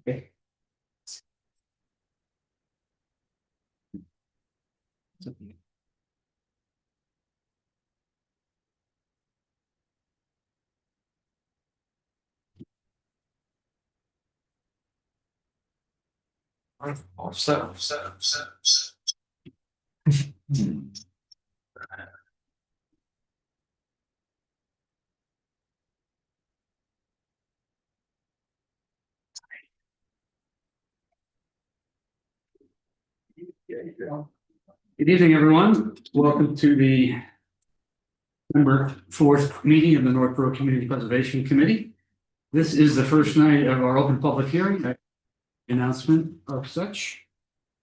Okay. Offset. Good evening, everyone. Welcome to the November 4th meeting of the Northborough Community Preservation Committee. This is the first night of our open public hearing. Announcement of such.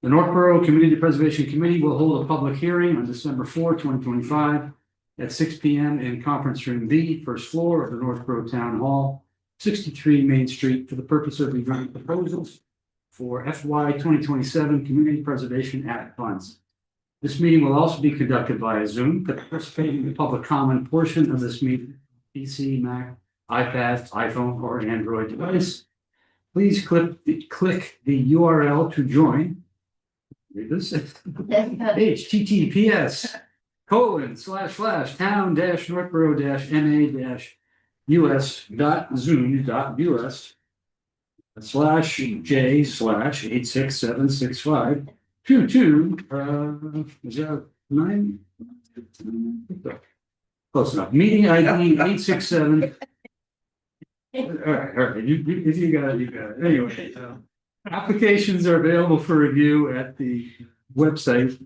The Northborough Community Preservation Committee will hold a public hearing on December 4, 2025 at 6 p.m. in Conference Room B, first floor of the Northborough Town Hall, 63 Main Street, for the purpose of reviewing proposals for FY 2027 Community Preservation Act funds. This meeting will also be conducted via Zoom. To participate in the public comment portion of this meeting, PC, Mac, iPad, iPhone, or Android device, please click the URL to join. Read this. https://town-northborough-ma.us/j/8676522 is that 9? Close enough. Meeting ID 867. All right. You got it. Anyway, applications are available for review at the website,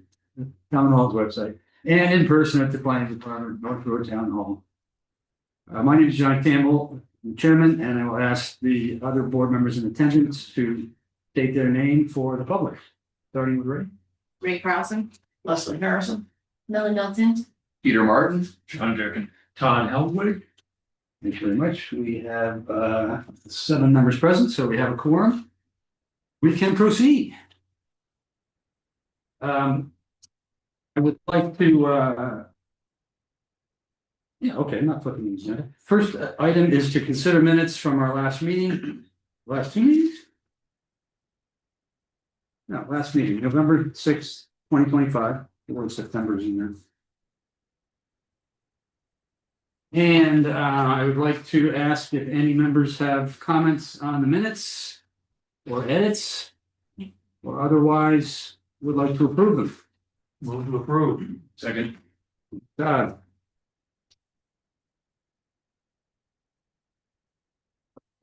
Town Hall's website, and in person at the Planning Department, Northborough Town Hall. My name is John Campbell, I'm Chairman, and I will ask the other board members in attendance to state their name for the public. Starting with Ray. Ray Carlson, Leslie Harrison, Millie Milton, Peter Martin. John Durkin. Todd Elwood. Thank you very much. We have 7 members present, so we have a quorum. We can proceed. I would like to yeah, okay, I'm not flipping these. First item is to consider minutes from our last meeting. Last 2 meetings? No, last meeting, November 6th, 2025. The word September is in there. And I would like to ask if any members have comments on the minutes or edits or otherwise would like to approve them. Move to approve. Second. Todd.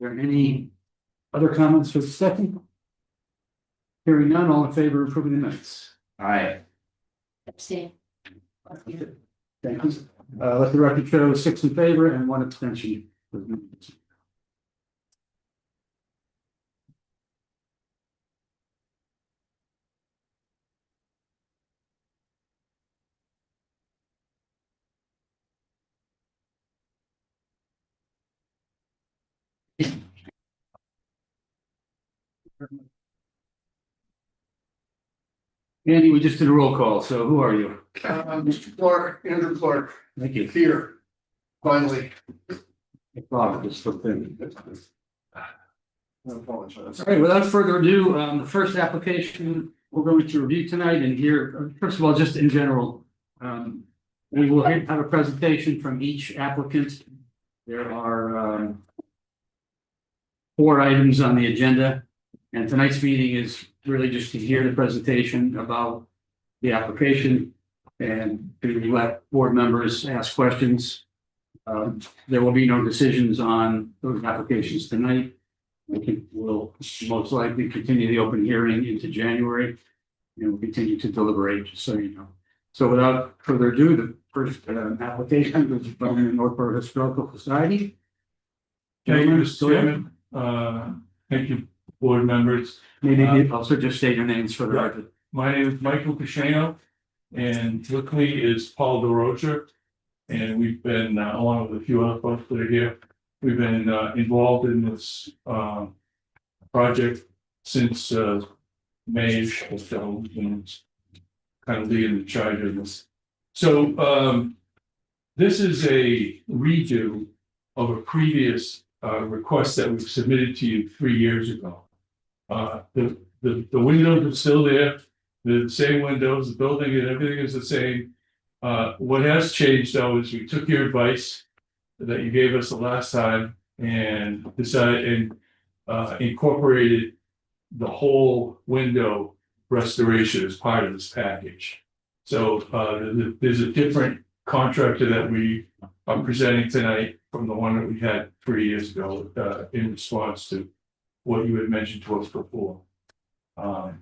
Are there any other comments for the second? Hearing none, all in favor of approving the minutes? Aye. abstain. Thank you. Let the record show 6 in favor and 1 abstention. Andy, we just did a roll call, so who are you? Mr. Clark, Andrew Clark, Thank you. here, finally. Bob, just for thing. I apologize. All right, without further ado, the first application we're going to review tonight and here, first of all, just in general. We will have a presentation from each applicant. There are 4 items on the agenda. And tonight's meeting is really just to hear the presentation about the application and to let board members ask questions. There will be no decisions on those applications tonight. We'll most likely continue the open hearing into January. And we'll continue to deliberate, just so you know. So without further ado, the first application is from the Northborough Historical Society. Thank you, Mr. Chairman. Thank you, board members. Maybe also just state your names for the record. My name is Michael Cashano, and with me is Paul DeRocher. And we've been, along with a few other folks that are here, we've been involved in this project since May, so kind of leading the charge of this. So this is a redo of a previous request that we submitted to you 3 years ago. The windows are still there, the same windows, the building and everything is the same. What has changed though is we took your advice that you gave us the last time and decided and incorporated the whole window restoration as part of this package. So there's a different contractor that we are presenting tonight from the one that we had 3 years ago in response to what you had mentioned to us before. I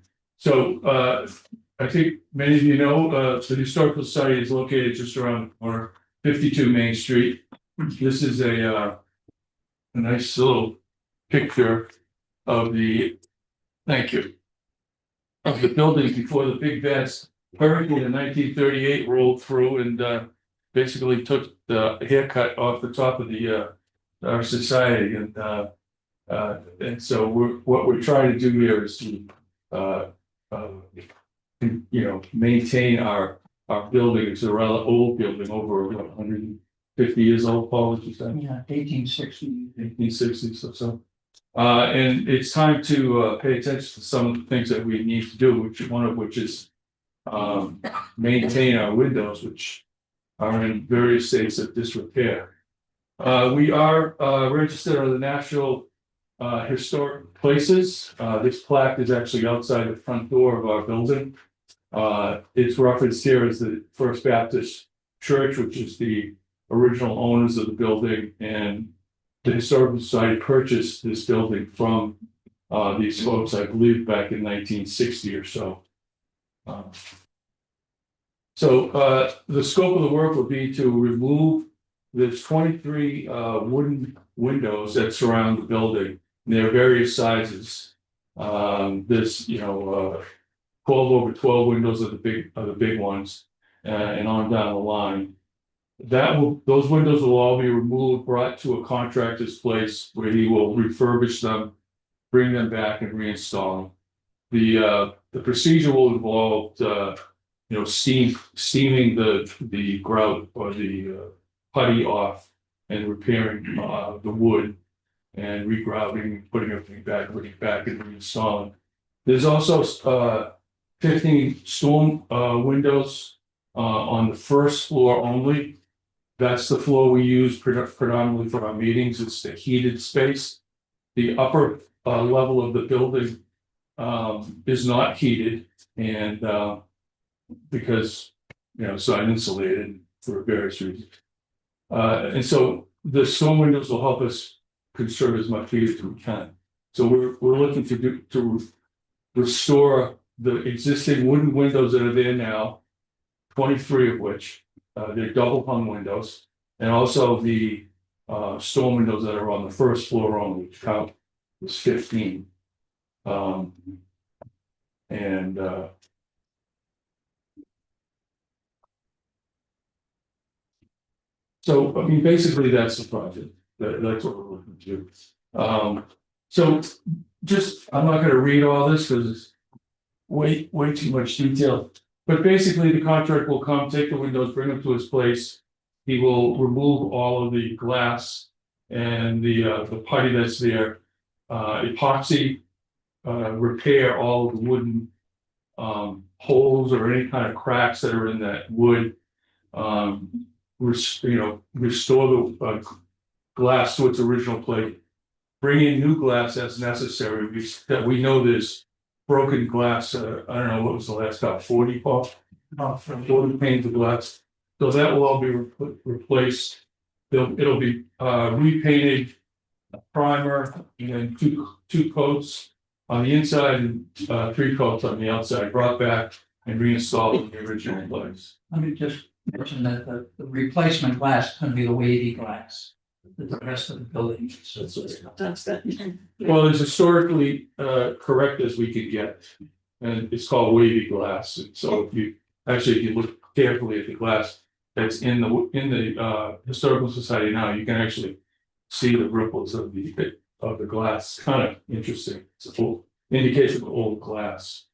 think many of you know, the Historical Society is located just around the corner, 52 Main Street. This is a nice little picture of the, thank you, of the building before the big vast hurricane in 1938 rolled through and basically took the haircut off the top of the our society. And so what we're trying to do here is to maintain our building. It's a rather old building, over 150 years old, Paul, what you said? Yeah, 1860. 1860s or so. And it's time to pay attention to some of the things that we need to do, one of which is maintain our windows, which are in various states of disrepair. We are registered on the National Historic Places. This plaque is actually outside the front door of our building. It's referenced here as the First Baptist Church, which is the original owners of the building, and the Historical Society purchased this building from these folks, I believe, back in 1960 or so. The scope of the work would be to remove the 23 wooden windows that surround the building. There are various sizes. There's 12 over 12 windows are the big ones, and on down the line. Those windows will all be removed, brought to a contractor's place where he will refurbish them, bring them back and reinstall them. The procedure will involve steaming the grout or the putty off and repairing the wood and regrouting, putting everything back and reinstalling. There's also 15 storm windows on the first floor only. That's the floor we use predominantly for our meetings. It's the heated space. The upper level of the building is not heated, and because it's not insulated for various reasons. And so the storm windows will help us conserve as much heat as we can. So we're looking to restore the existing wooden windows that are there now, 23 of which they're double hung windows, and also the storm windows that are on the first floor only, which count is 15. So, I mean, basically that's the project. That's what we're looking to do. I'm not gonna read all this because it's way too much detail. But basically the contractor will come, take the windows, bring them to his place. He will remove all of the glass and the putty that's there. Epoxy, repair all of the wooden holes or any kind of cracks that are in that wood. Restore the glass to its original plate, bring in new glass as necessary. We know there's broken glass. I don't know what was the last about 40, Paul? 40 panes of glass. So that will all be replaced. It'll be repainted, primer, and then two coats on the inside and 3 coats on the outside, brought back and reinstalled in the original place. Let me just mention that the replacement glass is going to be the wavy glass. The rest of the building. Well, as historically correct as we could get, and it's called wavy glass. And so if you look carefully at the glass that's in the Historical Society now, you can actually see the ripples of the glass. Kind of interesting. It's a full indication of old glass.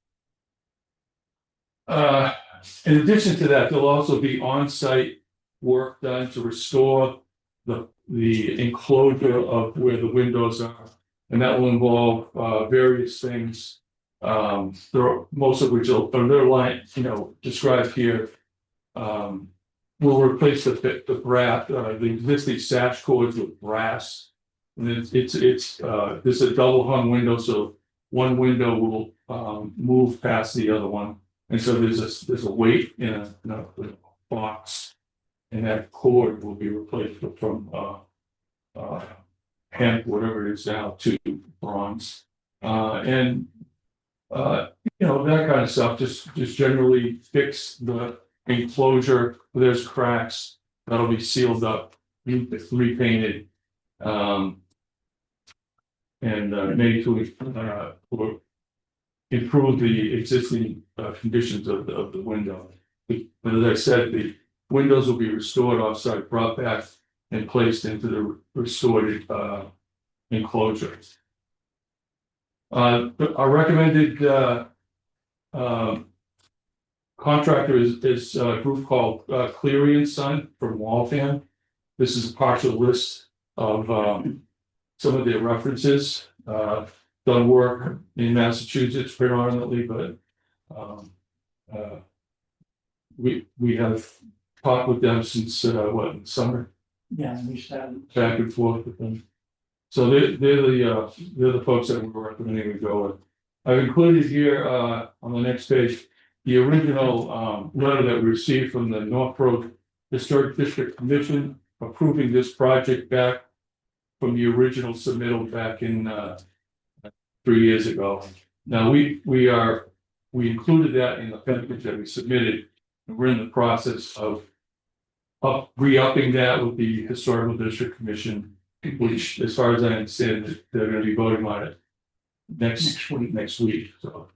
In addition to that, there'll also be on-site work done to restore the enclosure of where the windows are And that will involve various things. Most of which are their line, described here. We'll replace the brass, the existing sash cords with brass. And it's there's a double hung window, so one window will move past the other one. And so there's a weight in a box. And that cord will be replaced from hemp, whatever it is now, to bronze. And that kind of stuff, just generally fix the enclosure, there's cracks, that'll be sealed up, repainted. And maybe to improve the existing conditions of the window. But as I said, the windows will be restored offsite, brought back and placed into the restored enclosure. Our recommended contractor is a group called Cleary and Son from Waltham. This is a partial list of some of their references. Done work in Massachusetts predominantly, but we have talked with them since summer, Yeah, we started. back and forth with them. So they're the folks that we're recommending we go with. I've included here on the next page the original letter that we received from the Northbrook Historic District Commission approving this project back from the original submittal back in 3 years ago. Now we included that in the package that we submitted, and we're in the process of re-upping that with the Historical District Commission, which, as far as I understand, they're going to be voting on it next week. So,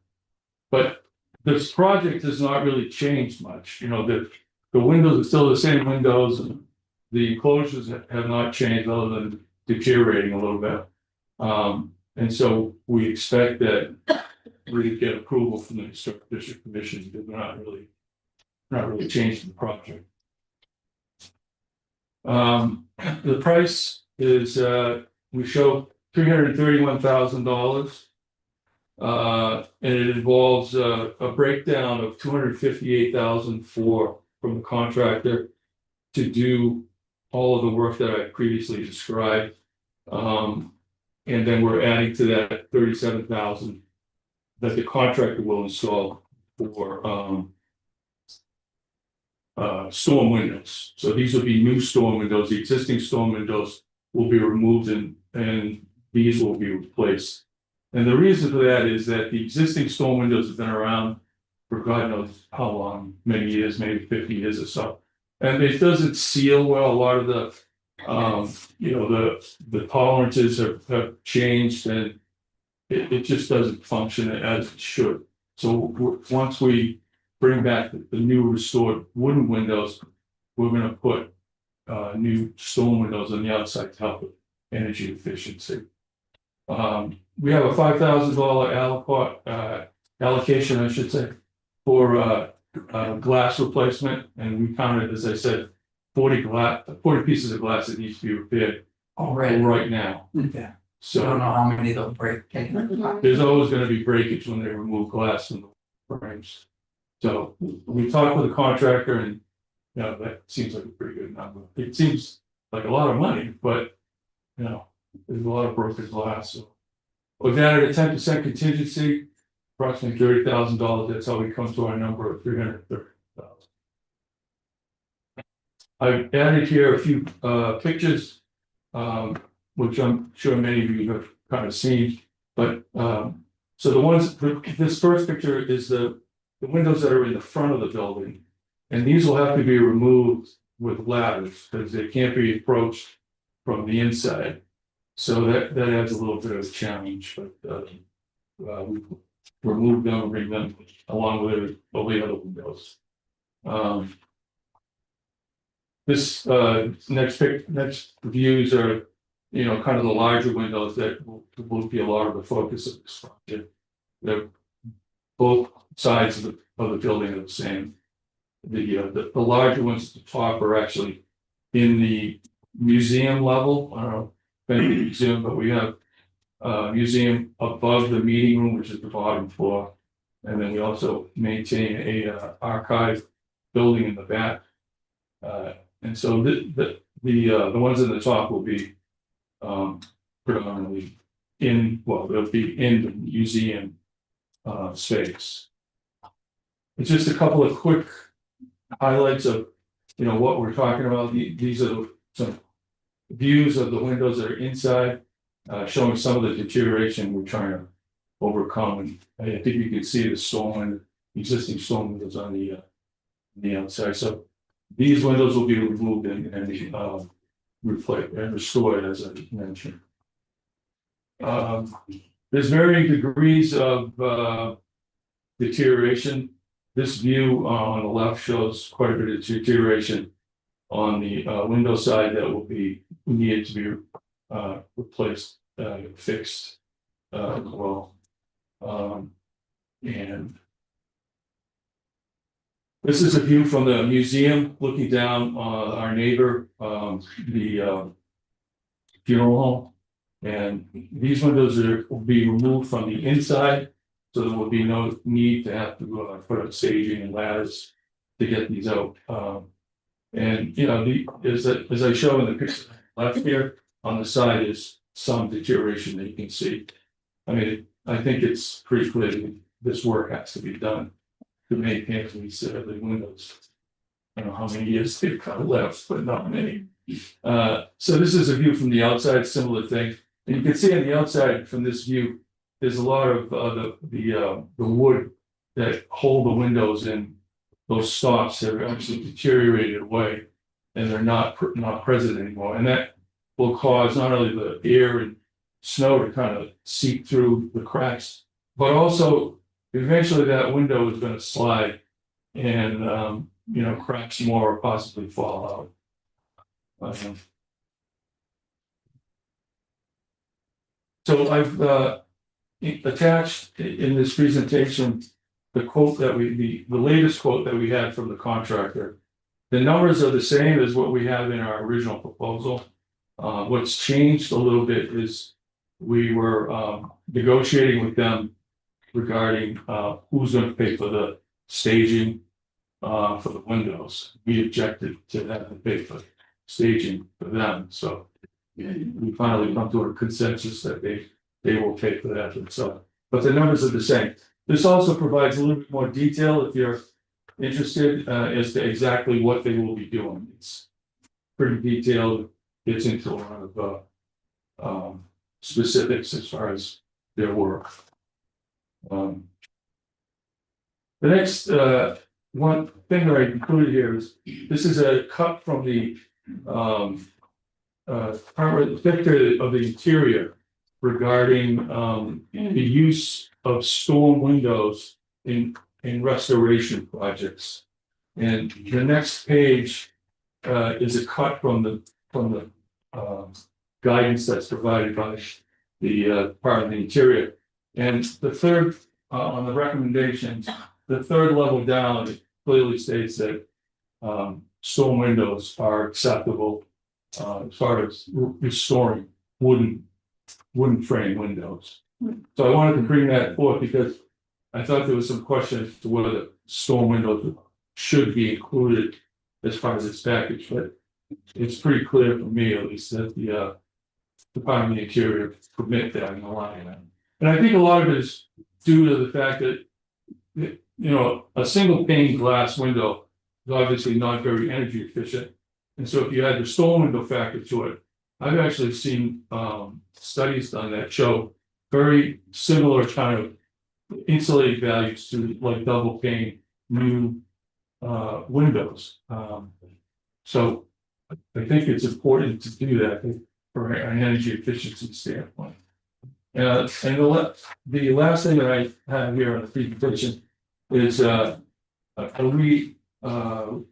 but this project has not really changed much. The windows are still the same windows, and the enclosures have not changed other than deteriorating a little bit. And so we expect that we get approval from the Historic District Commission because we're not really changing the project. The price is we show $331,000. And it involves a breakdown of $258,000 from the contractor to do all of the work that I previously described. And then we're adding to that $37,000 that the contractor will install for storm windows. So these will be new storm windows. The existing storm windows will be removed and these will be replaced. And the reason for that is that the existing storm windows have been around for God knows how long, many years, maybe 50 years or so. And it doesn't seal well. A lot of the the tolerances have changed and it just doesn't function as it should. So once we bring back the new restored wooden windows, we're going to put new storm windows on the outside to help with energy efficiency. We have a $5,000 allocation, I should say, for glass replacement, and we counted, as I said, 40 pieces of glass that needs to be repaired Already. right now. Yeah. I don't So know how many they'll break. there's always going to be breakage when they remove glass from the frames. So we talked with the contractor, and that seems like a pretty good number. It seems like a lot of money, but there's a lot of broken glass. So we've added a 10% contingency, approximately $30,000. That's how we come to our number of $330,000. I've added here a few pictures, which I'm sure many of you have kind of seen. But so this first picture is the windows that are in the front of the building, and these will have to be removed with ladders because they can't be approached from the inside. So that adds a little bit of a challenge, but we remove them and bring them along with all the other windows. This next views are kind of the larger windows that will be a lot of the focus of this project. They're both sides of the building are the same. The larger ones at the top are actually in the museum level. I don't know if any museum, but we have museum above the meeting room, which is the bottom floor. And then we also maintain a archive building in the back. And so the ones in the top will be predominantly they'll be in the museum space. It's just a couple of quick highlights of, what we're talking about. These are some views of the windows that are inside, showing some of the deterioration we're trying to overcome. And I think you can see the existing storm windows on the outside. So these windows will be removed and replaced and restored, as I mentioned. There's varying degrees of deterioration. This view on the left shows quite a bit of deterioration on the window side that will be needed to be replaced, fixed as well. And this is a view from the museum looking down on our neighbor, the funeral home. And these windows will be removed from the inside, so there will be no need to have to put up staging and ladders to get these out. And as I show in the picture left here, on the side is some deterioration that you can see. I mean, I think it's pretty clear that this work has to be done to maintain these the windows. I don't know how many years they've got left, but not many. So this is a view from the outside, similar thing. And you can see on the outside from this view, there's a lot of the wood that hold the windows in. Those stops that are actually deteriorated away, and they're not present anymore. And that will cause not only the air and snow to kind of seep through the cracks, but also eventually that window is going to slide and cracks more or possibly fall out. So I've attached in this presentation the quote that the latest quote that we had from the contractor. The numbers are the same as what we have in our original proposal. What's changed a little bit is we were negotiating with them regarding who's going to pay for the staging for the windows. We objected to having to pay for staging for them, so we finally come to a consensus that they will pay for that themselves. But the numbers are the same. This also provides a little bit more detail if you're interested as to exactly what they will be doing. It's pretty detailed, gets into a lot of specifics as far as their work. The next one thing that I included here is this is a cut from the picture of the interior regarding the use of storm windows in restoration projects. And the next page is a cut from the guidance that's provided by the part of the interior. And the third on the recommendations, the third level down, it clearly states that storm windows are acceptable as far as restoring wooden frame windows. So I wanted to bring that forth because I thought there was some question as to whether storm windows should be included as part of this package, but it's pretty clear for me at least that the Department of the Interior permit that in the line. And I think a lot of it is due to the fact that a single pane glass window is obviously not very energy efficient. And so if you add the storm window factor to it, I've actually seen studies done that show very similar kind of insulating values to like double pane new windows. So I think it's important to do that for an energy efficiency standpoint. And the last thing that I have here on the presentation is a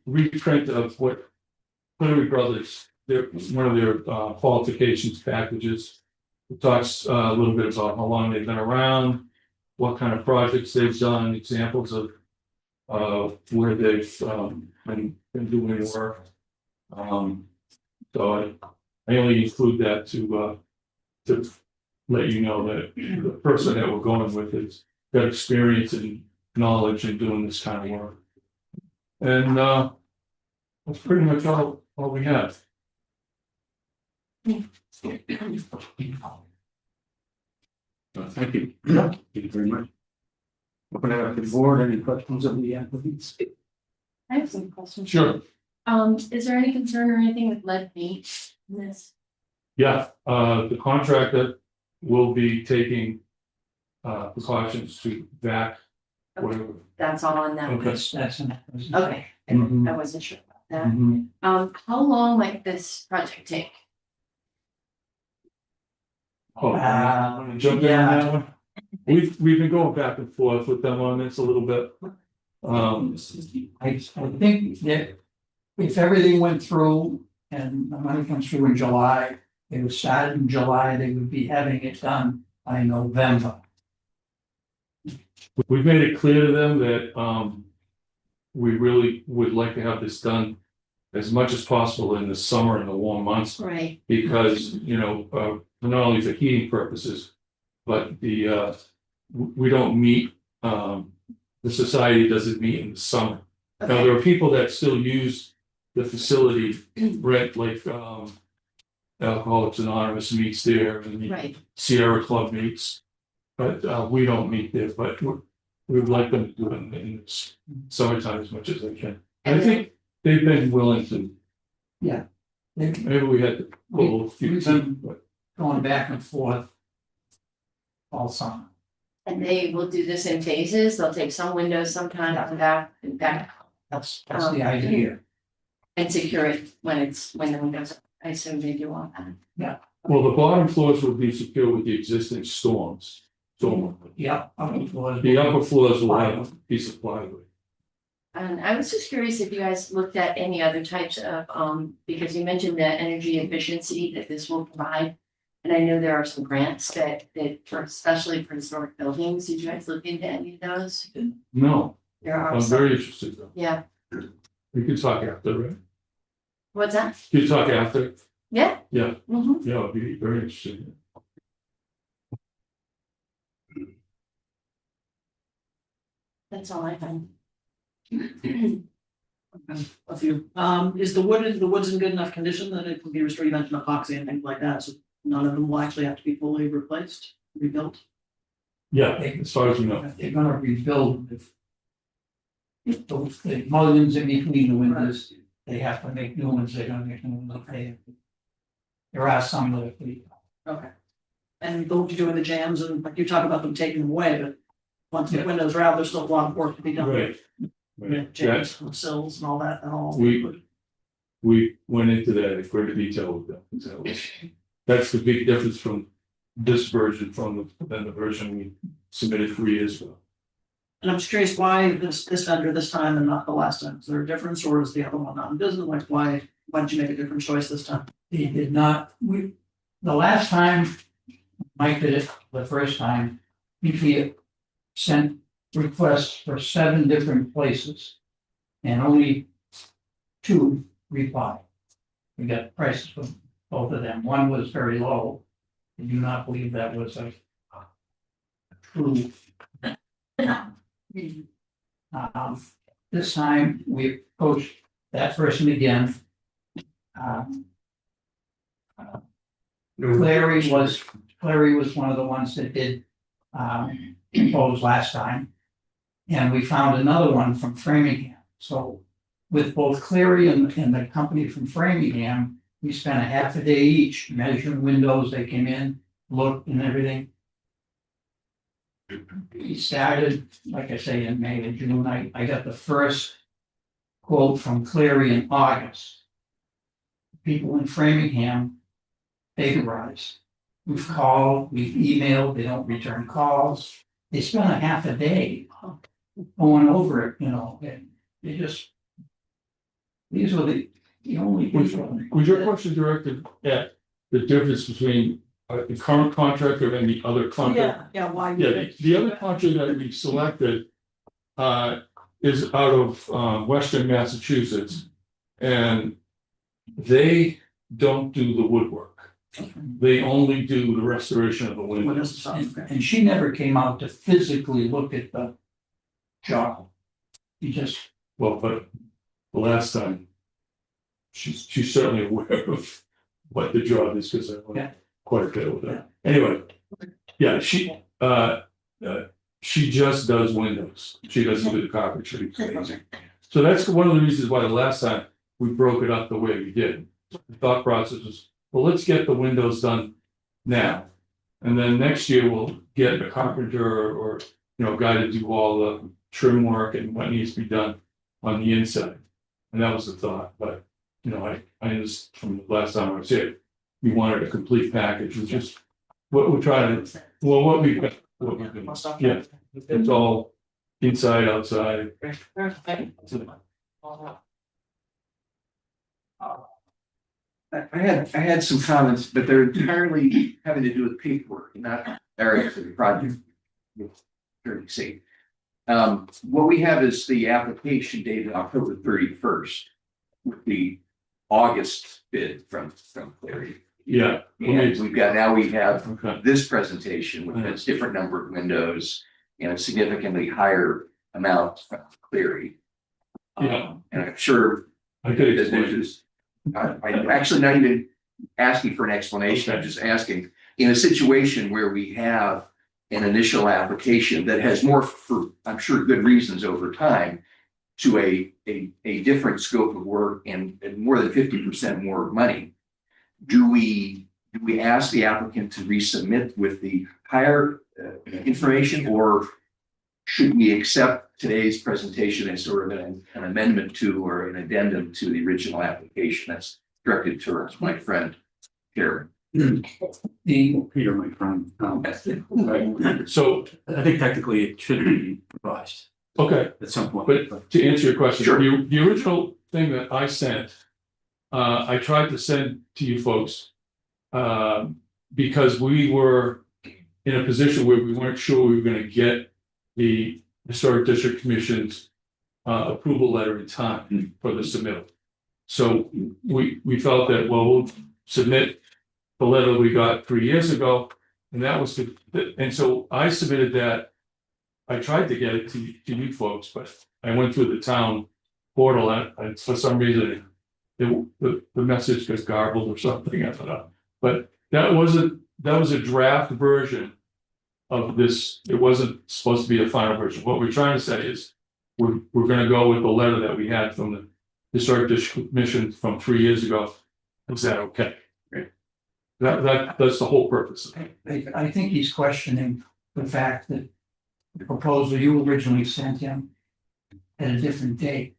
reprint of what Cleary Brothers, one of their qualifications packages. It talks a little bit about how long they've been around, what kind of projects they've done, examples of where they've been doing work. So I only include that to let you know that the person that we're going with has got experience and knowledge in doing this kind of work. And that's pretty much all we have. Thank you. Thank you very much. Open it up to the board, any questions of the applicants? I have some questions. Sure. Is there any concern or anything with lead paint in this? Yeah, the contractor will be taking precautions to vac whatever. That's all on that. Okay. That's an. Okay, Mhm. I wasn't sure about that. Mhm. How long might this project take? Oh, wanna jump in on that one? We've been going back and forth with them on this a little bit. I think that if everything went through and the money comes through in July, it would start in July, they would be having it done by November. We've made it clear to them that we really would like to have this done as much as possible in the summer and the warm months, Right, because, you know, not only for heating purposes, but we don't meet, the society doesn't meet in the summer. Now, okay, there are people that still use the facility, rent, like, Alcoholics Anonymous meets there, and the right, Sierra Club meets. But we don't meet there, but we would like them to do it in the summertime as much as they can. And I think they've been willing to, maybe we had to pull a few We've teeth, been- but Going back and forth all summer. and they will do this in phases, they'll take some windows sometime and back That's the idea. and secure it when the windows, I assume they do all that. well, the bottom floors would be secure with the existing storms. So Yep. upper floors. the upper floors will have a piece of plywood. And I was just curious if you guys looked at any other types of, because you mentioned the energy efficiency that this will provide. And I know there are some grants that for, especially for historic buildings, did you guys look into any of those? No, There are I'm some, very interested though. yeah, We can talk after, right? what's that? Can you talk after? Yeah. Yeah. Mhm. Yeah, I'd be very interested. That's all I have. A few. Is the woods in good enough condition that it can be restored? You mentioned epoxy and things like that, so none of them will actually have to be fully replaced, rebuilt? Yeah, as far as you know. They're gonna rebuild if the mullions in between the windows, they have to make new ones, they're gonna make new ones. There are some that we, Okay. And they'll be doing the jams and like you talk about them taking them away, but once the Yeah. windows are out, there's still a lot of work to be done. Right. Yeah, Right. jams and sills and all that and all. We went into that in great detail with them. That's the big difference from this version from the version we submitted 3 years ago. And I'm just curious why this vendor this time and not the last time? Is there a difference or is the other one not in business? Like why did you make a different choice this time? they did not, the last time Mike did it, the first time, he sent requests for 7 different places. And only 2 replied. We got prices from both of them. One was very low. I do not believe that was a true. This time we approached that person again. Clary was one of the ones that did propose last time. And we found another one from Framingham. So with both Clary and the company from Framingham, we spent a half a day each measuring windows. They came in, looked and everything. We started, like I say, in May and June. I got the first quote from Clary in August. People in Framingham vaporize. We've called, we've emailed, they don't return calls. They spent a half a day going over it, and they just. These were the only. Was your question directed at the difference between the current contractor and the other contractor? Yeah, why? Yeah, the other contractor that we selected is out of Western Massachusetts. And they don't do the woodwork. They only do the restoration of the What is windows. the sound? And she never came out to physically look at the job. She just, Well, but the last time. She's certainly aware of what the job is, because I Yeah. went quite a bit with her. Anyway, yeah, she just does windows. She doesn't do the carpentry. So that's one of the reasons why the last time we broke it up the way we did. The thought process was, well, let's get the windows done now. And then next year we'll get a carpenter or, guy to do all the trim work and what needs to be done on the inside. And that was the thought, but, I just, from the last time I was here, we wanted a complete package, which is what we're trying to, well, what we've got. Yeah, it's all inside, outside. I had some comments, but they're entirely having to do with paperwork, not areas of the project. Sure, you see. What we have is the application dated October 31st. With the August bid from Clary. Yeah. And we have Okay, this presentation, which has different number of windows and a significantly higher amount from Cleary. Yeah. And I'm sure I could that explain there's this. I'm actually not even asking for an explanation, I'm just asking, in a situation where we have an initial application that has more for, I'm sure, good reasons over time, to a different scope of work and more than 50% more money. Do we ask the applicant to resubmit with the higher information, or should we accept today's presentation as sort of an amendment to or an addendum to the original application? That's directed towards my friend Karen. the, Peter, my friend. Right. So, I think technically it should be revised okay, at some point. but to answer your question, Sure. the original thing that I sent. I tried to send to you folks. Because we were in a position where we weren't sure we were gonna get the Historic District Commission's. Approval letter in time for the submittal. So we felt that, well, we'll submit the letter we got 3 years ago. And that was and so I submitted that. I tried to get it to you folks, but I went through the town portal and for some reason. The message got garbled or something, I don't know, but that was a draft version. Of this, it wasn't supposed to be a final version. What we're trying to say is, we're gonna go with the letter that we had from the Historic District Commission from 3 years ago. Is that okay? That's the whole purpose. I think he's questioning the fact that the proposal you originally sent him at a different date.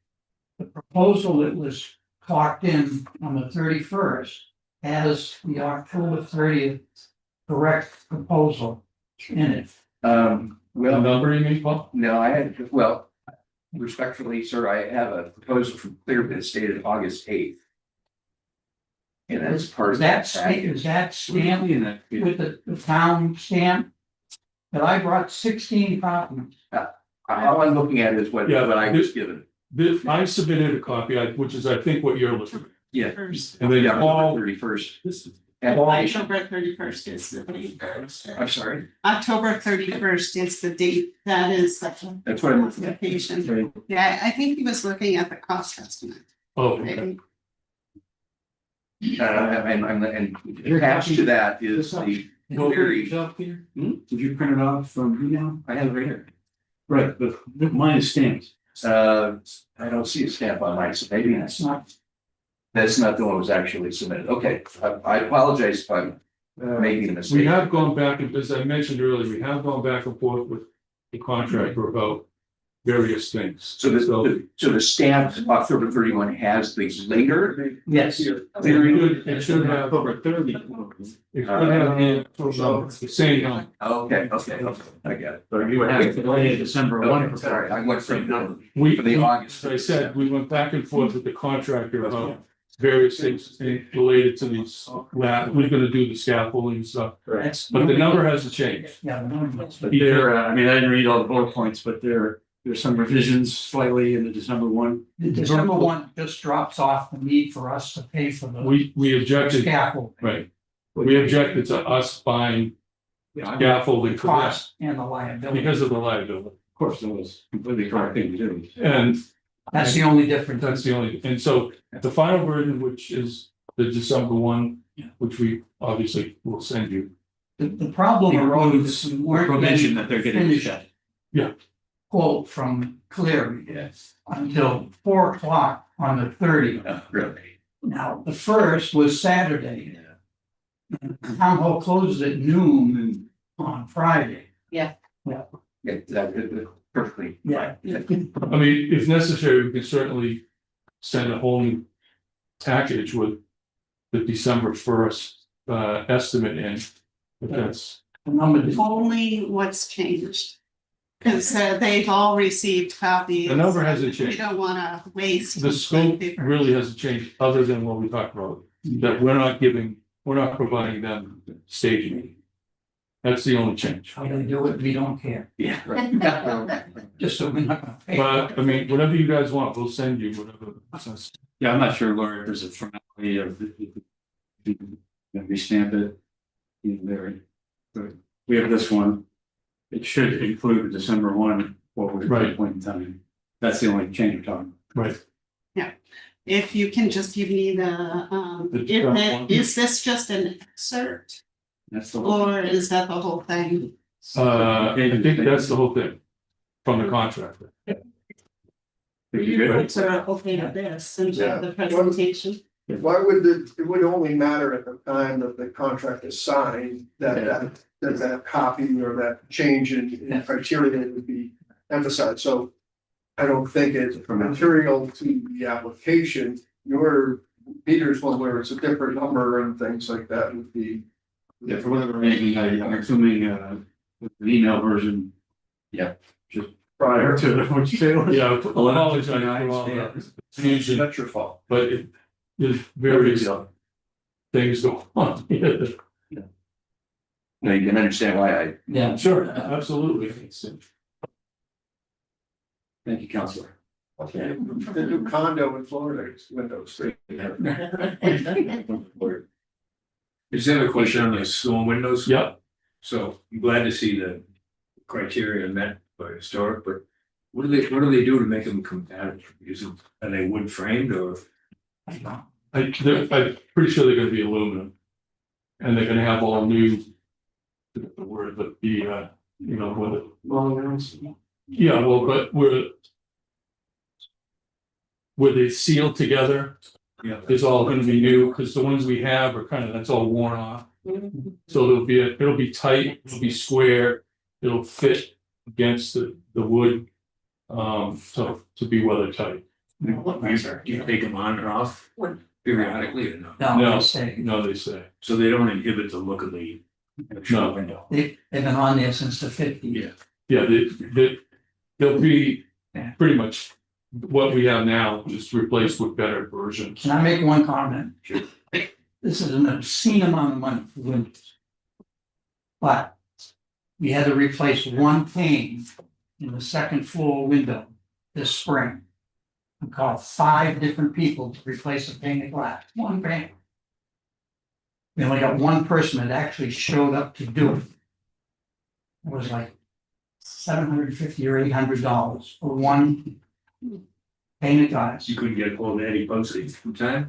The proposal that was clocked in on the 31st has the October 30th correct proposal in it. The Well, number you mean, Paul? no, respectfully, sir, I have a proposal from Clearbit dated August 8th. And that's part of that package. Is that stamped with the town stamp? That I brought 16 copies. All I'm looking at is what Yeah, I was given. I submitted a copy, which is I think what you're looking at. Yeah. And then Yeah, Paul, 31st. this is, Application. October 31st is the date. I'm sorry, October 31st is the date. That is the that's what I'm looking at. application. Yeah, I think he was looking at the cost estimate. oh, okay. Maybe. And attached to that is the, very, Did you print it off from email? I have it right here. Right, but mine is stamped. I don't see a stamp on mine, so maybe That's not, that's not the one that was actually submitted. Okay, I apologize if I'm making a mistake. We have gone back, and as I mentioned earlier, we have gone back and forth with the contractor about various things. So the stamped October 31 has the later. yes. It should have, October 30. it should have the same, Okay, I get it. So you would have to delay December 1. Okay, sorry, I went from we, for the August. as I said, we went back and forth with the contractor about various things related to these, we're gonna do the scaffolding and stuff, That's. but the number hasn't changed. Yeah, the number. But there, I mean, I didn't read all the bullet points, but there's some revisions slightly in the December 1. The December one just drops off the need for us to pay for the We objected, scaffold. right, We objected to us buying scaffolding The for that cost and the liability. because of the liability. Of course, that was completely correct thing to do. And That's the only difference. that's the only, and so the final version, which is the December one, which we obviously will send you. The problem arose, we weren't Provision getting that they're getting. finished. Yeah. Quote from Cleary Yes. until 4 o'clock on the 30th. Really. Now, the first was Saturday. Town hall closes at noon on Friday. Yeah, that perfectly. Yeah. I mean, if necessary, we can certainly send a whole new package with the December first estimate in. But that's, The number, Only what's changed. Cause they've all received copies. the number hasn't We changed. don't wanna waste. The scope paper. really hasn't changed, other than what we talked about, that we're not providing them staging. That's the only change. how they do it, we don't care, Yeah. Right. just so we're not gonna pay. But I mean, whatever you guys want, we'll send you whatever. Yeah, I'm not sure, Laura, if there's a formality of. We stamp it. There. But we have this one. It should include the December one, what we're at that point in time. That's the only change we're talking. Right, If you can just give me the, is this just an excerpt That's the. or is that the whole thing? I think that's the whole thing from the contractor. You Good. to open up this and Yeah. the presentation. Why would it would only matter at the time that the contract is signed, that copy or that change in criteria would be emphasized, so. I don't think it's material to the application, your meters one where it's a different number and things like that would be. Yeah, for whatever reason, I'm assuming, with the email version. Yeah. Just prior to what you say. Yeah, I apologize for all that confusion, Not your fault. but there's various things go on. No, you can understand why I. Yeah. Sure, absolutely. Thank you, Counselor. Okay, the new condo in Florida is windows. Just have a question on the storm windows. Yep, So I'm glad to see the criteria met by historic, but what do they do to make them compatible? Are they wood framed or? I'm pretty sure they're gonna be aluminum. And they're gonna have all new. The word, but the, you know, with yeah, well, but where they sealed together Yeah. is all gonna be new, because the ones we have are kind of, that's all worn off. So it'll be tight, it'll be square, it'll fit against the wood. So to be weather tight. Do you take them on and off periodically or no? No, No. they say, No, they say, So they don't inhibit the look of the No. window? they've been on there since the 50s. yeah, they'll be pretty much what we have now, just replaced with better versions. Can I make one comment? Sure. This is an obscene amount of money for windows. But we had to replace one pane in the second floor window this spring. I called 5 different people to replace a pane of glass, one pane. We only got one person that actually showed up to do it. It was like $750 or $800 for one pane of glass. You couldn't get hold of Eddie Bugsy in time?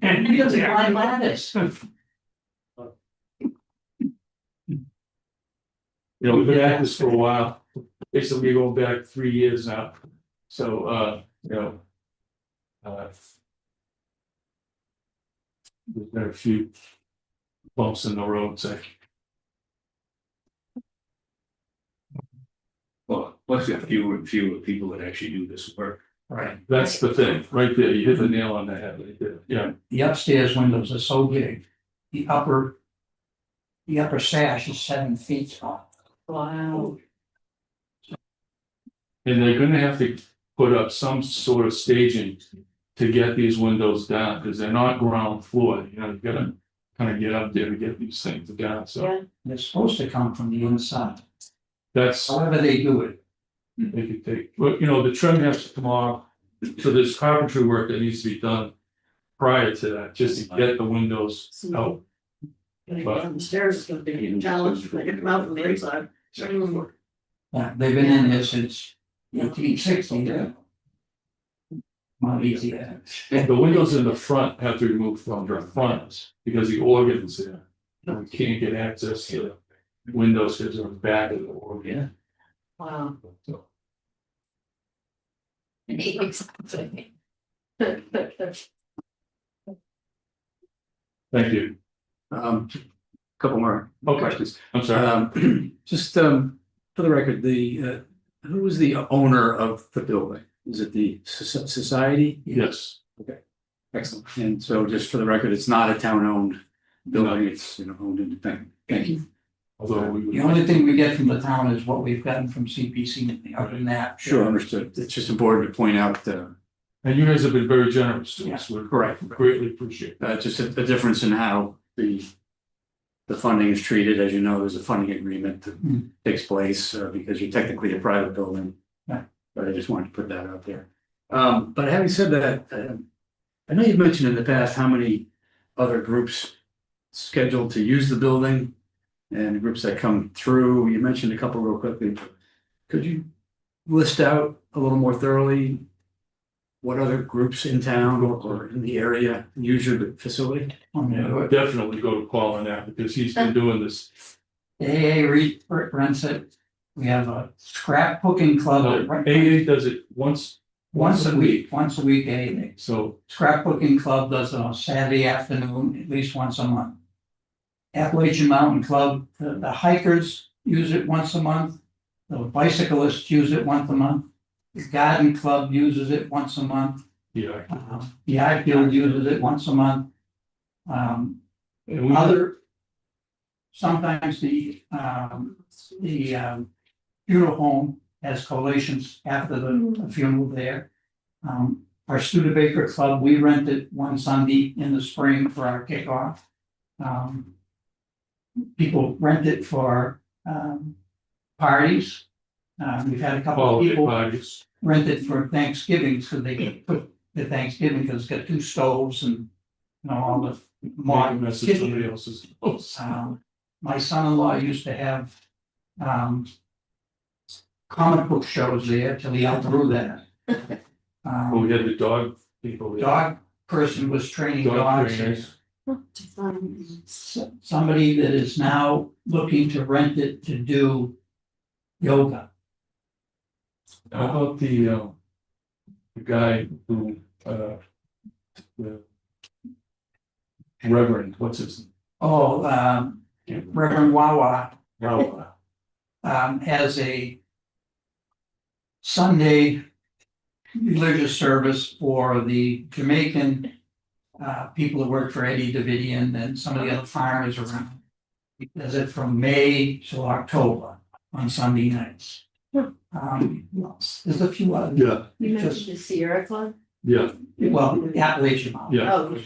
And he doesn't climb ladders. You know, we've been at this for a while, basically going back 3 years now, so, you know. There's been a few bumps in the road, say. Well, plus we have fewer and fewer people that actually do this work. Right. That's the thing, right there, you hit the nail on the head right there, yeah. The upstairs windows are so big. The upper sash is 7 feet tall. Wow. And they're gonna have to put up some sort of staging to get these windows down, because they're not ground floor, you know, you gotta kind of get up there to get these things down, so They're supposed to come from the inside. that's. However they do it. They could take, well, you know, the trim has to come off, so there's carpentry work that needs to be done prior to that, just to get the windows out. Getting down the stairs is gonna be a challenge, they get them out from the inside. Second floor. They've been in there since 1860. Yeah. Not easy. The windows in the front have to be removed from the front because the organ's there. We can't get access to the windows because they're back of the organ. Wow. So, thank you. Couple more Okay, questions. I'm sorry. Just, for the record, who is the owner of the building? Is it the society? Yes, Excellent. And so just for the record, it's not a town-owned building, it's, owned independent. Thank you. although we would. The only thing we get from the town is what we've gotten from CPC, other than that. Sure, understood. It's just important to point out, And you guys have been very generous to us. We correct. greatly appreciate it. Just a difference in how the funding is treated. As you know, there's a funding agreement that takes place because you're technically a private building. Yeah. But I just wanted to put that out there. But having said that, I know you've mentioned in the past how many other groups scheduled to use the building and groups that come through. You mentioned a couple real quickly. Could you list out a little more thoroughly what other groups in town or in the area use your facility? Yeah, I would definitely go to Paul on that because he's been doing this. AA rents it. We have a scrapbooking club. No, that rent- AA does it once Once a week, AA. So Scrapbooking Club does it on Saturday afternoon, at least once a month. Appalachian Mountain Club, the hikers use it once a month. The bicyclists use it once a month. The Garden Club uses it once a month. yeah, The Ifield uses it once a month. and we Sometimes the funeral home has collations after the funeral there. Our Studebaker Club, we rent it one Sunday in the spring for our kickoff. People rent it for parties. We've had a couple of holiday people parties. rent it for Thanksgiving, so they can put the Thanksgiving, because it's got 2 stoves and all the Make a modern mess of kitchen. somebody else's house. My son-in-law used to have comic book shows there till he outgrew that. Well, we had the dog people. there. Dog person was training Dog dogs. trainers. Somebody that is now looking to rent it to do yoga. How about the guy who, the Reverend, what's his? Oh, Reverend Wawa Wow. has a Sunday religious service for the Jamaican people that work for Eddie Davidian and some of the other farmers around. He does it from May to October on Sunday nights. There's a few others. Yeah, You Just- mentioned the Sierra Club? yeah, Well, Appalachian Mountain. yeah. Oh,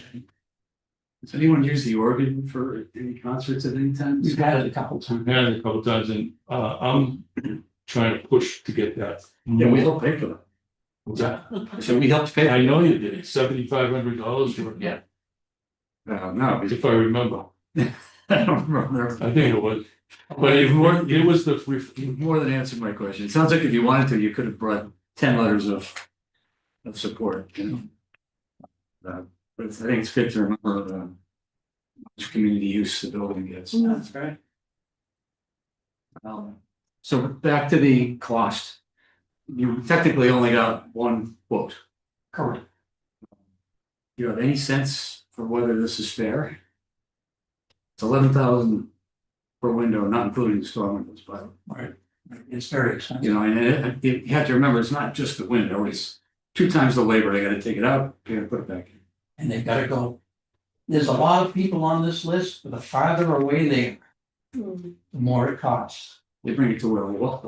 Does anyone use the organ for any concerts at any time? We've had it a couple We've times. had it a couple times and I'm trying to push to get that. Yeah, we helped pay for that. What's that? So we helped pay. I know you did, $7,500 for it. Yeah. No, If I remember, I don't remember. I think it was, but it was the, You've more than answered my question. It sounds like if you wanted to, you could have brought 10 letters of support, but I think it's good to remember which community use the building gets. That's right. So back to the cost. You technically only got one quote. Correct. Do you have any sense for whether this is fair? It's 11,000 per window, not including the store windows, but Right. It's very expensive. and you have to remember, it's not just the window, it's 2 times the labor. They gotta take it out, they gotta put it back in. And they've got to go. There's a lot of people on this list, but the farther away they are, the more it costs. They bring it to where we walk.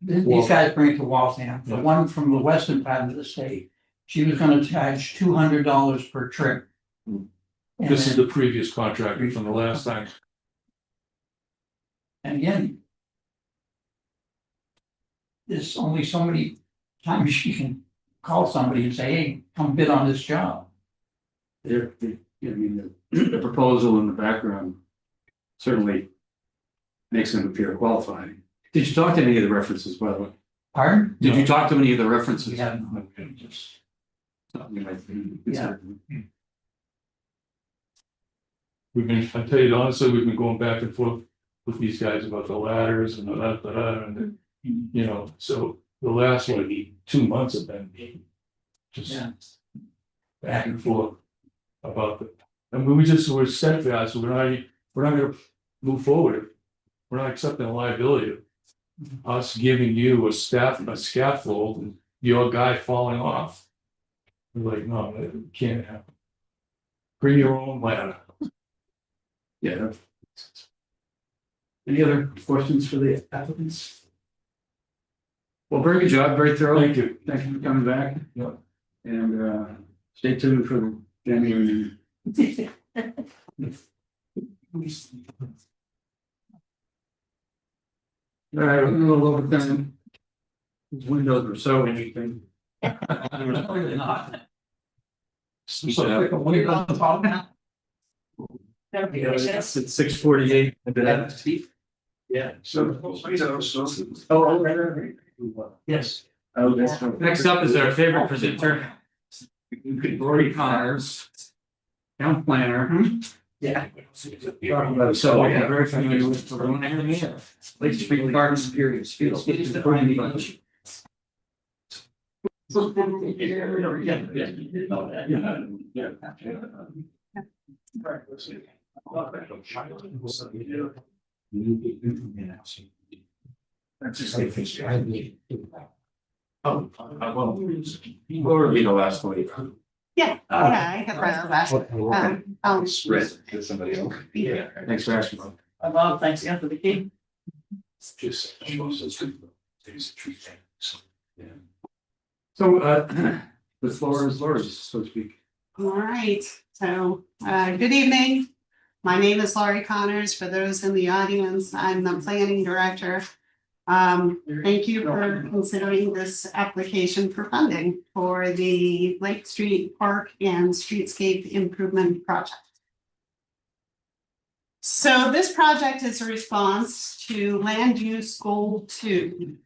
These guys bring it to Waltham. The one from the western part of the state, she was gonna charge $200 per trip. And this is then- the previous contractor from the last time. And again, there's only so many times you can call somebody and say, hey, come bid on this job. The proposal in the background certainly makes them appear qualified. Did you talk to any of the references, by the way? Pardon? Did you talk to any of the references? We haven't, just, Something like that. Yeah. We've been, I tell you honestly, we've been going back and forth with these guys about the ladders and and you know, so the last like 2 months have been just yeah. back and forth about the, and we're steadfast, we're not gonna move forward. We're not accepting a liability of us giving you a scaffold and your guy falling off. We're like, no, it can't happen. Bring your own ladder. Yeah. Any other questions for the applicants? Well, very good job, very thorough. Thank you. Thank you for coming back. Yeah. And stay tuned for the January meeting. All right, we're gonna go over them. These windows are so interesting. Really not. So, What are you on the phone now? It's 6:48. Yeah. Oh, right. Yes. Next up is our favorite presenter. Lori Connors. Town planner. Yeah. So we're very familiar with the one area. Lake Street Gardens period. Oh, well, or be the last one. Yeah, I have that. Somebody else. Thanks for asking. Bob, thanks again for the key. So, the floor is Lori's, so to speak. All right, so, good evening. My name is Laurie Connors. For those in the audience, I'm the planning director. Thank you for considering this application for funding for the Lake Street Park and Streetscape Improvement Project. So this project is a response to Land Use Goal 2,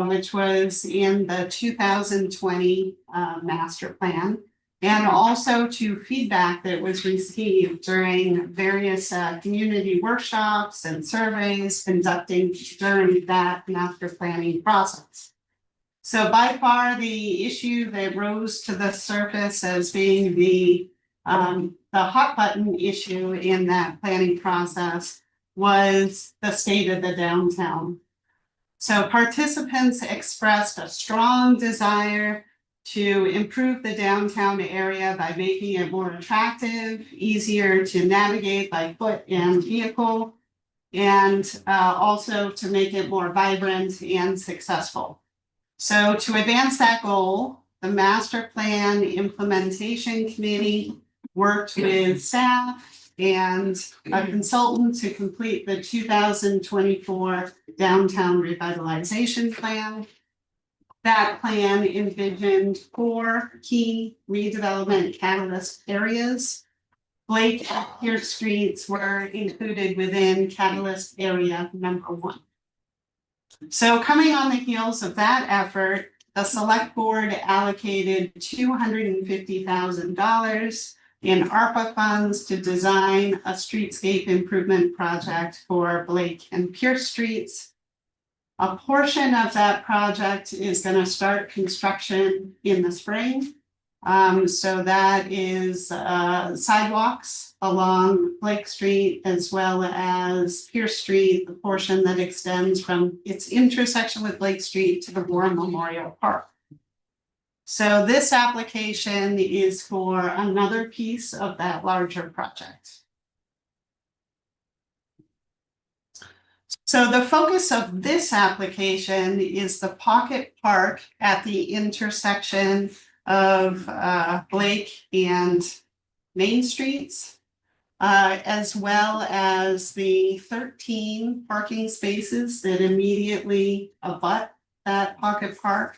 which was in the 2020 master plan, and also to feedback that was received during various community workshops and surveys conducting during that master planning process. So by far, the issue that rose to the surface as being the hot button issue in that planning process was the state of the downtown. So participants expressed a strong desire to improve the downtown area by making it more attractive, easier to navigate by foot and vehicle, and also to make it more vibrant and successful. So to advance that goal, the Master Plan Implementation Committee worked with staff and a consultant to complete the 2024 Downtown Revitalization Plan. That plan envisioned 4 key redevelopment catalyst areas. Blake and Pierce Streets were included within catalyst area number 1. So coming on the heels of that effort, the select board allocated $250,000 in ARPA funds to design a streetscape improvement project for Blake and Pierce Streets. A portion of that project is going to start construction in the spring. So that is sidewalks along Blake Street as well as Pierce Street, the portion that extends from its intersection with Blake Street to the War Memorial Park. So this application is for another piece of that larger project. So the focus of this application is the pocket park at the intersection of Blake and Main Streets, as well as the 13 parking spaces that immediately abut that pocket park,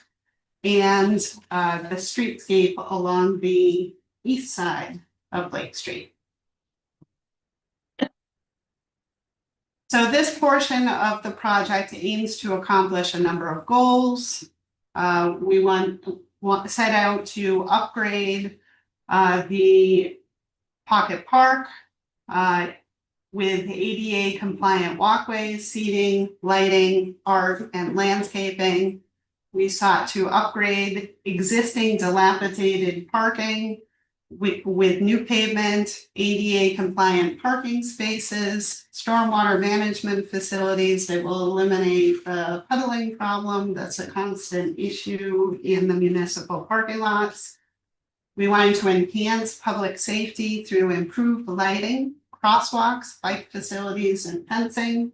and the streetscape along the east side of Blake Street. So this portion of the project aims to accomplish a number of goals. We set out to upgrade the Pocket Park with ADA compliant walkways, seating, lighting, art, and landscaping. We sought to upgrade existing dilapidated parking with new pavement, ADA compliant parking spaces, stormwater management facilities that will eliminate the puddling problem that's a constant issue in the municipal parking lots. We wanted to enhance public safety through improved lighting, crosswalks, bike facilities, and fencing.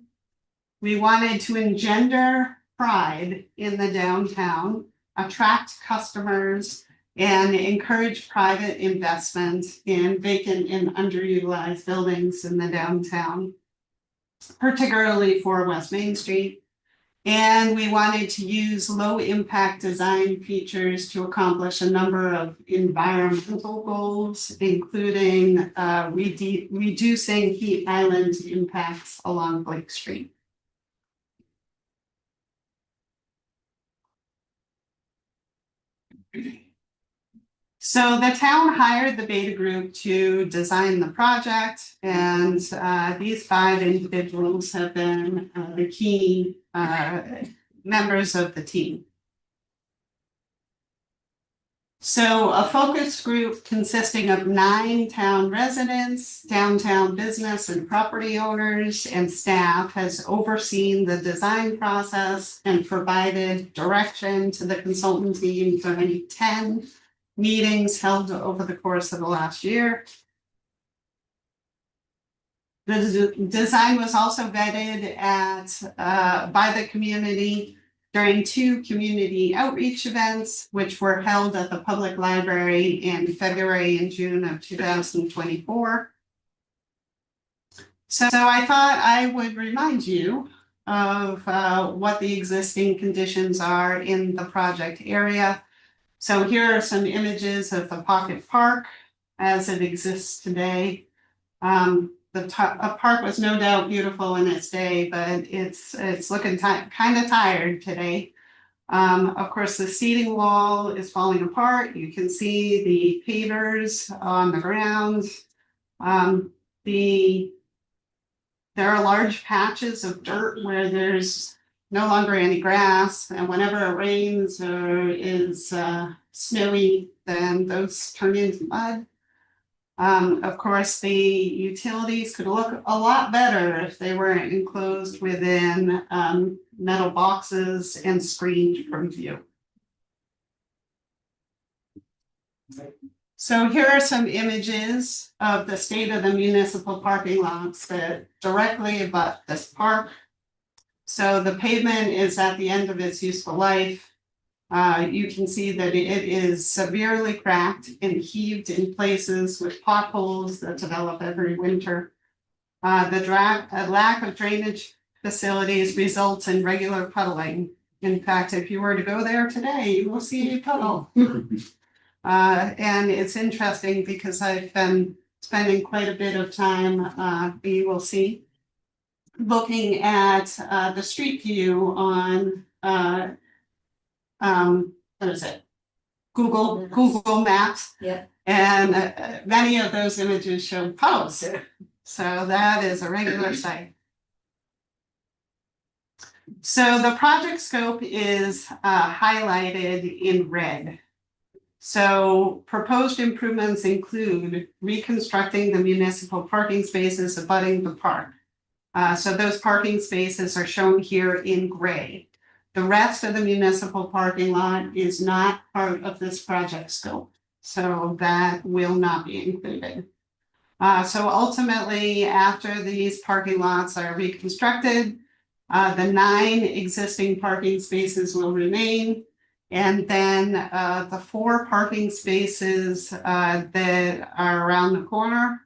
We wanted to engender pride in the downtown, attract customers, and encourage private investment in vacant and underutilized buildings in the downtown, particularly for West Main Street. And we wanted to use low impact design features to accomplish a number of environmental goals, including reducing heat island impacts along Blake Street. So the town hired the Beta Group to design the project, and these 5 individuals have been the key members of the team. So a focus group consisting of 9 town residents, downtown business and property owners, and staff has overseen the design process and provided direction to the consultant team during 10 meetings held over the course of the last year. The design was also vetted by the community during 2 community outreach events, which were held at the public library in February and June of 2024. So I thought I would remind you of what the existing conditions are in the project area. So here are some images of the Pocket Park as it exists today. The park was no doubt beautiful in its day, but it's looking kind of tired today. Of course, the seating wall is falling apart. You can see the pavers on the ground. There are large patches of dirt where there's no longer any grass, and whenever it rains or is snowy, then those turn into mud. Of course, the utilities could look a lot better if they were enclosed within metal boxes and screened from view. So here are some images of the state of the municipal parking lots that directly abut this park. So the pavement is at the end of its useful life. You can see that it is severely cracked and heaved in places with potholes that develop every winter. The lack of drainage facilities results in regular puddling. In fact, if you were to go there today, you will see a puddle. And it's interesting because I've been spending quite a bit of time, you will see, looking at the street view on what is it? Google Maps. Yeah. And many of those images show puddles. So that is a regular sight. So the project scope is highlighted in red. So proposed improvements include reconstructing the municipal parking spaces abutting the park. So those parking spaces are shown here in gray. The rest of the municipal parking lot is not part of this project scope, so that will not be included. So ultimately, after these parking lots are reconstructed, the 9 existing parking spaces will remain. And then the 4 parking spaces that are around the corner,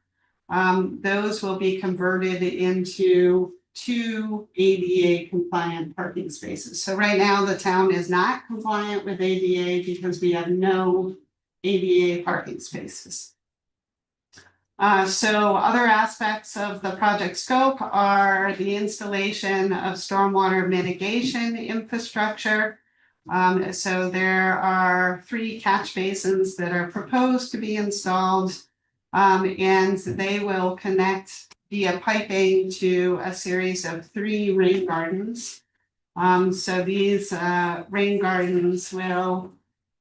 those will be converted into 2 ADA compliant parking spaces. So right now the town is not compliant with ADA because we have no ADA parking spaces. So other aspects of the project scope are the installation of stormwater mitigation infrastructure. So there are 3 catch basins that are proposed to be installed. And they will connect via piping to a series of 3 rain gardens. So these rain gardens will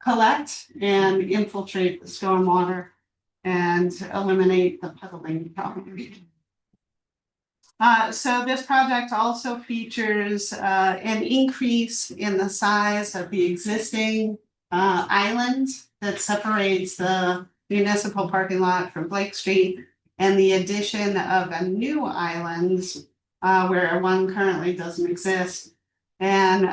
collect and infiltrate the stormwater and eliminate the puddling problem. So this project also features an increase in the size of the existing island that separates the municipal parking lot from Blake Street, and the addition of a new island where one currently doesn't exist. And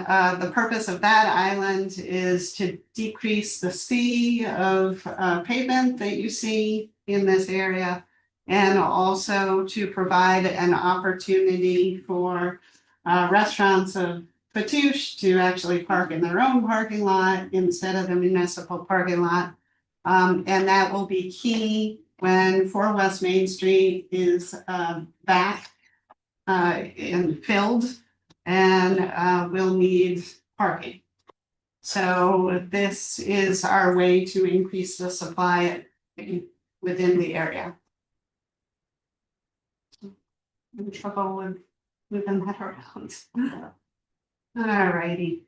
the purpose of that island is to decrease the sea of pavement that you see in this area, and also to provide an opportunity for restaurants of Fatouche to actually park in their own parking lot instead of the municipal parking lot. And that will be key when 4 West Main Street is back and filled, and will need parking. So this is our way to increase the supply within the area. I'm trouble with moving that around. Alrighty.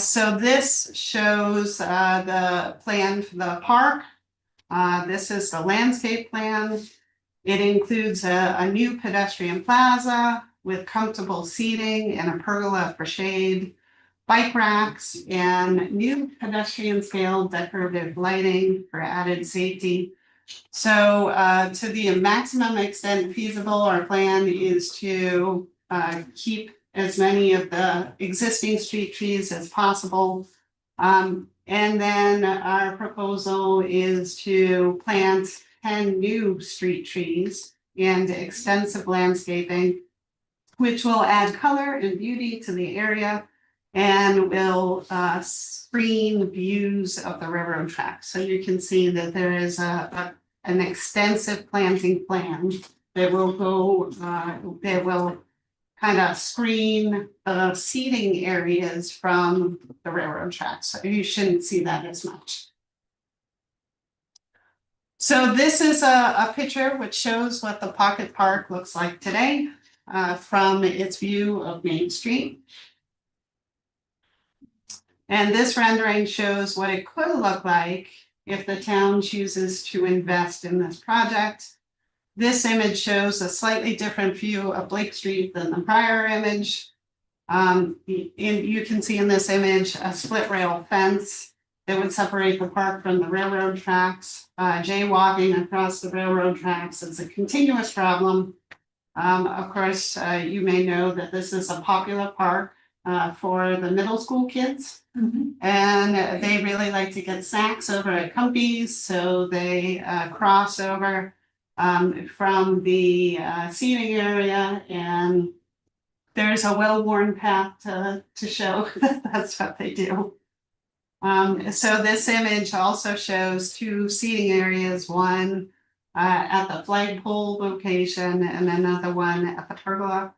So this shows the plan for the park. This is the landscape plan. It includes a new pedestrian plaza with comfortable seating and a pergola for shade, bike racks, and new pedestrian scale decorative lighting for added safety. So to the maximum extent feasible, our plan is to keep as many of the existing street trees as possible. And then our proposal is to plant 10 new street trees and extensive landscaping, which will add color and beauty to the area and will screen views of the railroad tracks. So you can see that there is an extensive planting plan that will go, that will kind of screen the seating areas from the railroad tracks. So you shouldn't see that as much. So this is a picture which shows what the Pocket Park looks like today from its view of Main Street. And this rendering shows what it could look like if the town chooses to invest in this project. This image shows a slightly different view of Blake Street than the prior image. You can see in this image a split rail fence that would separate the park from the railroad tracks. Jaywalking across the railroad tracks is a continuous problem. Of course, you may know that this is a popular park for the middle school kids. And they really like to get snacks over at Compy's, so they cross over from the seating area, and there's a well-worn path to show that that's what they do. So this image also shows 2 seating areas, one at the flagpole location and another one at the pergola.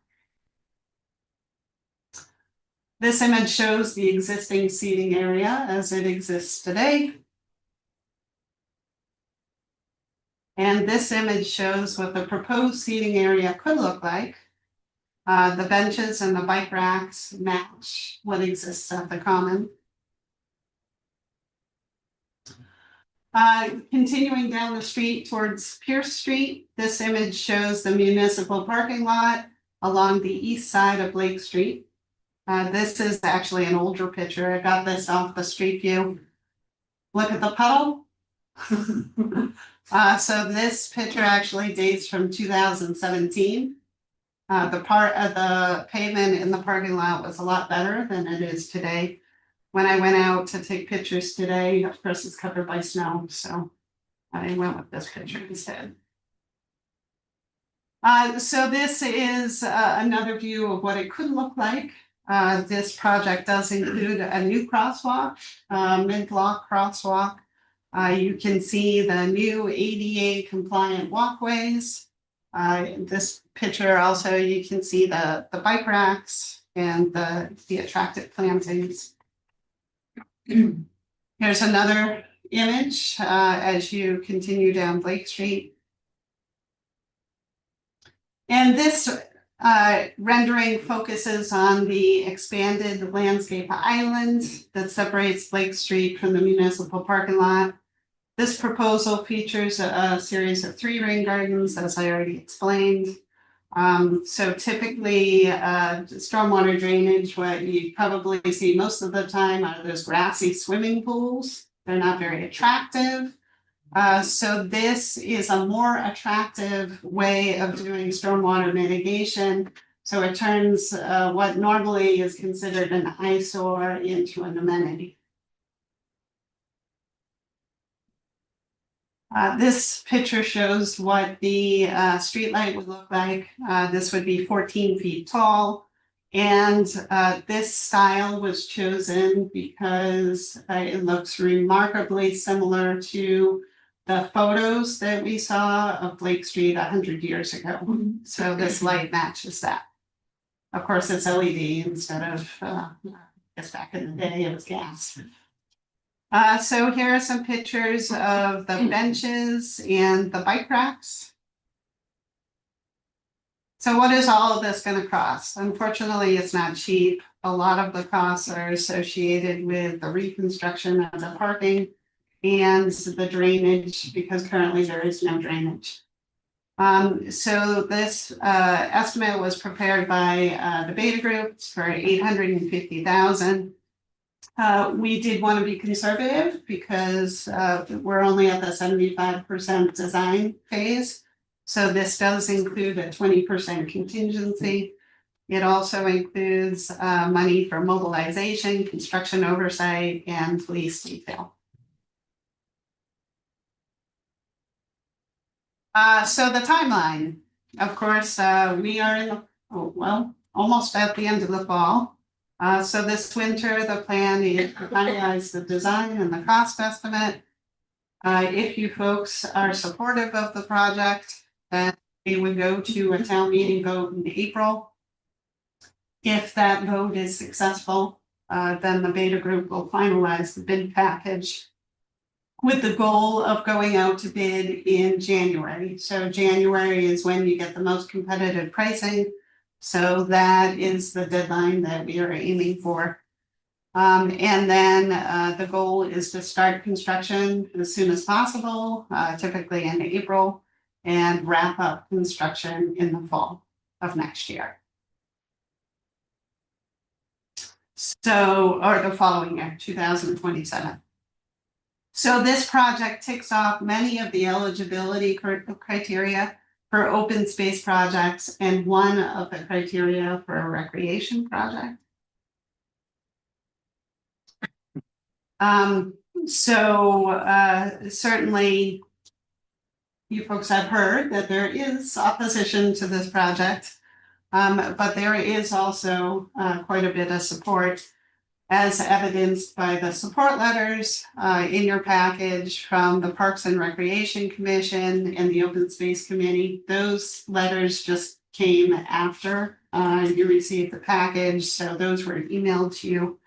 This image shows the existing seating area as it exists today. And this image shows what the proposed seating area could look like. The benches and the bike racks match what exists at the common. Continuing down the street towards Pierce Street, this image shows the municipal parking lot along the east side of Blake Street. This is actually an older picture. I got this off the street view. Look at the puddle. So this picture actually dates from 2017. The part of the pavement in the parking lot was a lot better than it is today. When I went out to take pictures today, of course, it's covered by snow, so I went with this picture instead. So this is another view of what it could look like. This project does include a new crosswalk, mid-block crosswalk, You can see the new ADA compliant walkways. This picture also, you can see the bike racks and the attractive plantings. Here's another image as you continue down Blake Street. And this rendering focuses on the expanded landscape island that separates Blake Street from the municipal parking lot. This proposal features a series of 3 rain gardens, as I already explained. So typically, stormwater drainage, what you probably see most of the time are those grassy swimming pools. They're not very attractive. So this is a more attractive way of doing stormwater mitigation. So it turns what normally is considered an eyesore into an amenity. This picture shows what the streetlight would look like. This would be 14 feet tall. And this style was chosen because it looks remarkably similar to the photos that we saw of Blake Street 100 years ago. So this light matches that. Of course, it's LED instead of, I guess back in the day, it was gas. So here are some pictures of the benches and the bike racks. So what is all of this going to cost? Unfortunately, it's not cheap. A lot of the costs are associated with the reconstruction of the parking and the drainage, because currently there is no drainage. So this estimate was prepared by the Beta Group for $850,000. We did want to be conservative because we're only at the 75% design phase. So this does include a 20% contingency. It also includes money for mobilization, construction oversight, and police detail. So the timeline, of course, we are in almost at the end of the fall. So this winter, the plan is to finalize the design and the cost estimate. If you folks are supportive of the project, then we would go to a town meeting vote in April. If that vote is successful, then the Beta Group will finalize the bid package with the goal of going out to bid in January. So January is when you get the most competitive pricing. So that is the deadline that we are aiming for. And then the goal is to start construction as soon as possible, typically in April, and wrap up construction in the fall of next year. So, or the following year, 2027. So this project ticks off many of the eligibility criteria for open space projects and one of the criteria for a recreation project. Certainly you folks have heard that there is opposition to this project, but there is also quite a bit of support, as evidenced by the support letters in your package from the Parks and Recreation Commission and the Open Space Committee. Those letters just came after you received the package, so those were emailed to you.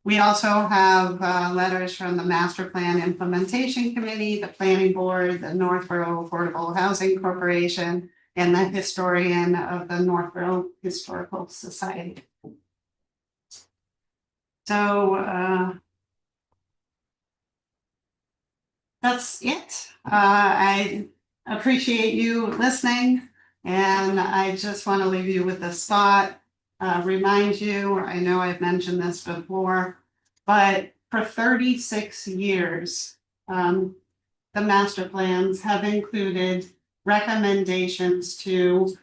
We also have letters from the Master Plan Implementation Committee, the Planning Board, the Northborough Affordable Housing Corporation, and the historian of the Northborough Historical Society. So that's it. I appreciate you listening, and I just want to leave you with this thought. Remind you, I know I've mentioned this before, but for 36 years, the master plans have included recommendations to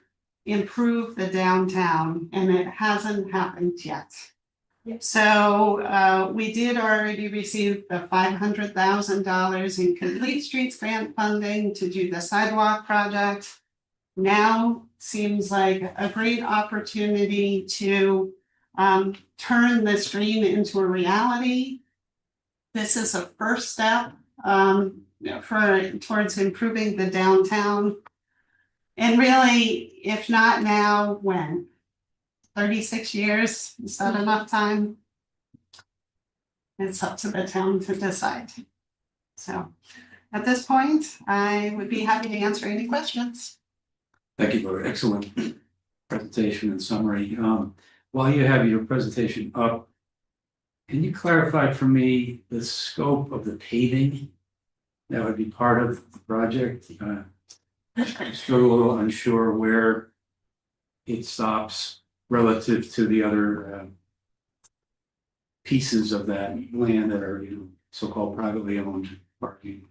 improve the downtown, and it hasn't happened yet. So we did already receive the $500,000 in Complete Streets grant funding to do the sidewalk project. Now seems like a great opportunity to turn this dream into a reality. This is a first step towards improving the downtown. And really, if not now, when? 36 years, is that enough time? It's up to the town to decide. So at this point, I would be happy to answer any questions. Thank you for an excellent presentation and summary. While you have your presentation up, can you clarify for me the scope of the paving that would be part of the project? I'm still a little unsure where it stops relative to the other pieces of that land that are, so-called privately owned parking.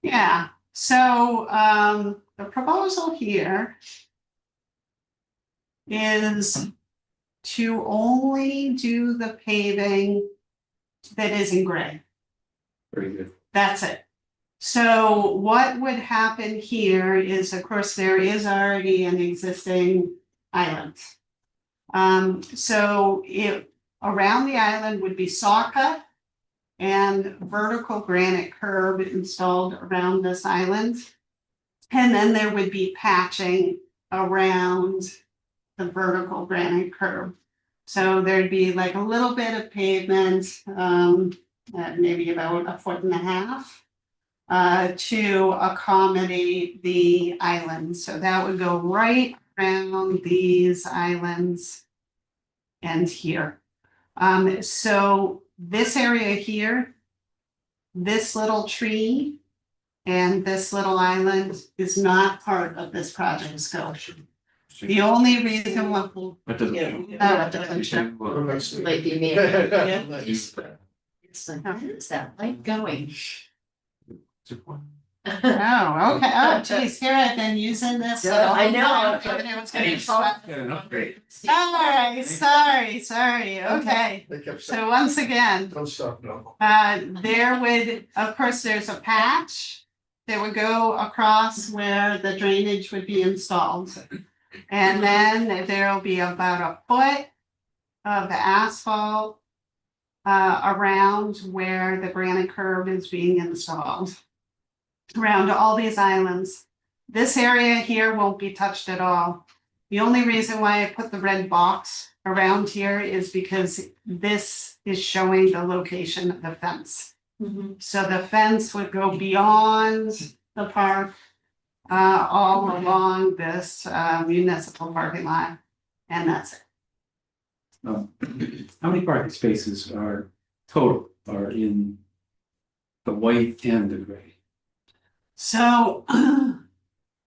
Yeah, so the proposal here is to only do the paving that is in gray. Very good. That's it. So what would happen here is, of course, there is already an existing island. So around the island would be saw cut and vertical granite curb installed around this island. And then there would be patching around the vertical granite curb. So there'd be like a little bit of pavement, maybe about 1.5 feet, to accommodate the island. So that would go right around these islands and here. So this area here, this little tree and this little island is not part of this project scope. The only reason why. That doesn't. That doesn't show. Like the man. It's like, where is that light going? Oh, okay. Oh, geez, here I've been using this. Yeah, I know. It was gonna be fun. Great. Sorry, okay. They kept saying, So once again, don't stop, no. there would, of course, there's a patch that would go across where the drainage would be installed. And then there'll be about 1 foot of asphalt around where the granite curb is being installed. Around all these islands. This area here won't be touched at all. The only reason why I put the red box around here is because this is showing the location of the fence. So the fence would go beyond the park, all along this municipal parking lot, and that's it. How many parking spaces are total are in the white and the gray? So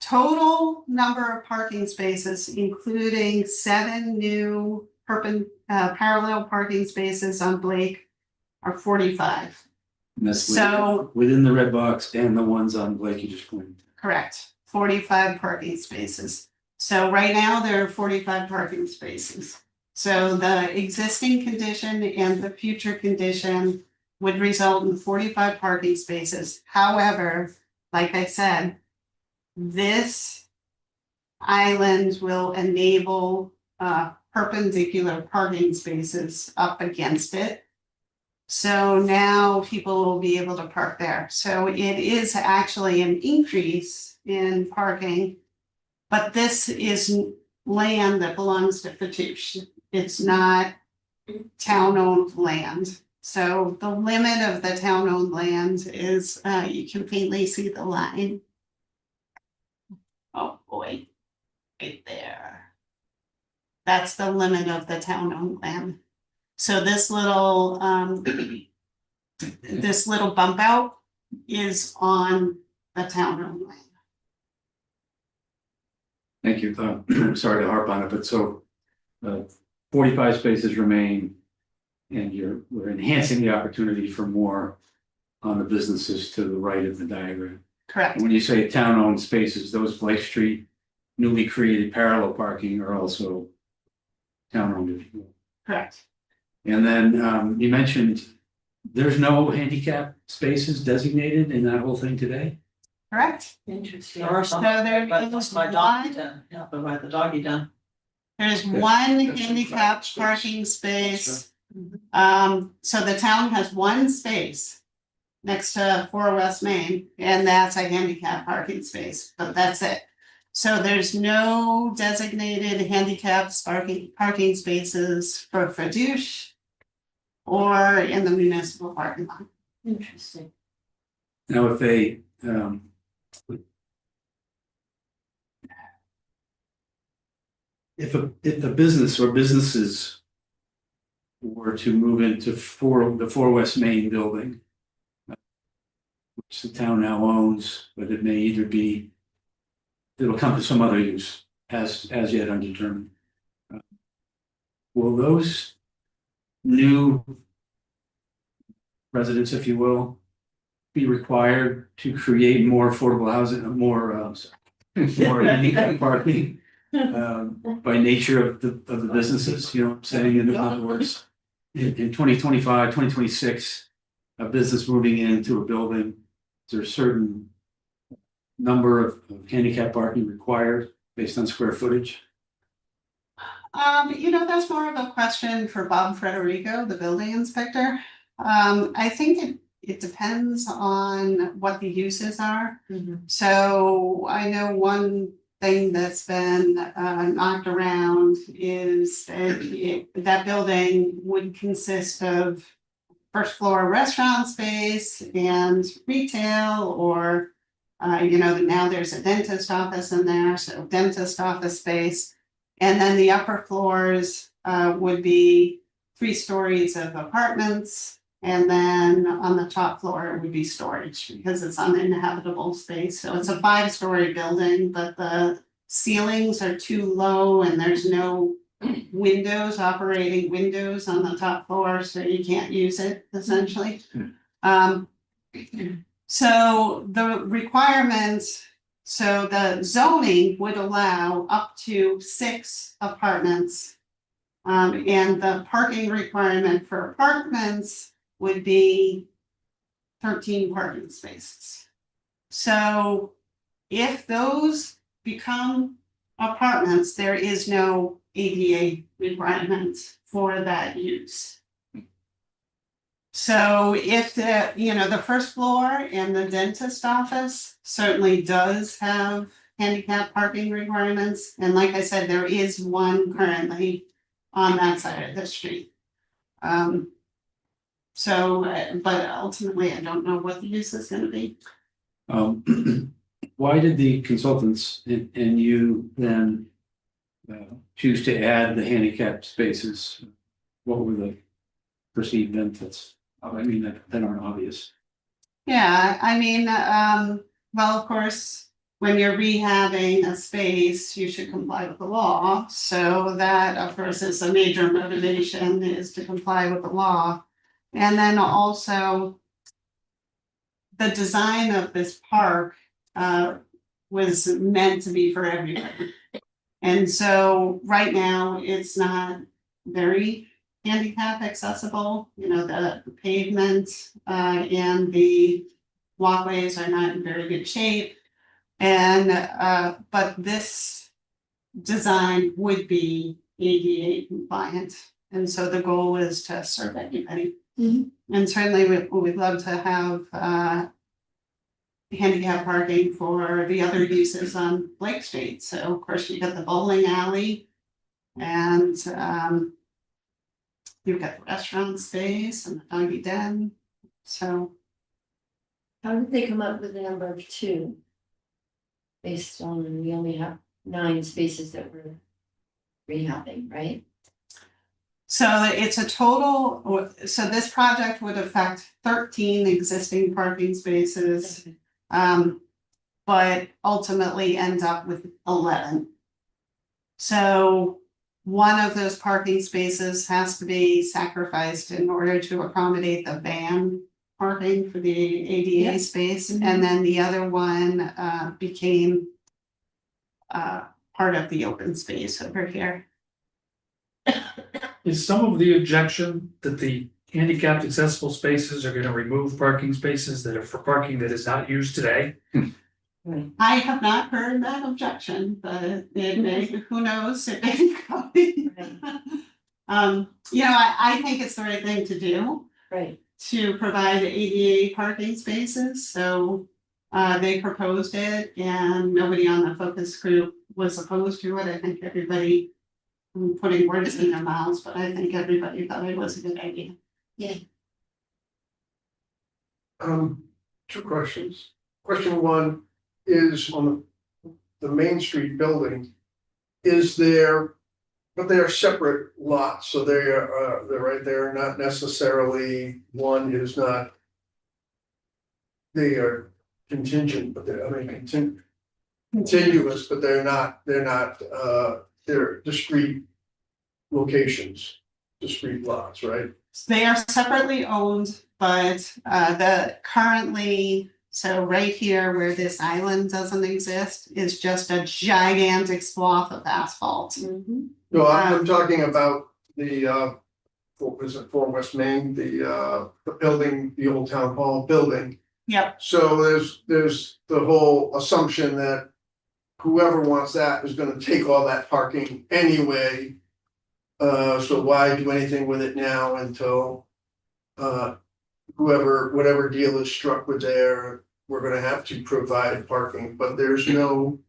total number of parking spaces, including 7 new parallel parking spaces on Blake, are 45. And that's So- within the red box and the ones on Blake you just pointed to. Correct, 45 parking spaces. So right now there are 45 parking spaces. So the existing condition and the future condition would result in 45 parking spaces. However, like I said, this island will enable perpendicular parking spaces up against it. So now people will be able to park there. So it is actually an increase in parking. But this is land that belongs to Fatouche. It's not town-owned land. So the limit of the town-owned land is, you can faintly see the line. Oh, boy, right there. That's the limit of the town-owned land. So this little bump out is on the town-owned land. Thank you. Sorry to harp on it, but so 45 spaces remain. And we're enhancing the opportunity for more on the businesses to the right of the diagram. Correct. And when you say town-owned spaces, those Blake Street newly created parallel parking are also town-owned, if you will. Correct. And then you mentioned there's no handicap spaces designated in that whole thing today? Correct. Interesting. There are some, So there but is my doggy one, den, yeah, but by the doggy den. there's Okay. one That's handicapped space. parking space. So the town has one space next to 4 West Main, and that's a handicap parking space, but that's it. So there's no designated handicap parking spaces for Fadouche or in the municipal parking lot. Interesting. Now, if they, if a business or businesses were to move into the 4 West Main building, which the town now owns, but it may either be, it'll come to some other use as yet undetermined. Will those new residents, if you will, be required to create more affordable housing, more handicap parking? By nature of the businesses, you know what I'm saying, in other words, in 2025, 2026, a business moving into a building, there's a certain number of handicap parking required based on square footage. That's more of a question for Bob Frederico, the building inspector. I think it depends on what the uses are. So I know one thing that's been knocked around is that building would consist of first floor restaurant space and retail, or now there's a dentist office in there, so dentist office space. And then the upper floors would be 3 stories of apartments. And then on the top floor, it would be storage because it's uninhabitable space. So it's a 5-story building, but the ceilings are too low and there's no operating windows on the top floor, so you can't use it essentially. So the requirements, so the zoning would allow up to 6 apartments. And the parking requirement for apartments would be 13 parking spaces. So if those become apartments, there is no ADA requirement for that use. So if the first floor and the dentist office certainly does have handicap parking requirements. And like I said, there is one currently on that side of the street. But ultimately, I don't know what the use is gonna be. Why did the consultants and you then choose to add the handicap spaces? What were the perceived benefits? I mean, that aren't obvious. Yeah, well, of course, when you're rehabbing a space, you should comply with the law. So that, of course, is a major motivation, is to comply with the law. And then also, the design of this park was meant to be for everybody. And so right now, it's not very handicap accessible. The pavement and the walkways are not in very good shape. And but this design would be ADA compliant. And so the goal is to serve everybody. And certainly we'd love to have handicap parking for the other uses on Lake Street. So of course you got the bowling alley and you've got the restaurant space and the doggy den. So How did they come up with the number of 2? Based on, we only have 9 spaces that we're rehabbing, right? So it's a total, so this project would affect 13 existing parking spaces. But ultimately end up with 11. So one of those parking spaces has to be sacrificed in order to accommodate the van parking for the ADA space. And then the other one became part of the open space over here. Is some of the objection that the handicapped accessible spaces are gonna remove parking spaces that are for parking that is not used today? I have not heard that objection, but it may, who knows, it may be coming. I think it's the right thing to do. Right. to provide ADA parking spaces, so they proposed it and nobody on the focus group was opposed to it. I think everybody, I'm putting words in their mouths, but I think everybody thought it was a good idea. Two questions. Question one is on the Main Street building. Is there, but they are separate lots, so they're right there, not necessarily, one is not. They are contingent, but they're, I mean, contiguous, but they're discrete locations, discrete lots, right? They are separately owned, but the currently, so right here where this island doesn't exist is just a gigantic swath of asphalt. No, I'm talking about the what was it, for West Main, the building, the old town hall building. Yep, So there's the whole assumption that whoever wants that is gonna take all that parking anyway. So why do anything with it now until whatever deal is struck with there, we're gonna have to provide parking, but there's no.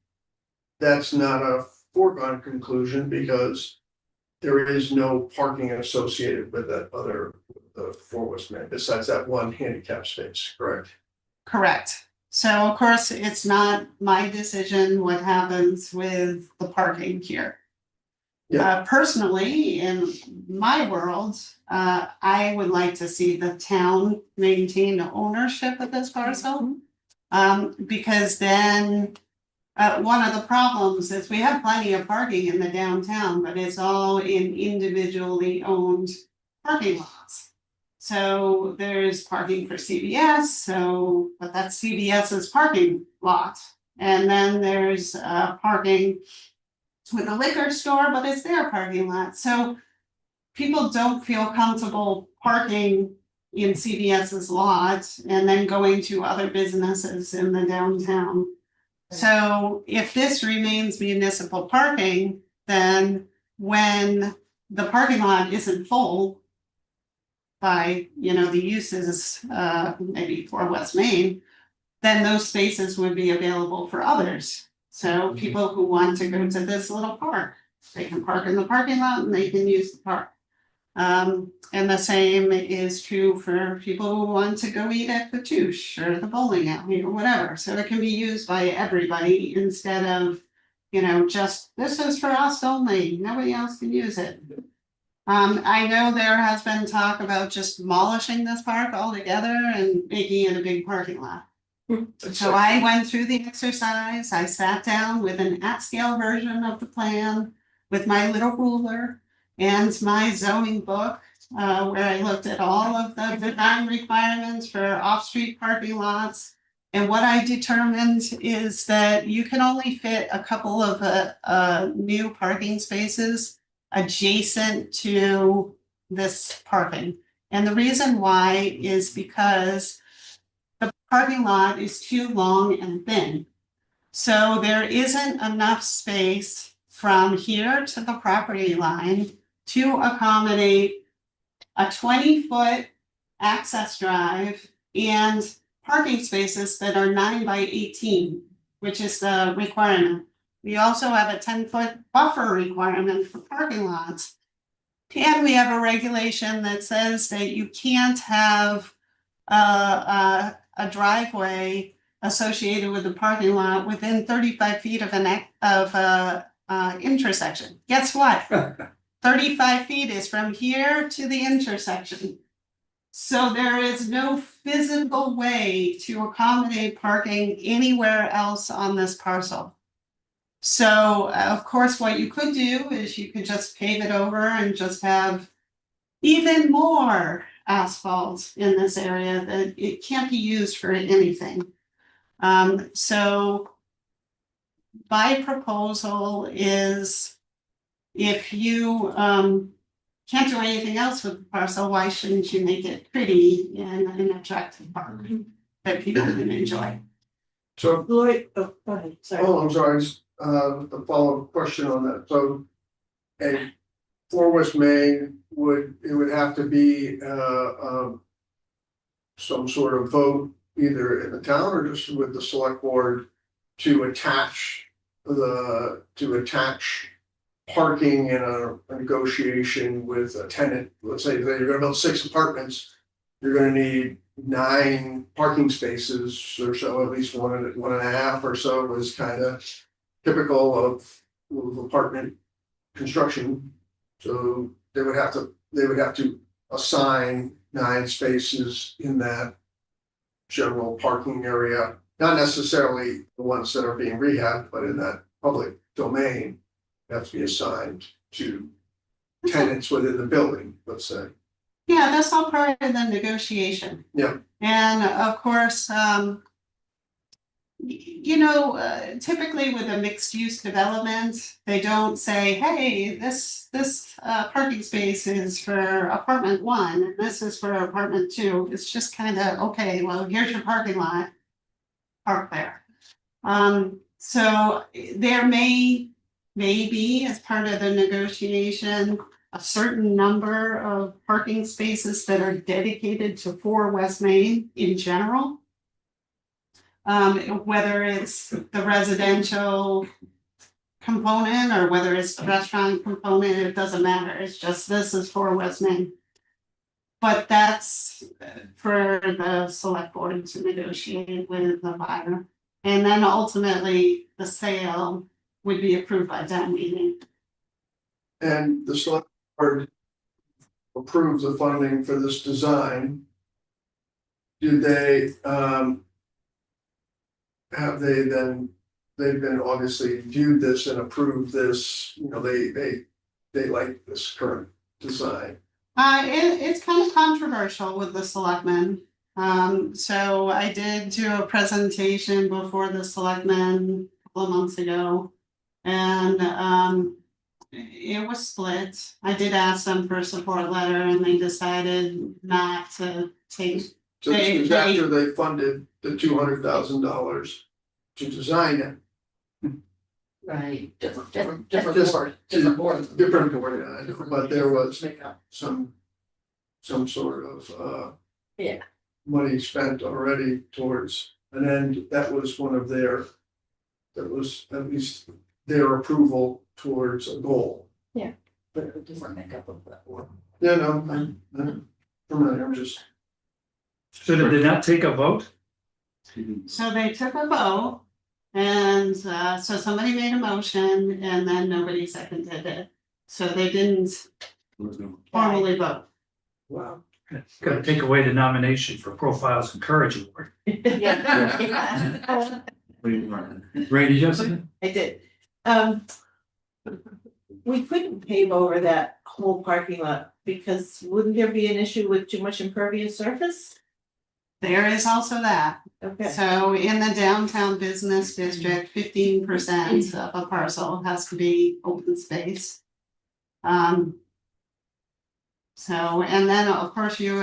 That's not a foregone conclusion because there is no parking associated with that other, the Four West Main, besides that one handicap space, correct? correct. So of course, it's not my decision what happens with the parking here. Personally, in my world, I would like to see the town maintain ownership of this parcel. Because then, one of the problems is we have plenty of parking in the downtown, but it's all in individually owned parking lots. So there's parking for CVS, but that's CVS's parking lot. And then there's parking with a liquor store, but it's their parking lot. So people don't feel comfortable parking in CVS's lot and then going to other businesses in the downtown. So if this remains municipal parking, then when the parking lot isn't full by, the uses, maybe for West Main, then those spaces would be available for others. So people who want to go to this little park, they can park in the parking lot and they can use the park. And the same is true for people who want to go eat at Fatouche or the bowling alley or whatever. So it can be used by everybody instead of, just this is for us only, nobody else can use it. I know there has been talk about just demolishing this park altogether and making it a big parking lot. So I went through the exercise, I sat down with an at-scale version of the plan with my little ruler and my zoning book, where I looked at all of the design requirements for off-street parking lots. And what I determined is that you can only fit a couple of new parking spaces adjacent to this parking. And the reason why is because the parking lot is too long and thin. So there isn't enough space from here to the property line to accommodate a 20-foot access drive and parking spaces that are 9 by 18, which is the requirement. We also have a 10-foot buffer requirement for parking lots. And we have a regulation that says that you can't have a driveway associated with the parking lot within 35 feet of an intersection. Guess what? 35 feet is from here to the intersection. So there is no physical way to accommodate parking anywhere else on this parcel. So of course, what you could do is you could just pave it over and just have even more asphalt in this area that it can't be used for anything. So my proposal is if you can't do anything else with the parcel, why shouldn't you make it pretty and an attractive park that people can enjoy? So, Lloyd, oh, go ahead, sorry. I'm sorry, just a follow-up question on that, so. And for West Main, it would have to be some sort of vote, either in the town or just with the select board, to attach parking in a negotiation with a tenant. Let's say that you're gonna build 6 apartments, you're gonna need 9 parking spaces or so, at least one and a half or so was kind of typical of apartment construction. So they would have to assign 9 spaces in that general parking area, not necessarily the ones that are being rehabbed, but in that public domain. Have to be assigned to tenants within the building, let's say. Yeah, that's all part of the negotiation. Yeah. And of course, typically with a mixed use development, they don't say, hey, this parking space is for apartment 1, and this is for apartment 2. It's just kind of, okay, well, here's your parking lot. Park there. So there maybe as part of the negotiation, a certain number of parking spaces that are dedicated to 4 West Main in general. Whether it's the residential component or whether it's the restaurant component, it doesn't matter. It's just this is 4 West Main. But that's for the select board to negotiate with the buyer. And then ultimately the sale would be approved by town meeting. And the select board approves the funding for this design. Do they, have they then, they've been obviously viewed this and approved this, they like this current design. It's kind of controversial with the selectmen. So I did do a presentation before the selectmen a couple of months ago. And it was split. I did ask them for a support letter and they decided not to take. So this was after they funded the $200,000 to design it. Right. Different Just- board, different board. Different, but there was Make up. some sort of Yeah. money spent already towards an end. That was one of that was at least their approval towards a goal. But a different makeup of that board. Yeah, no, I'm familiar, I'm just. So did they not take a vote? So they took a vote. And so somebody made a motion and then nobody seconded it. So they didn't formally vote. Wow. Gotta take away the nomination for Profiles and Courage Award. Yeah. Randy Johnson? I did. We couldn't pave over that whole parking lot because wouldn't there be an issue with too much impervious surface? There is also that. Okay, So in the downtown business district, 15% of a parcel has to be open space. So, and then of course in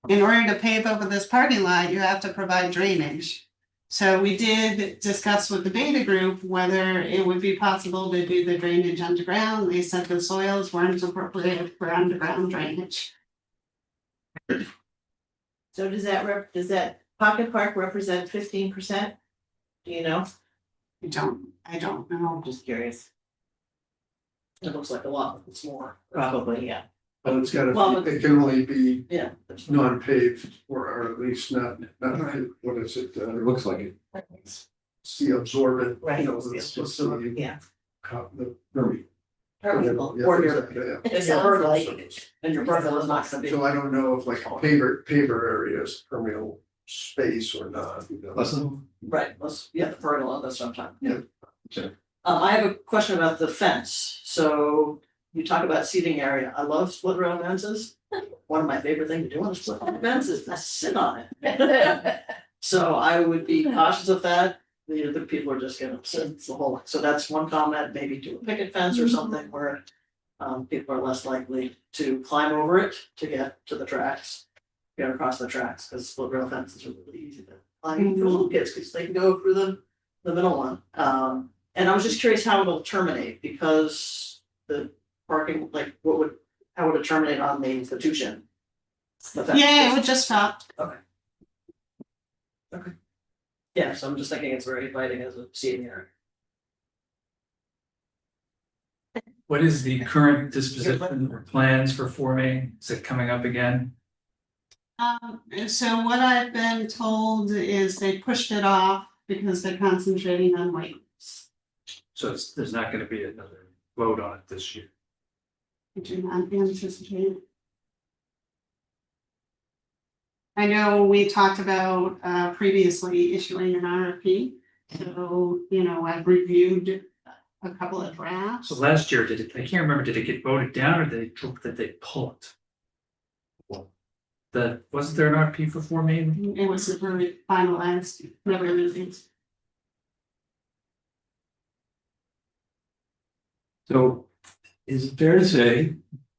order to pave over this parking lot, you have to provide drainage. So we did discuss with the Beta Group whether it would be possible to do the drainage underground. They said the soils weren't appropriate for underground drainage. so does that pocket park represent 15%? Do you know? I don't know. I'm just curious. It looks like a lot, but it's more. Probably, yeah. But it's gotta, Well, it can only be Yeah. non-paved or at least not, what is it? It looks like it. It's the absorbent, Right. it's just the. Yeah. The. Permeable, Yeah, or your, exactly, yeah. and your pergola, and your pergola is not gonna be. So I don't know if like paver area is permeable space or not, Right, the pergola, that's what I'm talking. Yeah. Sure. I have a question about the fence, so you talk about seating area, I love split rail fences. One of my favorite things to do on a split rail fence is to sit on it. So I would be cautious of that, the people are just gonna sit the whole, so that's one comment, maybe do a picket fence or something where. People are less likely to climb over it to get to the tracks. Get across the tracks, because split rail fences are really easy to climb for little kids, because they can go through the middle one. And I was just curious how it'll terminate, because the parking, like, how would it terminate on the institution? Yeah, it would just stop. Yeah, so I'm just thinking it's very inviting as a seating area. What is the current disposition or plans for forming? Is it coming up again? So what I've been told is they pushed it off because they're concentrating on weight. So there's not gonna be another vote on it this year. I do not anticipate. I know we talked about previously issuing an RFP, so, you know, I've reviewed a couple of drafts. So last year, I can't remember, did it get voted down or did they pull it? Wasn't there an RFP for 4 Main? It was really finalized, never released. So is it fair to say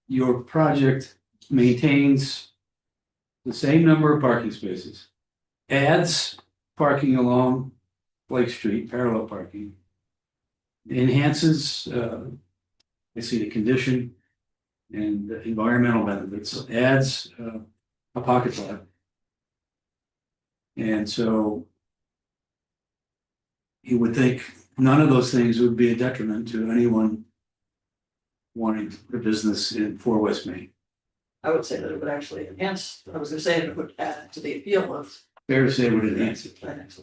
your project maintains the same number of parking spaces, adds parking along Lake Street, parallel parking, enhances, I see the condition and the environmental benefits, adds a pocket lot. And so you would think none of those things would be a detriment to anyone wanting a business in 4 West Main. I would say that it would actually enhance, I was gonna say it would add to the appeal of. Fair to say it would enhance it. I think so.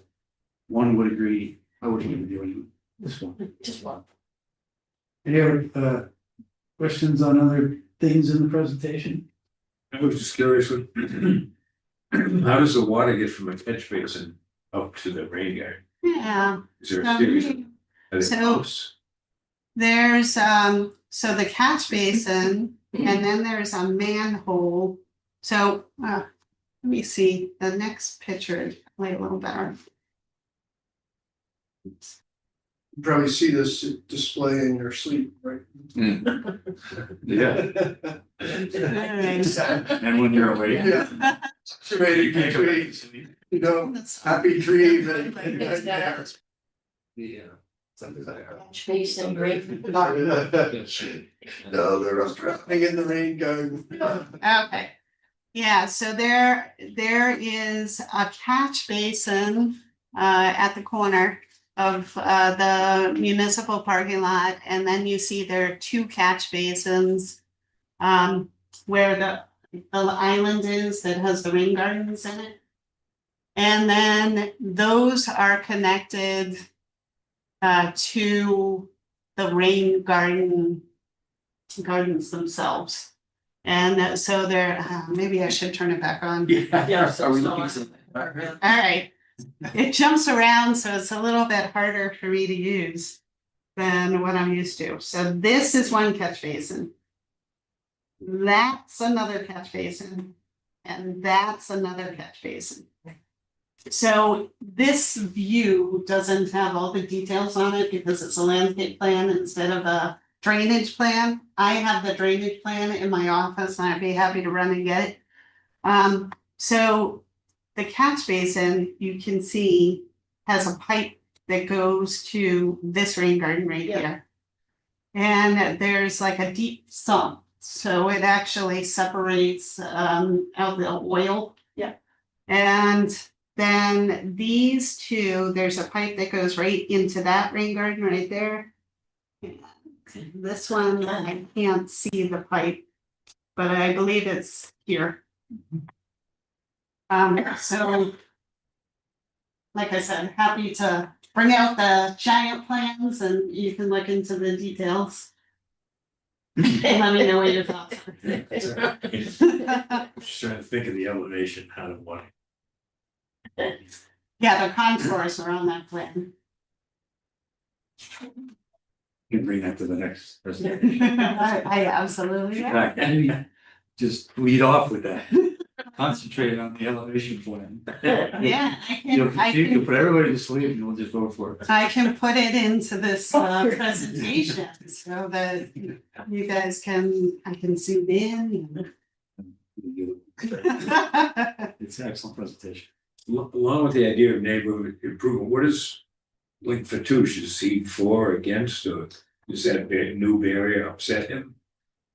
One would agree, I wouldn't even do any this one. Just one. Any other questions on other things in the presentation? I was just curious, how does the water get from a catch basin up to the rain garden? Yeah. Is there a series of? are they So- pumps? There's so the catch basin and then there's a manhole. So let me see the next picture, play a little better. You probably see this display in your sleep, right? Yeah, Alright. and when you're awake. Yeah. Serrated trees, you know, happy trees and. Yeah. Something like that. Catch basin, great. No, they're not drowning in the rain garden. Okay. Yeah, so there is a catch basin at the corner of the municipal parking lot, and then you see there are 2 catch basins where the island is that has the rain gardens in it. And then those are connected to the rain gardens themselves. And so there, maybe I should turn it back on. Yeah. Are we looking so- All right, it jumps around, so it's a little bit harder for me to use than what I'm used to. So this is one catch basin. That's another catch basin, and that's another catch basin. So this view doesn't have all the details on it because it's a landscape plan instead of a drainage plan. I have the drainage plan in my office and I'd be happy to run and get it. So the catch basin, you can see, has a pipe that goes to this rain garden right Yeah. here. And there's like a deep sump, so it actually separates out the oil. Yeah. And then these 2, there's a pipe that goes right into that rain garden right there. And this one, I can't see the pipe, but I believe it's here. So, like I said, happy to bring out the giant plans and you can look into the details. And let me know what your thoughts are. Just trying to think of the elevation, how to want it. Yeah, the contours are on that plan. You can bring that to the next presentation. I absolutely. am. Just lead off with that. Concentrate on the elevation plan. Yeah, You'll I continue to can, put everybody to sleep and we'll just vote for it. I can put it into this presentation so that you guys I can zoom in. It's an excellent presentation. Along with the idea of neighborhood improvement, what is Link Fatouche, is he for or against, or is that new barrier upset him?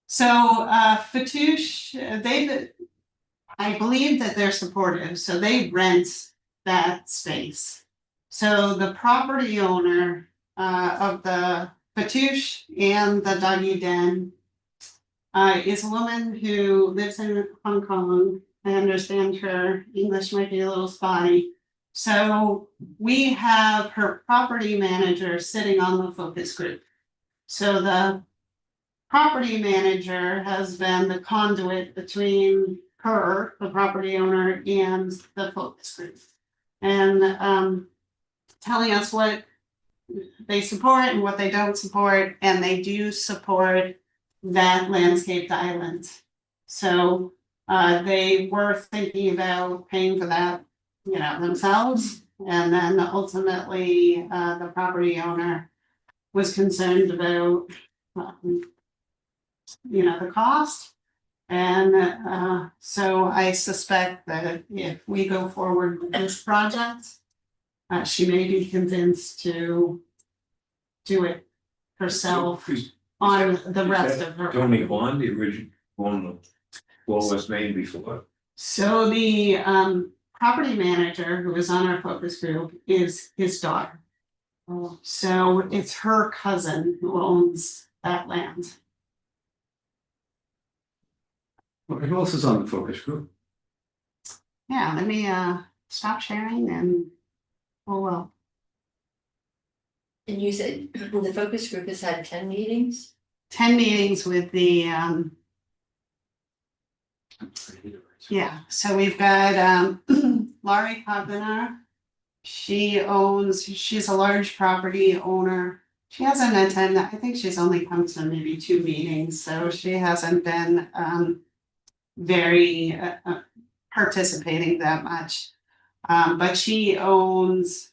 So Fatouche, I believe that they're supportive, so they rent that space. So the property owner of the Fatouche and the Doggy Den is a woman who lives in Hong Kong. I understand her English might be a little spotty. So we have her property manager sitting on the focus group. So the property manager has been the conduit between her, the property owner, and the focus group. And telling us what they support and what they don't support, and they do support that landscaped island. So they were thinking about paying for that, you know, themselves. And then ultimately, the property owner was concerned about, you know, the cost. And so I suspect that if we go forward with this project, she may be convinced to do it herself on the rest of her. Tony Vaughn, the original one, what was named before? So the property manager who is on our focus group is his daughter. So it's her cousin who owns that land. Okay, who else is on the focus group? Yeah, let me stop sharing and well. And you said the focus group has had 10 meetings? 10 meetings with the yeah, so we've got Laurie Cogbenar. She's a large property owner. She hasn't attended, I think she's only come to maybe 2 meetings, so she hasn't been very participating that much. But she owns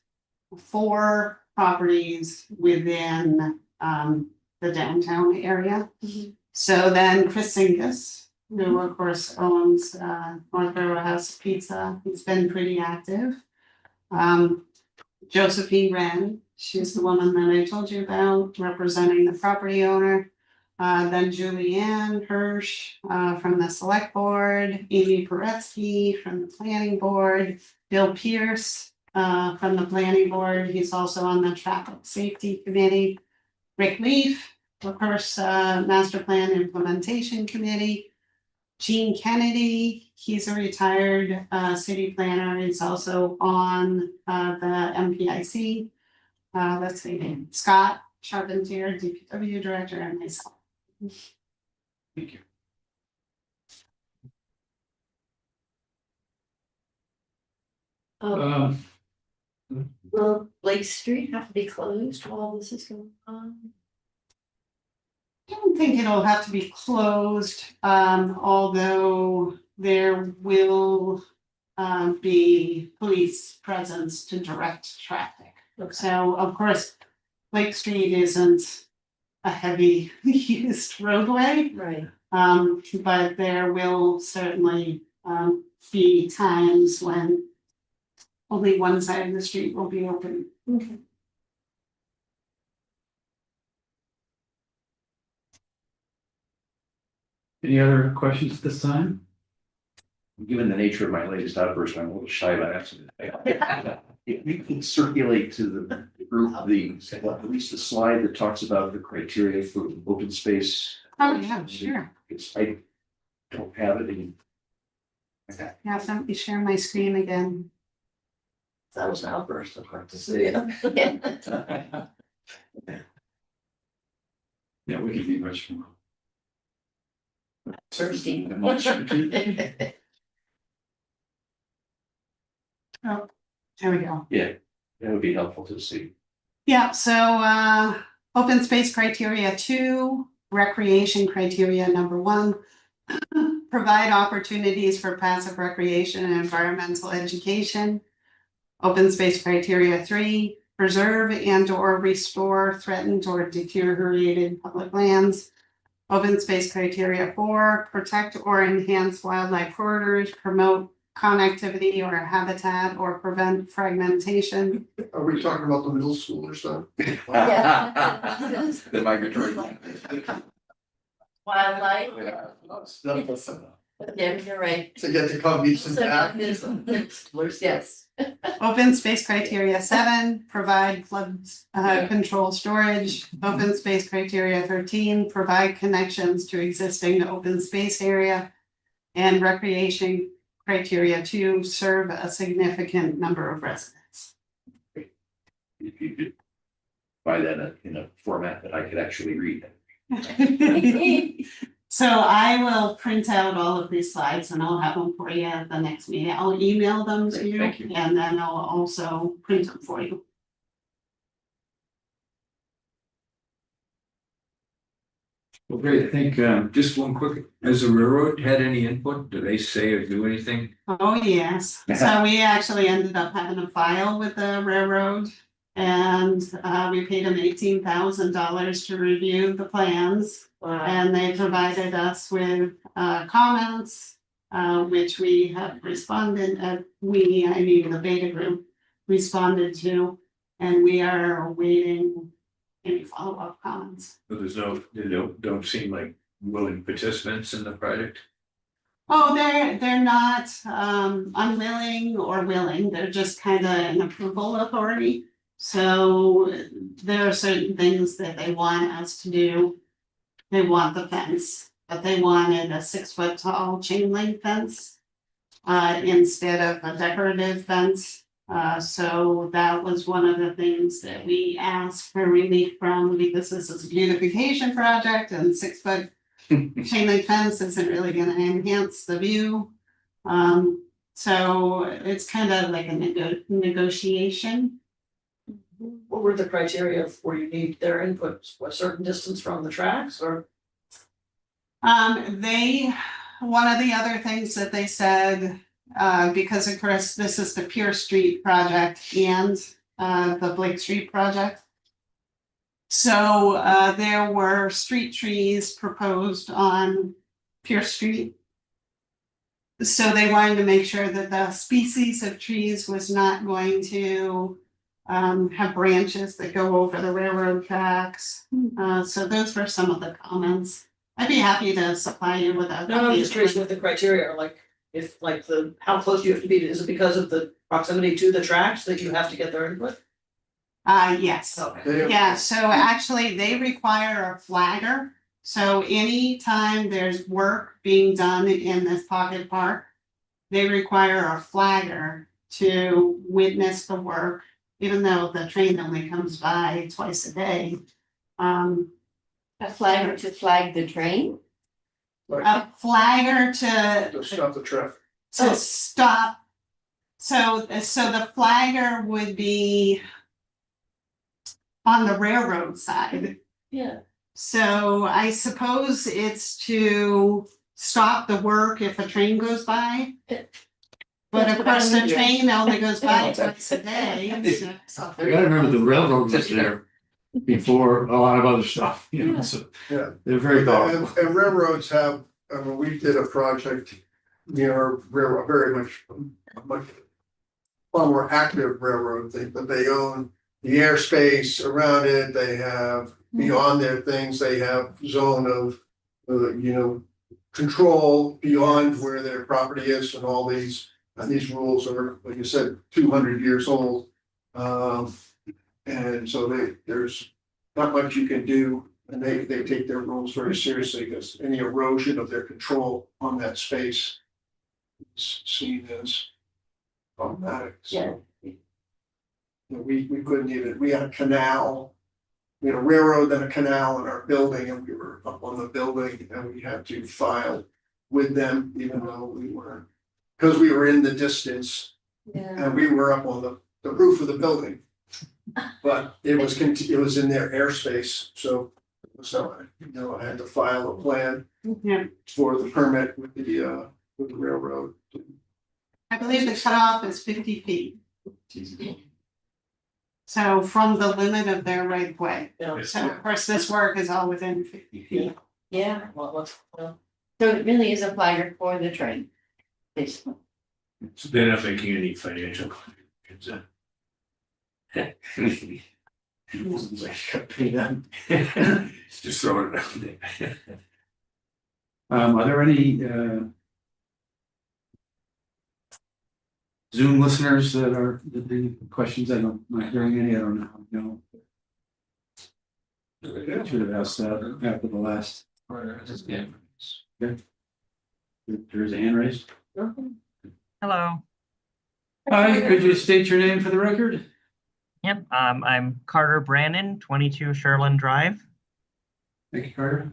4 properties within the downtown area. So then Chris Singus, who of course owns Northborough House Pizza, he's been pretty active. Josephine Wren, she's the woman that I told you about, representing the property owner. Then Julianne Hirsch from the select board, Amy Paretsky from the planning board, Bill Pierce from the planning board, he's also on the traffic safety committee. Rick Leaf, of course, master plan implementation committee. Gene Kennedy, he's a retired city planner, he's also on the MPIC. Let's see, Scott Charpentier, DPW director, and myself. Thank you. Will Lake Street have to be closed while this is going on? I don't think it'll have to be closed, although there will be police presence to direct traffic. So of course, Lake Street isn't a heavy used roadway. Right. But there will certainly be times when only one side of the street will be open. Okay. Any other questions at this time? Given the nature of my latest outburst, I'm a little shy about asking. If we can circulate to the group, at least the slide that talks about the criteria for open space. Oh, yeah, sure. I don't have it in. Yeah, let me share my screen again. That was an outburst, I'd like to see it. Yeah, we can be much more. Thursday. Oh, there we go. Yeah, that would be helpful to see. Yeah, so open space criteria 2, recreation criteria number 1. Provide opportunities for passive recreation and environmental education. Open space criteria 3, preserve and or restore threatened or deteriorated public lands. Open space criteria 4, protect or enhance wildlife corridors, promote connectivity or habitat or prevent fragmentation. Are we talking about the middle school or something? The migratory. Wildlife. Yeah, you're right. To get to Covey's and back. Yes. Open space criteria 7, provide flood control storage. Open space criteria 13, provide connections to existing open space area. And recreation criteria 2, serve a significant number of residents. If you could buy that in a format that I could actually read. So I will print out all of these slides and I'll have them for you at the next meeting. I'll email them to you Thank you. and then I'll also print them for you. Well, great, I think, just one quick, has the railroad had any input? Do they say or do anything? Oh, yes. So we actually ended up having a file with the railroad. And we paid them $18,000 to review the plans. Wow. And they provided us with comments, which we have responded, I mean, the beta group responded to. And we are awaiting any follow-up comments. But there's no, they don't seem like willing participants in the project? Oh, they're not unwilling or willing, they're just kind of an approval authority. So there are certain things that they want us to do. They want the fence, but they wanted a 6-foot tall chain link fence instead of a decorative fence. So that was one of the things that we asked for relief from, because this is a beautification project and 6-foot chain link fence isn't really gonna enhance the view. So it's kind of like a negotiation. What were the criteria for you need their input, a certain distance from the tracks or? One of the other things that they said, because of course, this is the Pure Street project and the Blake Street project. So there were street trees proposed on Pure Street. So they wanted to make sure that the species of trees was not going to have branches that go over the railroad tracks. So those were some of the comments. I'd be happy to supply you with a. No, I'm just curious what the criteria are, like, if like how close you have to be, is it because of the proximity to the tracks that you have to get their input? Yes. Okay. Yeah, so actually they require a flagger. So anytime there's work being done in this pocket park, they require a flagger to witness the work, even though the train only comes by twice a day. A flagger to flag the train? A flagger To stop the traffic. to stop. So the flagger would be on the railroad side. Yeah. So I suppose it's to stop the work if a train goes by. But of course, the train only goes by twice a day. So- I gotta remember the railroad was there before a lot of other stuff, you know, so. Yeah. They're very powerful. And railroads have, I mean, we did a project near railroad, very much far more active railroad thing, but they own the airspace around it, they have beyond their things, they have zone of, control beyond where their property is and all these. And these rules are, like you said, 200 years old. And so there's not much you can do, and they take their rules very seriously, because any erosion of their control on that space is seen as problematic. So, we couldn't even, we had a canal, we had a railroad and a canal in our building, and we were up on the building, and we had to file with them, even though we weren't, because we were in the distance. Yeah. And we were up on the roof of the building. But it was in their airspace, so I had to file a plan Yeah, for the permit with the railroad. I believe the cutoff is 50 feet. So from the limit of their right of way. Yeah. So of course, this work is all within 50 feet. Yeah, Well, so it really is a flagger for the train. Basically. So they're not making any financial contributions, just throwing it out there. Are there any Zoom listeners that are, any questions? I'm not hearing any, I don't know, no. I should have asked that after the last. Okay. There's a hand raised. Hello. Hi, could you state your name for the record? Yep. I'm Carter Brannon, 22 Sherlin Drive. Thank you, Carter.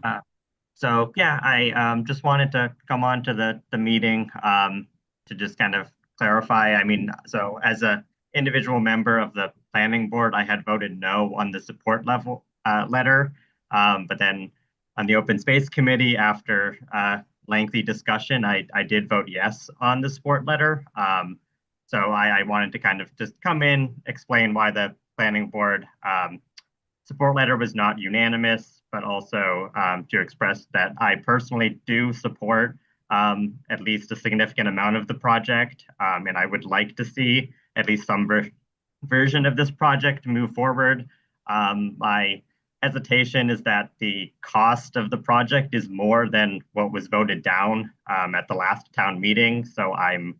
So yeah, I just wanted to come on to the meeting to just kind of clarify. I mean, so as a individual member of the planning board, I had voted no on the support level letter, but then on the open space committee, after lengthy discussion, I did vote yes on the support letter. So I wanted to kind of just come in, explain why the planning board support letter was not unanimous, but also to express that I personally do support at least a significant amount of the project. And I would like to see at least some version of this project move forward. My hesitation is that the cost of the project is more than what was voted down at the last town meeting. So I'm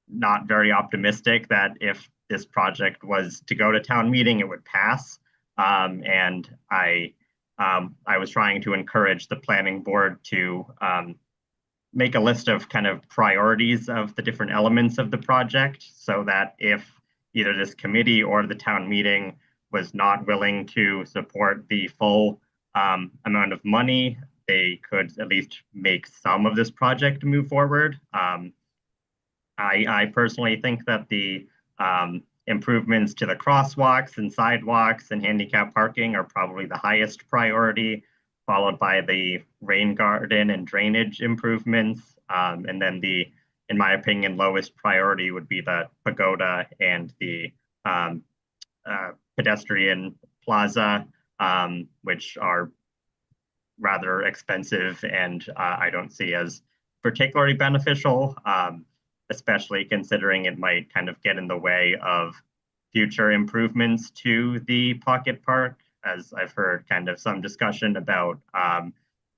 not very optimistic that if this project was to go to town meeting, it would pass. And I was trying to encourage the planning board to make a list of kind of priorities of the different elements of the project, so that if either this committee or the town meeting was not willing to support the full amount of money, they could at least make some of this project move forward. I personally think that the improvements to the crosswalks and sidewalks and handicap parking are probably the highest priority, followed by the rain garden and drainage improvements. And then the, in my opinion, lowest priority would be the pagoda and the pedestrian plaza, which are rather expensive and I don't see as particularly beneficial. Especially considering it might kind of get in the way of future improvements to the pocket park, as I've heard kind of some discussion about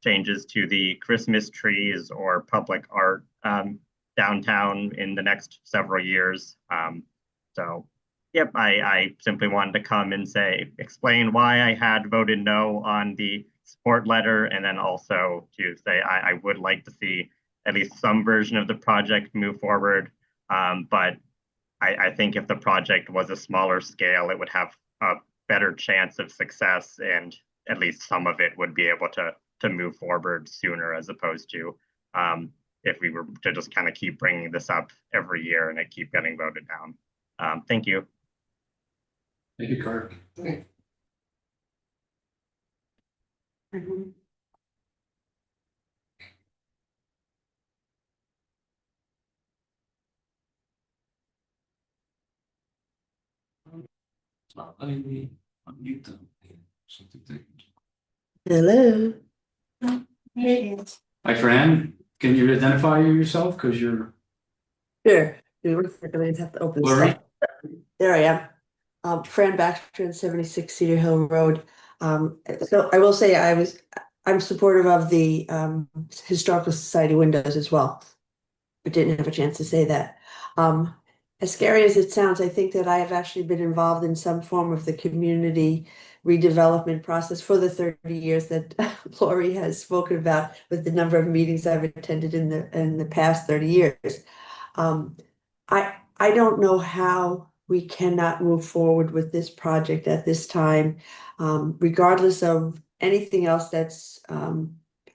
changes to the Christmas trees or public art downtown in the next several years. So, yep, I simply wanted to come and explain why I had voted no on the support letter, and then also to say I would like to see at least some version of the project move forward. But I think if the project was a smaller scale, it would have a better chance of success, and at least some of it would be able to move forward sooner, as opposed to if we were to just kind of keep bringing this up every year and it keep getting voted down. Thank you. Thank you, Carter. It's not letting me unmute them. Hello. Hi, Fran. Can you identify yourself? Because you're Sure. We're gonna have to open blurry. stuff. There I am. Fran Baxter, 76 Cedar Hill Road. So I will say I'm supportive of the Historical Society windows as well. I didn't have a chance to say that. As scary as it sounds, I think that I have actually been involved in some form of the community redevelopment process for the 30 years that Lori has spoken about, with the number of meetings I've attended in the past 30 years. I don't know how we cannot move forward with this project at this time, regardless of anything else that's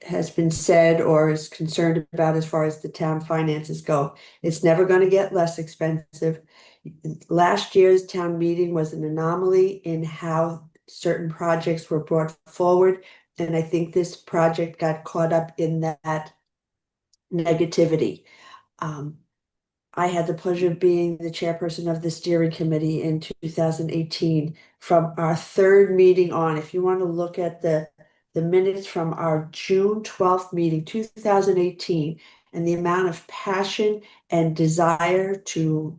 has been said or is concerned about as far as the town finances go. It's never going to get less expensive. Last year's town meeting was an anomaly in how certain projects were brought forward, and I think this project got caught up in that negativity. I had the pleasure of being the chairperson of the steering committee in 2018. From our third meeting on, if you want to look at the minutes from our June 12th meeting, 2018, and the amount of passion and desire to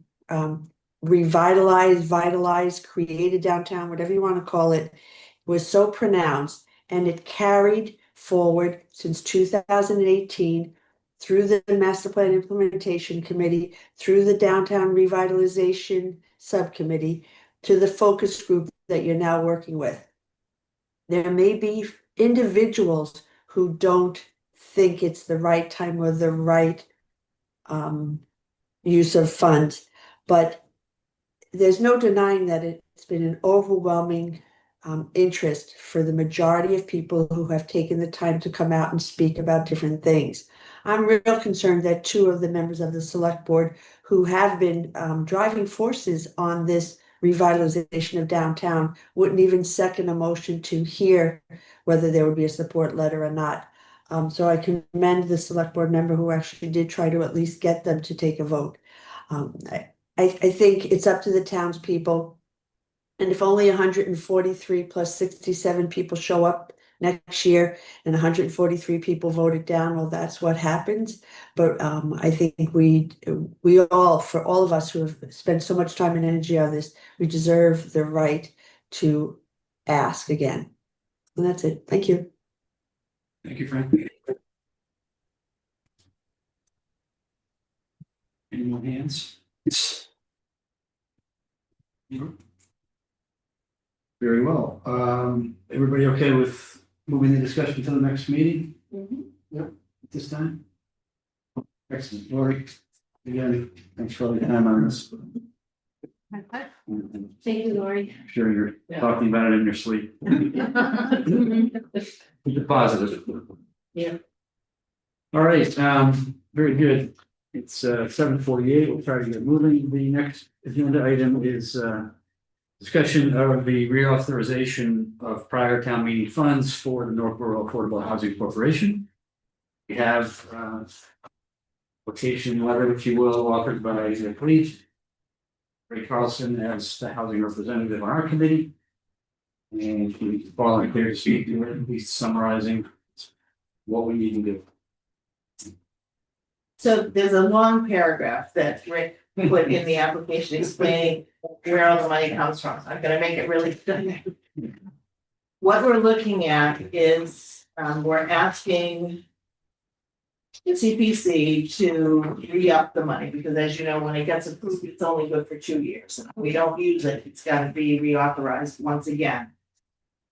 vitalize, create a downtown, whatever you want to call it, was so pronounced, and it carried forward since 2018 through the Master Plan Implementation Committee, through the Downtown Revitalization Subcommittee, to the focus group that you're now working with. There may be individuals who don't think it's the right time or the right use of funds, but there's no denying that it's been an overwhelming interest for the majority of people who have taken the time to come out and speak about different things. I'm real concerned that two of the members of the select board who have been driving forces on this revitalization of downtown wouldn't even second a motion to hear whether there would be a support letter or not. So I commend the select board member who actually did try to at least get them to take a vote. I think it's up to the townspeople. And if only 143 plus 67 people show up next year and 143 people voted down, well, that's what happens. But I think we all, for all of us who have spent so much time and energy on this, we deserve the right to ask again. And that's it. Thank you. Thank you, Frank. Any more hands? Very well. Everybody okay with moving the discussion to the next meeting? Yep, at this time? Excellent, Lori. Again, thanks for all your time on this. Thank you, Lori. I'm sure you're talking about it in your sleep. Keep it positive. Yeah. All right, very good. It's 7:48. We'll try to get moving. The next agenda item is discussion of the reauthorization of prior town meeting funds for the Northborough Affordable Housing Corporation. We have application letter, if you will, authored by the police. Ray Carlson as the housing representative on our committee. And we volunteer to speak to it, at least summarizing what we need to do. So there's a long paragraph that Rick put in the application explaining where all the money comes from. I'm gonna make it really simple. What we're looking at is, we're asking the CPC to re-up the money, because as you know, when it gets approved, it's only good for 2 years. If we don't use it, it's gotta be reauthorized once again.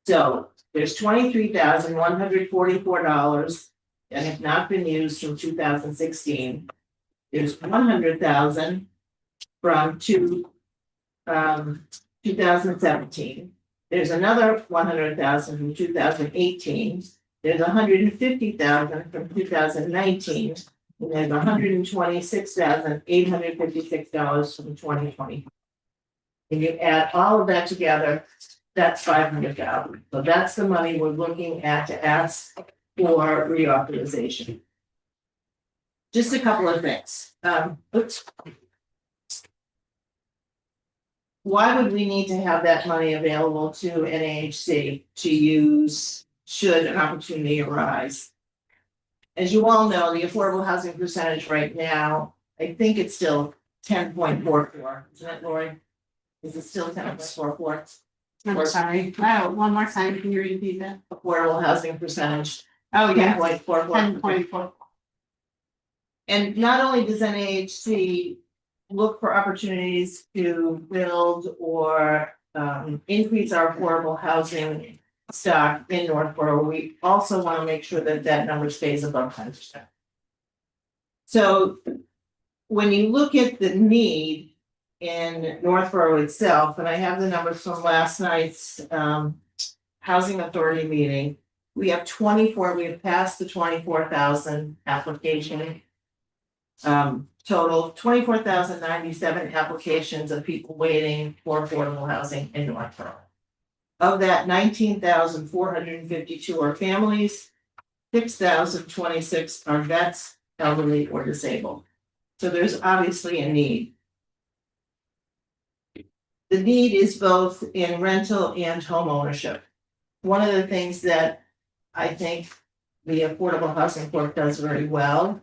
So there's $23,144 that have not been used from 2016. There's 100,000 from 2017. There's another 100,000 from 2018. There's 150,000 from 2019. And there's $126,856 from 2020. If you add all of that together, that's 500,000. So that's the money we're looking at to ask for reauthorization. Just a couple of things. Why would we need to have that money available to NAHC to use should an opportunity arise? As you all know, the affordable housing percentage right now, I think it's still 10.44, isn't it, Lori? Is it still 10.44? I'm sorry. Oh, one more time. Can you repeat that? Affordable housing percentage. Oh, yeah. 10.44. 10.4. And not only does NAHC look for opportunities to build or increase our affordable housing stock in Northborough, we also want to make sure that that number stays above 10%. So when you look at the need in Northborough itself, and I have the numbers from last night's housing authority meeting, we have passed the 24,000 application. Total 24,097 applications of people waiting for affordable housing in Northborough. Of that, 19,452 are families, 6,026 are vets, elderly, or disabled. So there's obviously a need. The need is both in rental and home ownership. One of the things that I think the Affordable Housing Corp does very well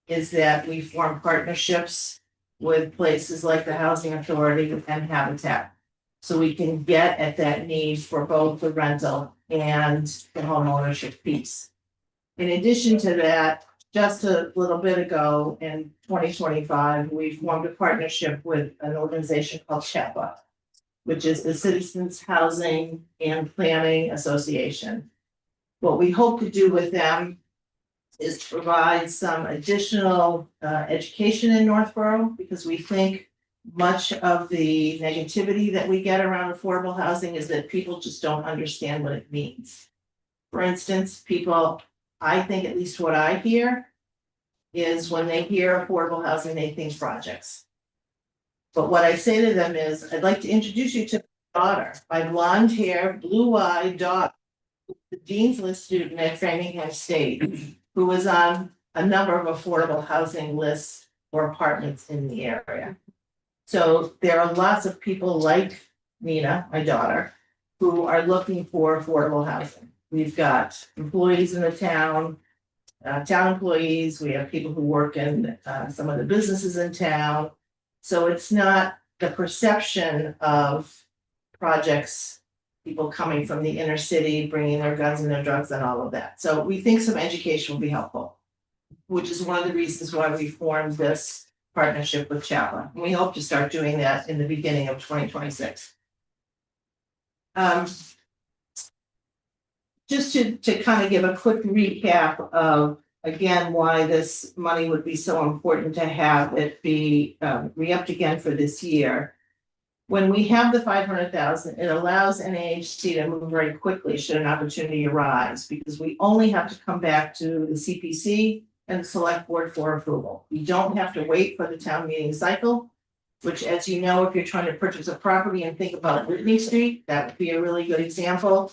is that we form partnerships with places like the Housing Authority and Habitat. So we can get at that need for both the rental and the home ownership piece. In addition to that, just a little bit ago in 2025, we formed a partnership with an organization called CHAPA, which is the Citizens Housing and Planning Association. What we hope to do with them is to provide some additional education in Northborough, because we think much of the negativity that we get around affordable housing is that people just don't understand what it means. For instance, people, I think at least what I hear is when they hear affordable housing, they think projects. But what I say to them is, I'd like to introduce you to my daughter, my blonde hair, blue-eyed daughter, the Dean's List student at Framingham State, who was on a number of affordable housing lists for apartments in the area. So there are lots of people like Nina, my daughter, who are looking for affordable housing. We've got employees in the town employees, we have people who work in some of the businesses in town. So it's not the perception of projects, people coming from the inner city, bringing their guns and their drugs and all of that. So we think some education will be helpful, which is one of the reasons why we formed this partnership with CHAPA. And we hope to start doing that in the beginning of 2026. Just to kind of give a quick recap of, again, why this money would be so important to have it be re-upped again for this year. When we have the 500,000, it allows NAHC to move very quickly should an opportunity arise, because we only have to come back to the CPC and the select board for approval. We don't have to wait for the town meeting cycle, which, as you know, if you're trying to purchase a property and think about Whitney Street, that would be a really good example.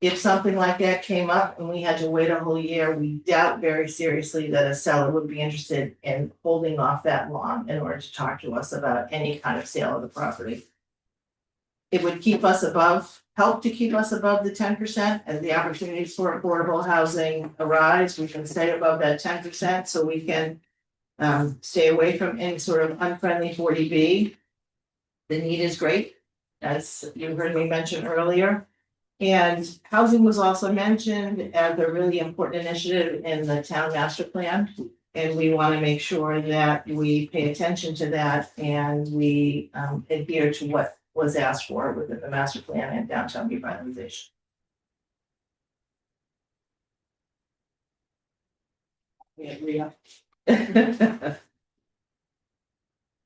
If something like that came up and we had to wait a whole year, we doubt very seriously that a seller would be interested in holding off that long in order to talk to us about any kind of sale of the property. It would keep us above, help to keep us above the 10%, as the opportunities for affordable housing arise, we can stay above that 10%, so we can stay away from any sort of unfriendly 40B. The need is great, as you heard me mention earlier. And housing was also mentioned as a really important initiative in the town master plan. And we want to make sure that we pay attention to that and we adhere to what was asked for within the master plan and downtown revitalization. We agree. Thank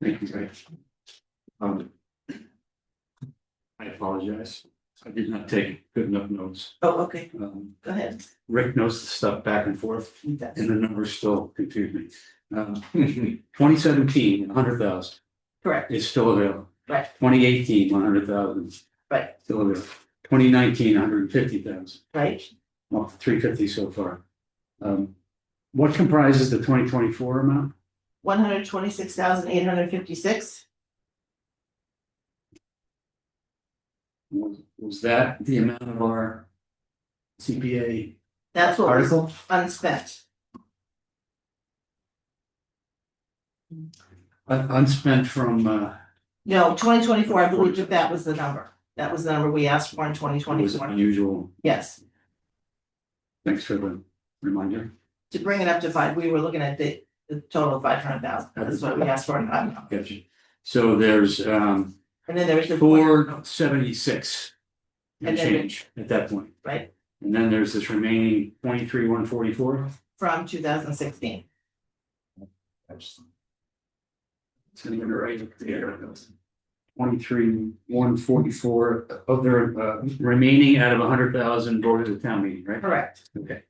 you, Grace. I apologize. I did not take good enough notes. Oh, okay, go ahead. Rick knows the stuff back and forth, That's and the numbers still confuse me. 2017, 100,000 correct, is still available. right, 2018, 100,000 right, still available. 2019, 150,000, right. well, 350 so far. What comprises the 2024 amount? 126,856. Was that the amount of our CPA That's what was article? unspent. Unspent from, No, 2024, I believe that was the number. That was the number we asked for in was 2024. unusual. Yes, Thanks for the reminder. to bring it up to 5, we were looking at the total of 500,000. That's what we asked for. And Gotcha. So there's then there was the. 476 and And then- change at that point. Right, And then there's this remaining 23,144. from 2016. It's gonna get right up there. 23,144 of the remaining out of 100,000 voted at town meeting, right? Correct. Okay.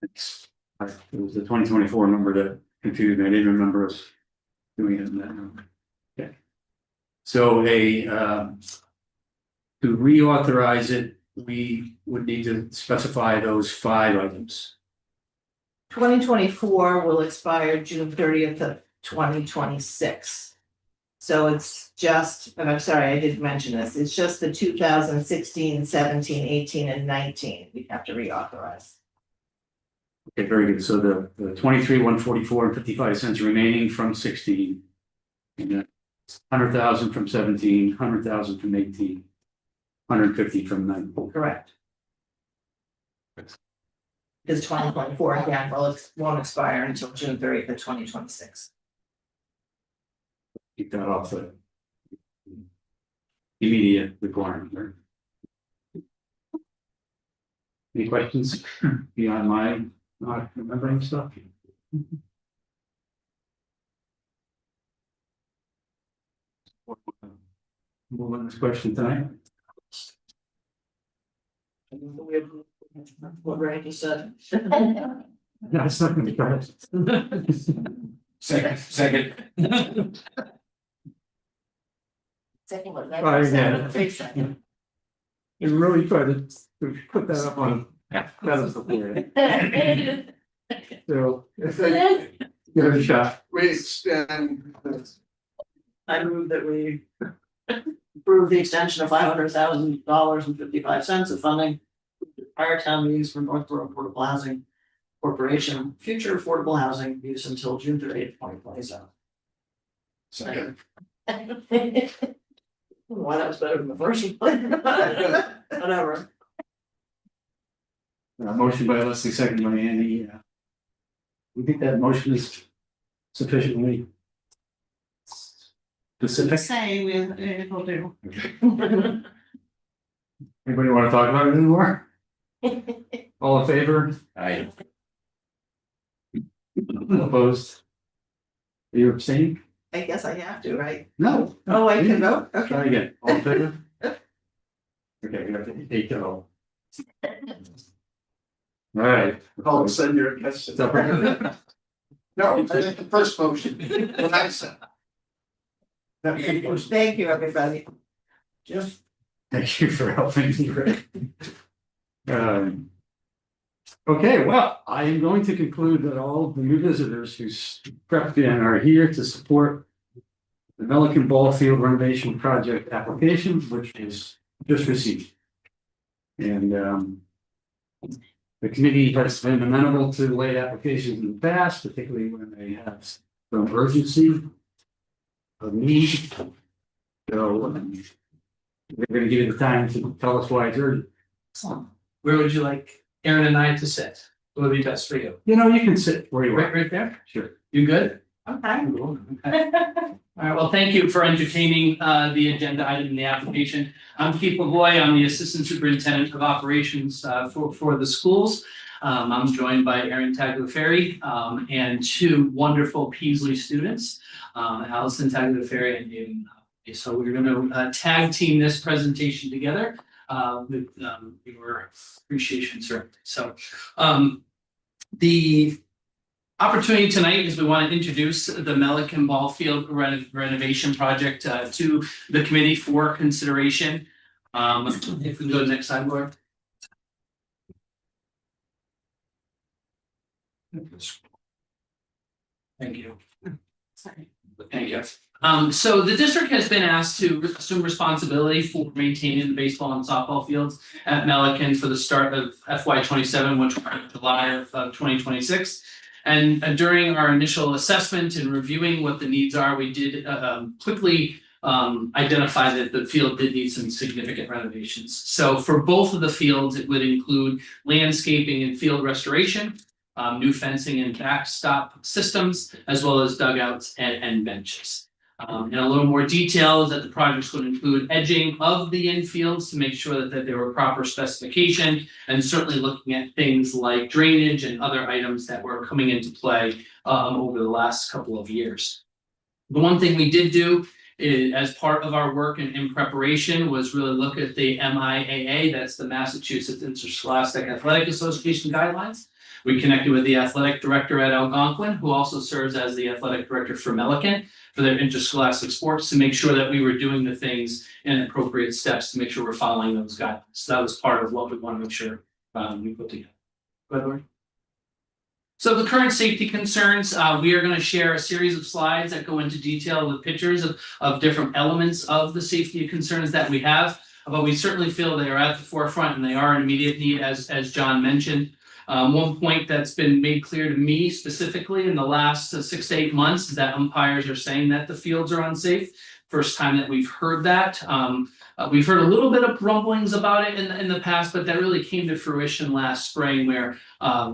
It's, it was the 2024 number that confused me. I didn't remember us doing it in that number. Okay. So to reauthorize it, we would need to specify those 5 items. 2024 will expire June 30th of 2026. So it's just, and I'm sorry, I didn't mention this, it's just the 2016, 17, 18, and 19 we have to reauthorize. Okay, very good. So the 23,144 and 55 cents remaining from 16. And then 100,000 from 17, 100,000 from 18, 150 from 19. Correct. Because 2024 again, well, it won't expire until June 30th of 2026. Keep that off the immediate requirement there. Any questions beyond my not remembering stuff? Move on to this question tonight. What Randy said. No, it's not gonna be correct. Second. Second one. Try again. Second. You really try to put that up on. That is the word. So, if they give it a shot. We extend this. I move that we approve the extension of $500,000.55 of funding prior town use for Northborough Affordable Housing Corporation, future affordable housing use until June 30th, 2027. Second. Why that was better than the first one. Whatever. Motion by Leslie, second by Andy. We think that motion is sufficiently specific. Say we'll do. Anybody want to talk about it anymore? All in favor? I, Opposed? Are you abstaining? I guess I have to, right? No. Oh, I can vote, Try okay. again. All in favor? Okay, we have to take it all. All right. All of a sudden you're against it. Stop right. No, that's the first motion. What I said. Thank you, everybody. Jim? Thank you for helping me, Rick. Okay, well, I am going to conclude that all of the new visitors who prepped in are here to support the Milliken Ball Field renovation project application, which is just received. And the committee has been amenable to late applications in the past, particularly when they have some urgency of need. So we're going to give you the time to tell us why it's urgent. Where would you like Aaron and I to sit? What would be best for you? You know, you can sit where you Right, are. right there? Sure. You good? Okay. Okay. All right, well, thank you for entertaining the agenda item in the application. I'm Keith Lavoy. I'm the Assistant Superintendent of Operations for the schools. I'm joined by Aaron Tagliaferri and two wonderful Peasley students, Allison Tagliaferri and David. So we're going to tag team this presentation together with your appreciation, sir. So the opportunity tonight is we want to introduce the Milliken Ball Field renovation project to the committee for consideration. If we can go to the next slide, Laura. Thank you. Thank you. So the district has been asked to assume responsibility for maintaining the baseball and softball fields at Milliken for the start of FY27, which will be July of 2026. And during our initial assessment and reviewing what the needs are, we did quickly identify that the field did need some significant renovations. So for both of the fields, it would include landscaping and field restoration, new fencing and backstop systems, as well as dugouts and benches. And a little more detail is that the projects would include edging of the infields to make sure that there were proper specification, and certainly looking at things like drainage and other items that were coming into play over the last couple of years. The one thing we did do is, as part of our work in preparation, was really look at the MIAA, that's the Massachusetts Interscholastic Athletic Association guidelines. We connected with the athletic director at Algonquin, who also serves as the athletic director for Milliken, for their interscholastic sports, to make sure that we were doing the things in appropriate steps to make sure we're following those guidelines. So that was part of what we want to make sure we put together. Go ahead, Lori. So the current safety concerns, we are going to share a series of slides that go into detail with pictures of different elements of the safety concerns that we have. But we certainly feel they are at the forefront and they are an immediate need, as John mentioned. One point that's been made clear to me specifically in the last 6 to 8 months is that umpires are saying that the fields are unsafe. First time that we've heard that. We've heard a little bit of rumblings about it in the past, but that really came to fruition last spring where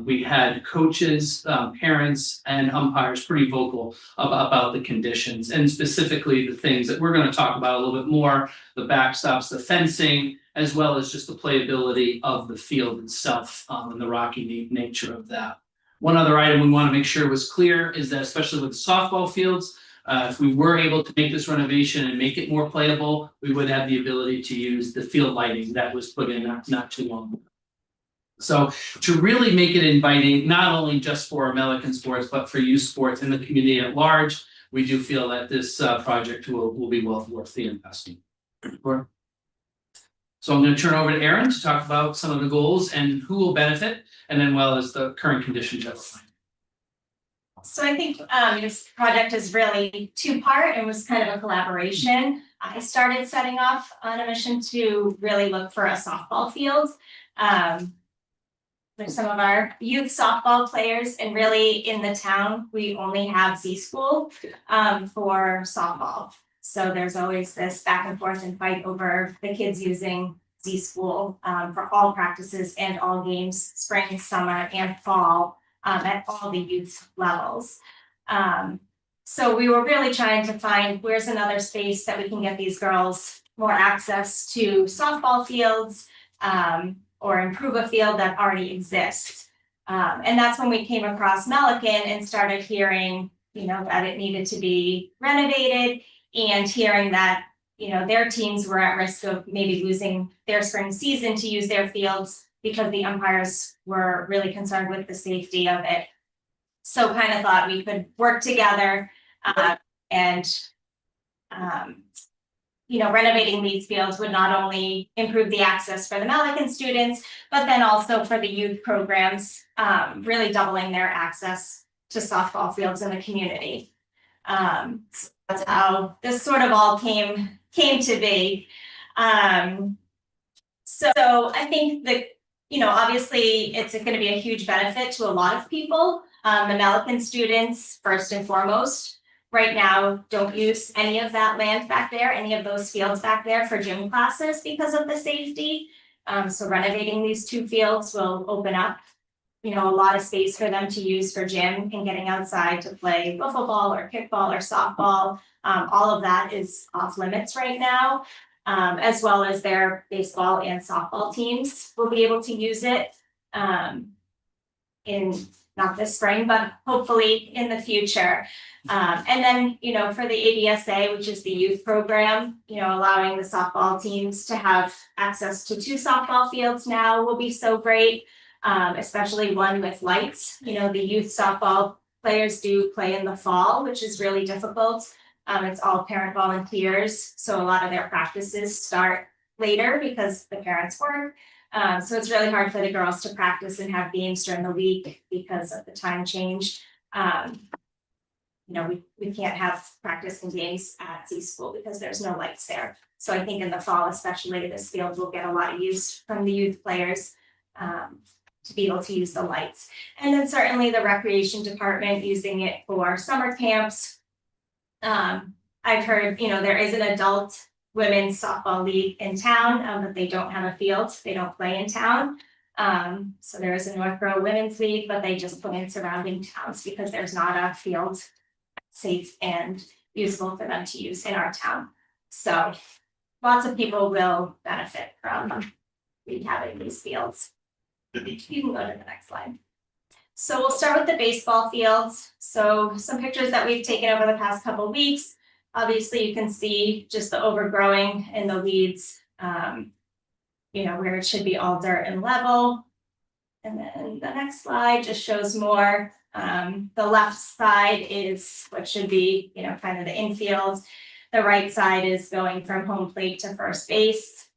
we had coaches, parents, and umpires pretty vocal about the conditions and specifically the things that we're going to talk about a little bit more, the backstops, the fencing, as well as just the playability of the field itself and the rocky nature of that. One other item we want to make sure was clear is that especially with softball fields, if we were able to make this renovation and make it more playable, we would have the ability to use the field lighting that was put in not too long ago. So to really make it inviting, not only just for American sports, but for youth sports in the community at large, we do feel that this project will be well worth the investment. So I'm going to turn over to Erin to talk about some of the goals and who will benefit, and then well as the current conditions outlined. So I think this project is really two-part. It was kind of a collaboration. I started setting off on a mission to really look for a softball field. There's some of our youth softball players, and really in the town, we only have Z School for softball. So there's always this back and forth and fight over the kids using Z School for all practices and all games, spring, summer, and fall. At all the youth levels. So we were really trying to find where's another space that we can get these girls more access to softball fields or improve a field that already exists. And that's when we came across Melican and started hearing, that it needed to be renovated and hearing that, their teams were at risk of maybe losing their spring season to use their fields because the umpires were really concerned with the safety of it. So kind of thought we could work together and renovating these fields would not only improve the access for the Melican students, but then also for the youth programs, really doubling their access to softball fields in the community. So that's how this sort of all came to be. So I think that obviously it's going to be a huge benefit to a lot of people. The Melican students, first and foremost, right now don't use any of that land back there, any of those fields back there for gym classes because of the safety. So renovating these two fields will open up, a lot of space for them to use for gym and getting outside to play wiffle ball or kickball or softball. All of that is off limits right now. As well as their baseball and softball teams will be able to use it in not this spring, but hopefully in the future. And then, for the ABSA, which is the youth program, allowing the softball teams to have access to 2 softball fields now will be so great, especially one with lights. The youth softball players do play in the fall, which is really difficult. It's all parent volunteers, so a lot of their practices start later because the parents work. So it's really hard for the girls to practice and have games during the week because of the time change. We can't have practice and games at Z School because there's no lights there. So I think in the fall, especially, this field will get a lot of use from the youth players to be able to use the lights. And then certainly the recreation department using it for summer camps. I've heard, there is an adult women's softball league in town, but they don't have a field. They don't play in town. So there is a Northborough Women's League, but they just play in surrounding towns because there's not a field safe and usable for them to use in our town. So lots of people will benefit from rehabbing these fields. You can go to the next slide. So we'll start with the baseball fields. So some pictures that we've taken over the past couple of weeks. Obviously, you can see just the overgrowing in the weeds, where it should be all dirt and level. And then the next slide just shows more. The left side is what should be, kind of the infield. The right side is going from home plate to first base.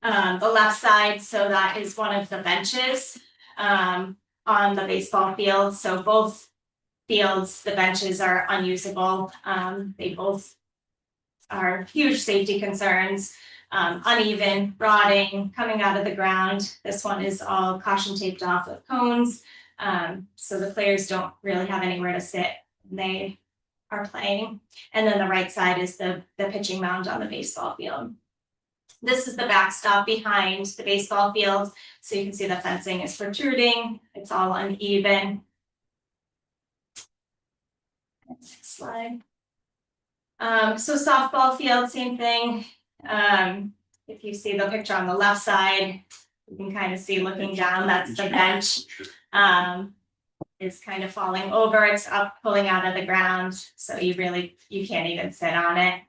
The left side, so that is one of the benches on the baseball field. So both fields, the benches are unusable. They both are huge safety concerns. uneven, rotting, coming out of the ground. This one is all caution taped off with cones. So the players don't really have anywhere to sit when they are playing. And then the right side is the pitching mound on the baseball field. This is the backstop behind the baseball field. So you can see the fencing is protruding. It's all uneven. Next slide. So softball field, same thing. If you see the picture on the left side, you can kind of see looking down, that's the bench. It's kind of falling over, it's up, pulling out of the ground, so you can't even sit on it.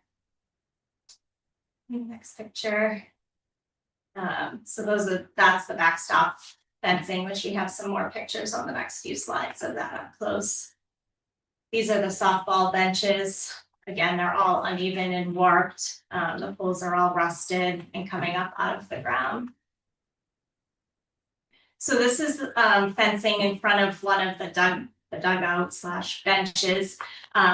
Next picture. So that's the backstop fencing, which we have some more pictures on the next few slides of that up close. These are the softball benches. Again, they're all uneven and warped. The poles are all rusted and coming up out of the ground. So this is fencing in front of one of the dugout / benches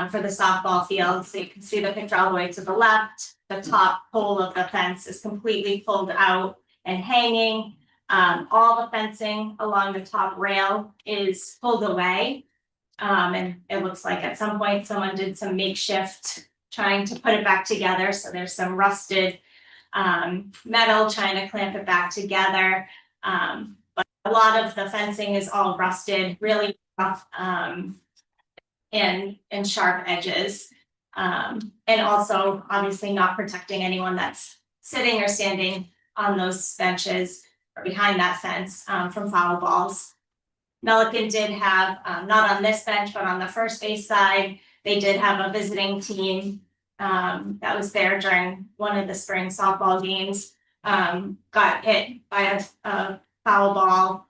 for the softball field. So you can see the picture all the way to the left. The top pole of the fence is completely pulled out and hanging. All the fencing along the top rail is pulled away. And it looks like at some point someone did some makeshift trying to put it back together. So there's some rusted metal trying to clamp it back together. But a lot of the fencing is all rusted, really rough and sharp edges. And also obviously not protecting anyone that's sitting or standing on those benches or behind that fence from foul balls. Melican did have, not on this bench, but on the first base side, they did have a visiting team that was there during one of the spring softball games, got hit by a foul ball.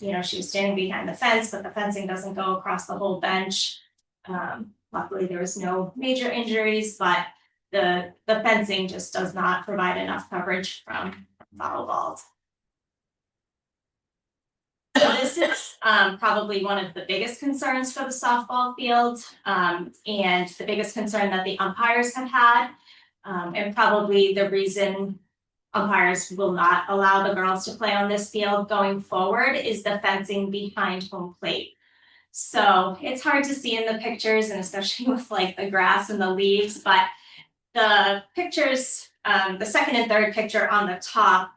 She was standing behind the fence, but the fencing doesn't go across the whole bench. Luckily, there was no major injuries, but the fencing just does not provide enough coverage from foul balls. So this is probably one of the biggest concerns for the softball field, and the biggest concern that the umpires have had, and probably the reason umpires will not allow the girls to play on this field going forward is the fencing behind home plate. So it's hard to see in the pictures, and especially with like the grass and the leaves, but the pictures, the second and third picture on the top,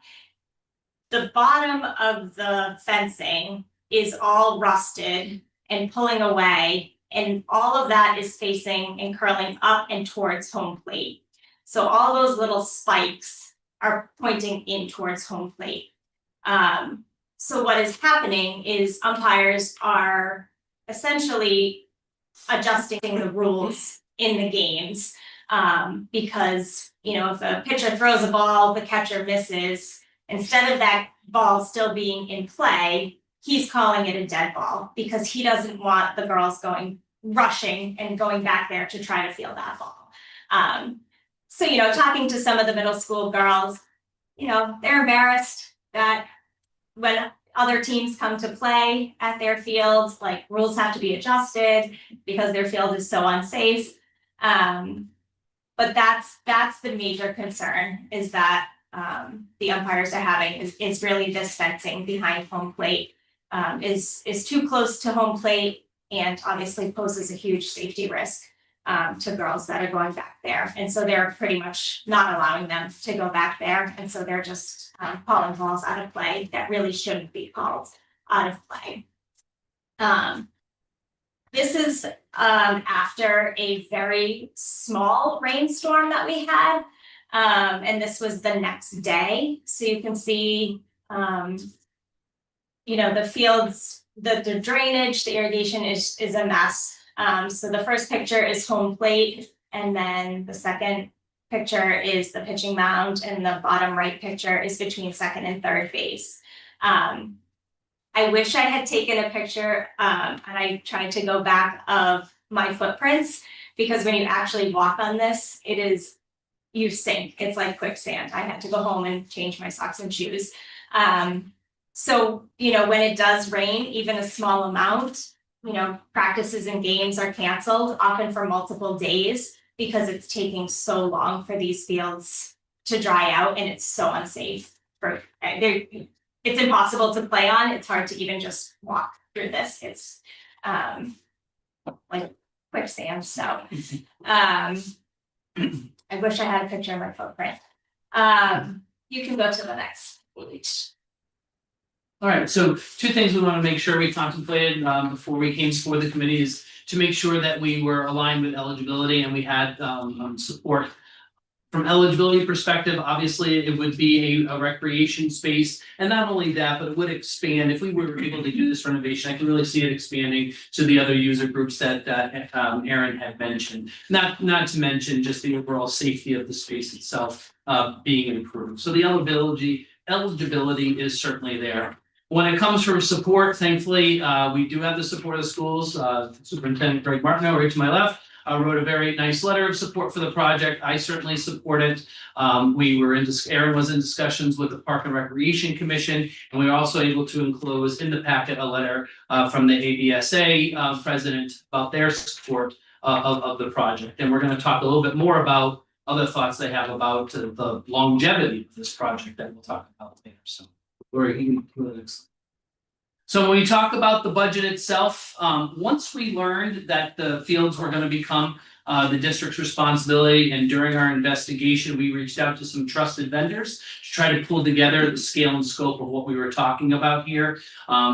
the bottom of the fencing is all rusted and pulling away, and all of that is facing and curling up and towards home plate. So all those little spikes are pointing in towards home plate. So what is happening is umpires are essentially adjusting the rules in the games, because if a pitcher throws a ball, the catcher misses. Instead of that ball still being in play, he's calling it a dead ball because he doesn't want the girls rushing and going back there to try to field that ball. So talking to some of the middle school girls, they're embarrassed that when other teams come to play at their field, like rules have to be adjusted because their field is so unsafe. But that's the major concern, is that the umpires are having is really this fencing behind home plate is too close to home plate, and obviously poses a huge safety risk to girls that are going back there. And so they're pretty much not allowing them to go back there. And so they're just calling balls out of play that really shouldn't be called out of play. This is after a very small rainstorm that we had. And this was the next day. So you can see, the fields, the drainage, the irrigation is a mess. So the first picture is home plate, and then the second picture is the pitching mound, and the bottom right picture is between second and third base. I wish I had taken a picture, and I tried to go back of my footprints, because when you actually walk on this, you sink. It's like quicksand. I had to go home and change my socks and shoes. So, when it does rain, even a small amount, practices and games are canceled, often for multiple days, because it's taking so long for these fields to dry out and it's so unsafe for, there, it's impossible to play on. It's hard to even just walk through this. It's, like quicksand, so, I wish I had a picture of my footprint. You can go to the next page. All right, so two things we want to make sure we contemplated before we came before the committee is to make sure that we were aligned with eligibility and we had support. From eligibility perspective, obviously, it would be a recreation space, and not only that, but it would expand. If we were able to do this renovation, I can really see it expanding to the other user groups that Erin had mentioned. Not to mention just the overall safety of the space itself being improved. So the eligibility is certainly there. When it comes from support, thankfully, we do have the support of the schools. Superintendent Greg Martineau, right to my left, wrote a very nice letter of support for the project. I certainly support it. Erin was in discussions with the Park and Recreation Commission, and we were also able to enclose in the packet a letter from the ABSA president about their support of the project. And we're going to talk a little bit more about other thoughts they have about the longevity of this project that we'll talk about later. So, Lori, you can go to the next slide. So when we talk about the budget itself, once we learned that the fields were going to become the district's responsibility, and during our investigation, we reached out to some trusted vendors to try to pull together the scale and scope of what we were talking about here.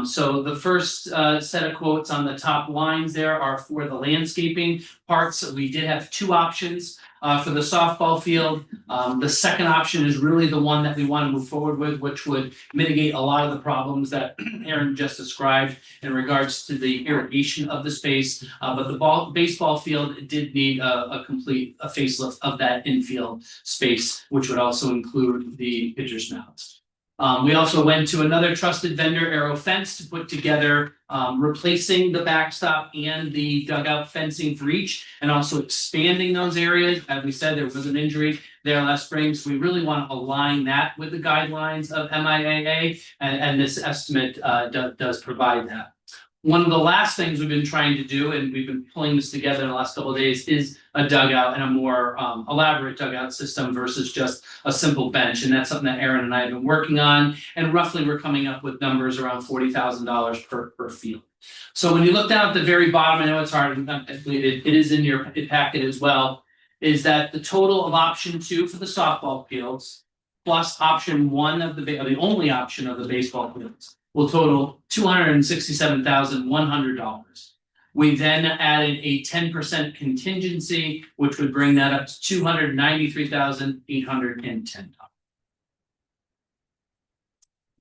So the first set of quotes on the top lines there are for the landscaping parts. We did have two options. For the softball field, the second option is really the one that we want to move forward with, which would mitigate a lot of the problems that Erin just described in regards to the irrigation of the space. But the baseball field did need a complete facelift of that infield space, which would also include the pitcher's mound. We also went to another trusted vendor, Aero Fence, to put together replacing the backstop and the dugout fencing for each, and also expanding those areas. As we said, there was an injury there last spring, so we really want to align that with the guidelines of MIAA, and this estimate does provide that. One of the last things we've been trying to do, and we've been pulling this together in the last couple of days, is a dugout and a more elaborate dugout system versus just a simple bench. And that's something that Erin and I have been working on. And roughly we're coming up with numbers around $40,000 per field. So when you look down at the very bottom, I know it's hard, it is in your packet as well, is that the total of option 2 for the softball fields plus option 1 of the only option of the baseball fields will total $267,100. We then added a 10% contingency, which would bring that up to $293,810.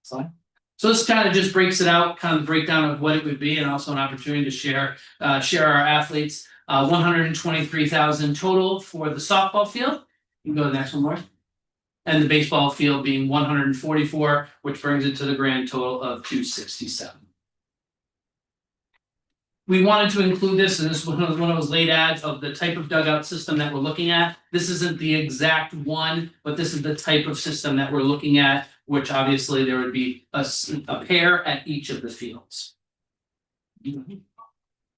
Slide. So this kind of just breaks it out, kind of breakdown of what it would be, and also an opportunity to share our athletes. $123,000 total for the softball field. You can go to the next one, Laura. And the baseball field being 144, which brings it to the grand total of 267. We wanted to include this, and this was one of those late ads of the type of dugout system that we're looking at. This isn't the exact one, but this is the type of system that we're looking at, which obviously there would be a pair at each of the fields.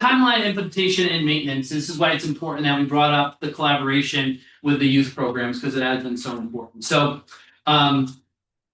Timeline implementation and maintenance. This is why it's important that we brought up the collaboration with the youth programs, because it has been so important. So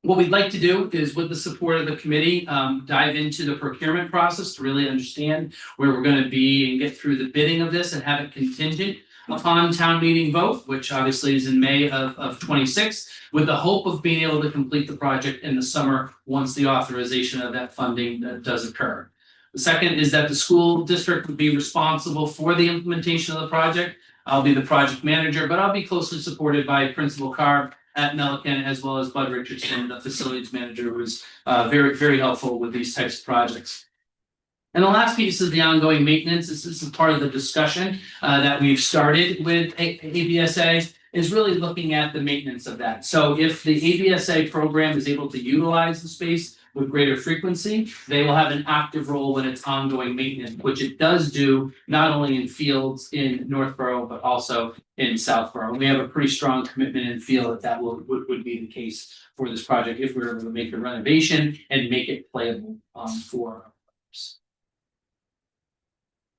what we'd like to do is, with the support of the committee, dive into the procurement process to really understand where we're going to be and get through the bidding of this and have it contingent upon town meeting vote, which obviously is in May of 26, with the hope of being able to complete the project in the summer once the authorization of that funding does occur. The second is that the school district would be responsible for the implementation of the project. I'll be the project manager, but I'll be closely supported by Principal Carr at Milliken, as well as Bud Richardson, the facilities manager, who is very, very helpful with these types of projects. And the last piece is the ongoing maintenance. This is part of the discussion that we've started with ABSA, is really looking at the maintenance of that. So if the ABSA program is able to utilize the space with greater frequency, they will have an active role in its ongoing maintenance, which it does do not only in fields in Northborough, but also in Southborough. We have a pretty strong commitment and feel that would be the case for this project if we were able to make a renovation and make it playable for our players.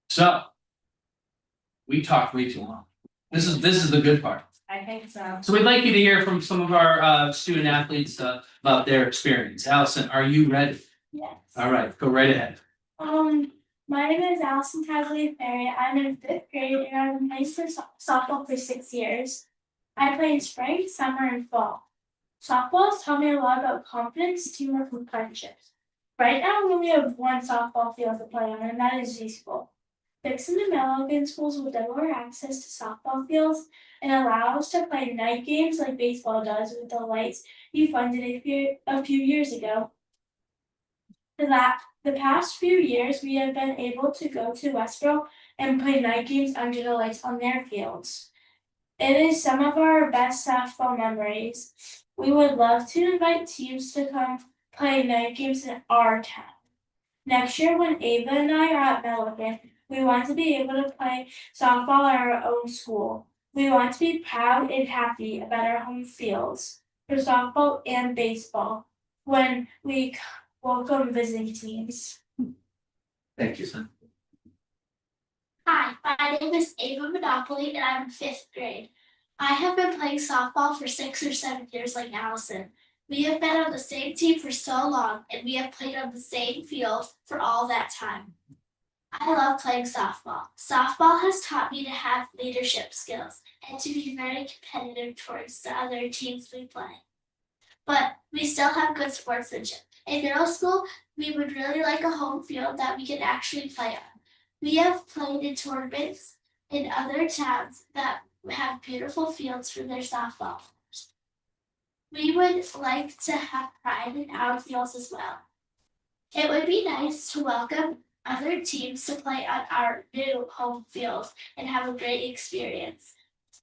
So we talked way too long. This is the good part. I I think so. So we'd like you to hear from some of our student athletes about their experience. Allison, are you ready? Yes. All right, go right ahead. My name is Allison Tagliaferri. I'm in 5th grade and I've been playing for softball for 6 years. I play in spring, summer, and fall. Softballs taught me a lot about confidence, teamwork, and friendships. Right now, we only have one softball field to play on, and that is Z School. Dixon and Milligan schools will double our access to softball fields and allow us to play night games like baseball does with the lights you funded a few years ago. The past few years, we have been able to go to Westboro and play night games under the lights on their fields. It is some of our best softball memories. We would love to invite teams to come play night games in our town. Next year, when Ava and I are at Milligan, we want to be able to play softball at our own school. We want to be proud and happy about our home fields for softball and baseball when we welcome visiting teams. Thank you. Hi, my name is Ava Monopoly and I'm in 5th grade. I have been playing softball for 6 or 7 years like Allison. We have been on the same team for so long and we have played on the same field for all that time. I love playing softball. Softball has taught me to have leadership skills and to be very competitive towards the other teams we play. But we still have good sportsmanship. In middle school, we would really like a home field that we could actually play on. We have played in tournaments in other towns that have beautiful fields for their softball. We would like to have pride in our fields as well. It would be nice to welcome other teams to play on our new home field and have a great experience.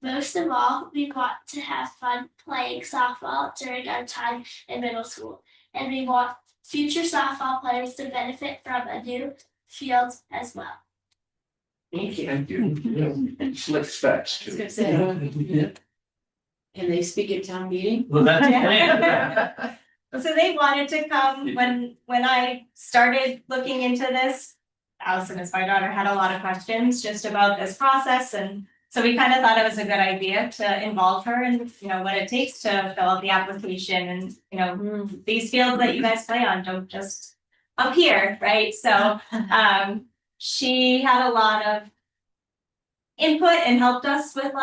Most of all, we want to have fun playing softball during our time in middle school, and we want future softball players to benefit from a new field as well. Thank you. Thank you. Slick specs I was too. gonna say, can they speak at town meeting? Well, that's So they wanted to come when I started looking into this. Allison, as my daughter, had a lot of questions just about this process, and so we kind of thought it was a good idea to involve her in, what it takes to fill out the application, and these fields that you guys play on don't just appear, right? So she had a lot of input and helped us with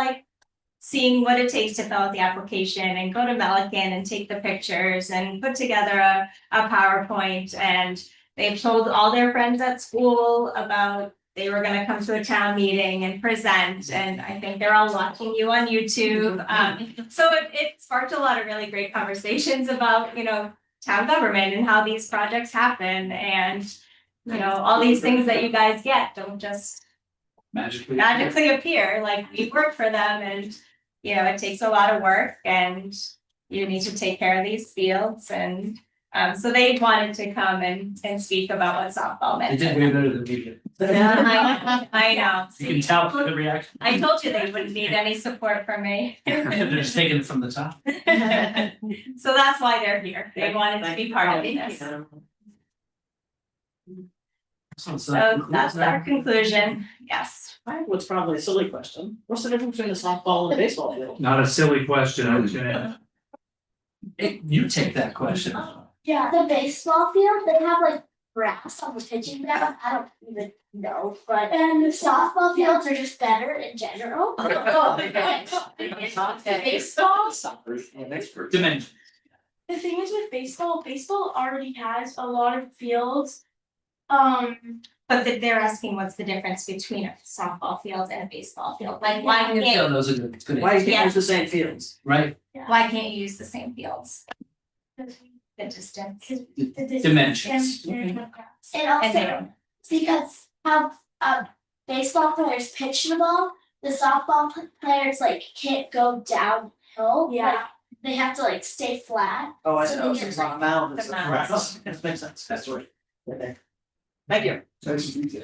seeing what it takes to fill out the application and go to Milligan and take the pictures and put together a PowerPoint. And they've told all their friends at school about they were going to come to a town meeting and present. And I think they're all watching you on YouTube. So it sparked a lot of really great conversations about, town government and how these projects happen. And, all these things that you guys get don't just magically appear. Like, we work for them, and it takes a lot of work, and you need to take care of these fields. And so they wanted to come and speak about what softball meant. They did way better than we did. I know. You can tell by the reaction. I told you they wouldn't need any support from me. They're just taking it from the top. So that's why they're here. They wanted to be part of this. So that's our conclusion. Yes. What's probably a silly question. What's the difference between a softball and a baseball field? Not a silly question, I was gonna. You take that question. Yeah, the baseball field, they have grass on the pitching ground. I don't even know, but and the softball fields are just better in general. Baseball. Dimension. The thing is with baseball already has a lot of fields. But they're asking what's the difference between a softball field and a baseball field? Why Yeah, can't those are good. Good. Why you Yeah. can't use the same fields? Right. why can't you use the same fields? The distance. Dimensions. And also because how baseball players pitch the ball, the softball players can't go downhill. Yeah. They have to stay flat. Oh, I So know, they so get, it's on a mound. the mound. That makes sense, that's right. Okay. Thank you. Nice to meet you.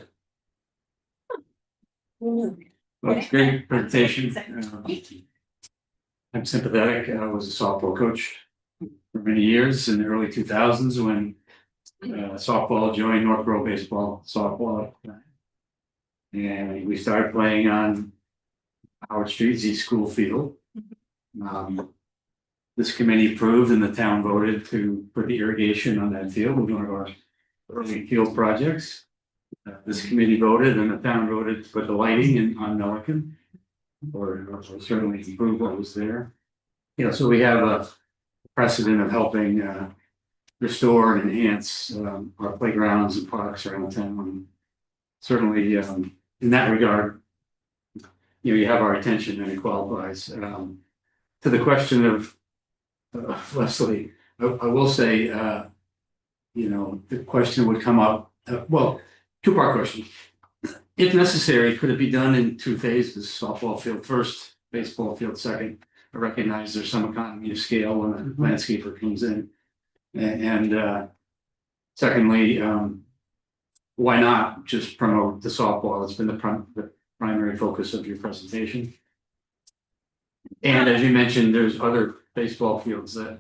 Well, it's a great presentation. I'm sympathetic. I was a softball coach for many years in the early 2000s when softball joined Northborough baseball softball. And we started playing on Howard Street Z School Field. This committee approved and the town voted to put the irrigation on that field, with one of our early field projects. This committee voted and the town voted to put the lighting in on Milliken. Or certainly improve what was there. You know, so we have a precedent of helping restore and enhance our playgrounds and parks around town. And certainly in that regard, you know, you have our attention and it qualifies. To the question of Leslie, I will say, you know, the question would come up, well, two-part question. If necessary, could it be done in two phases, softball field first, baseball field second? I recognize there's some economy of scale when a landscaper comes in. And secondly, why not just promote the softball? It's been the primary focus of your presentation. And as you mentioned, there's other baseball fields that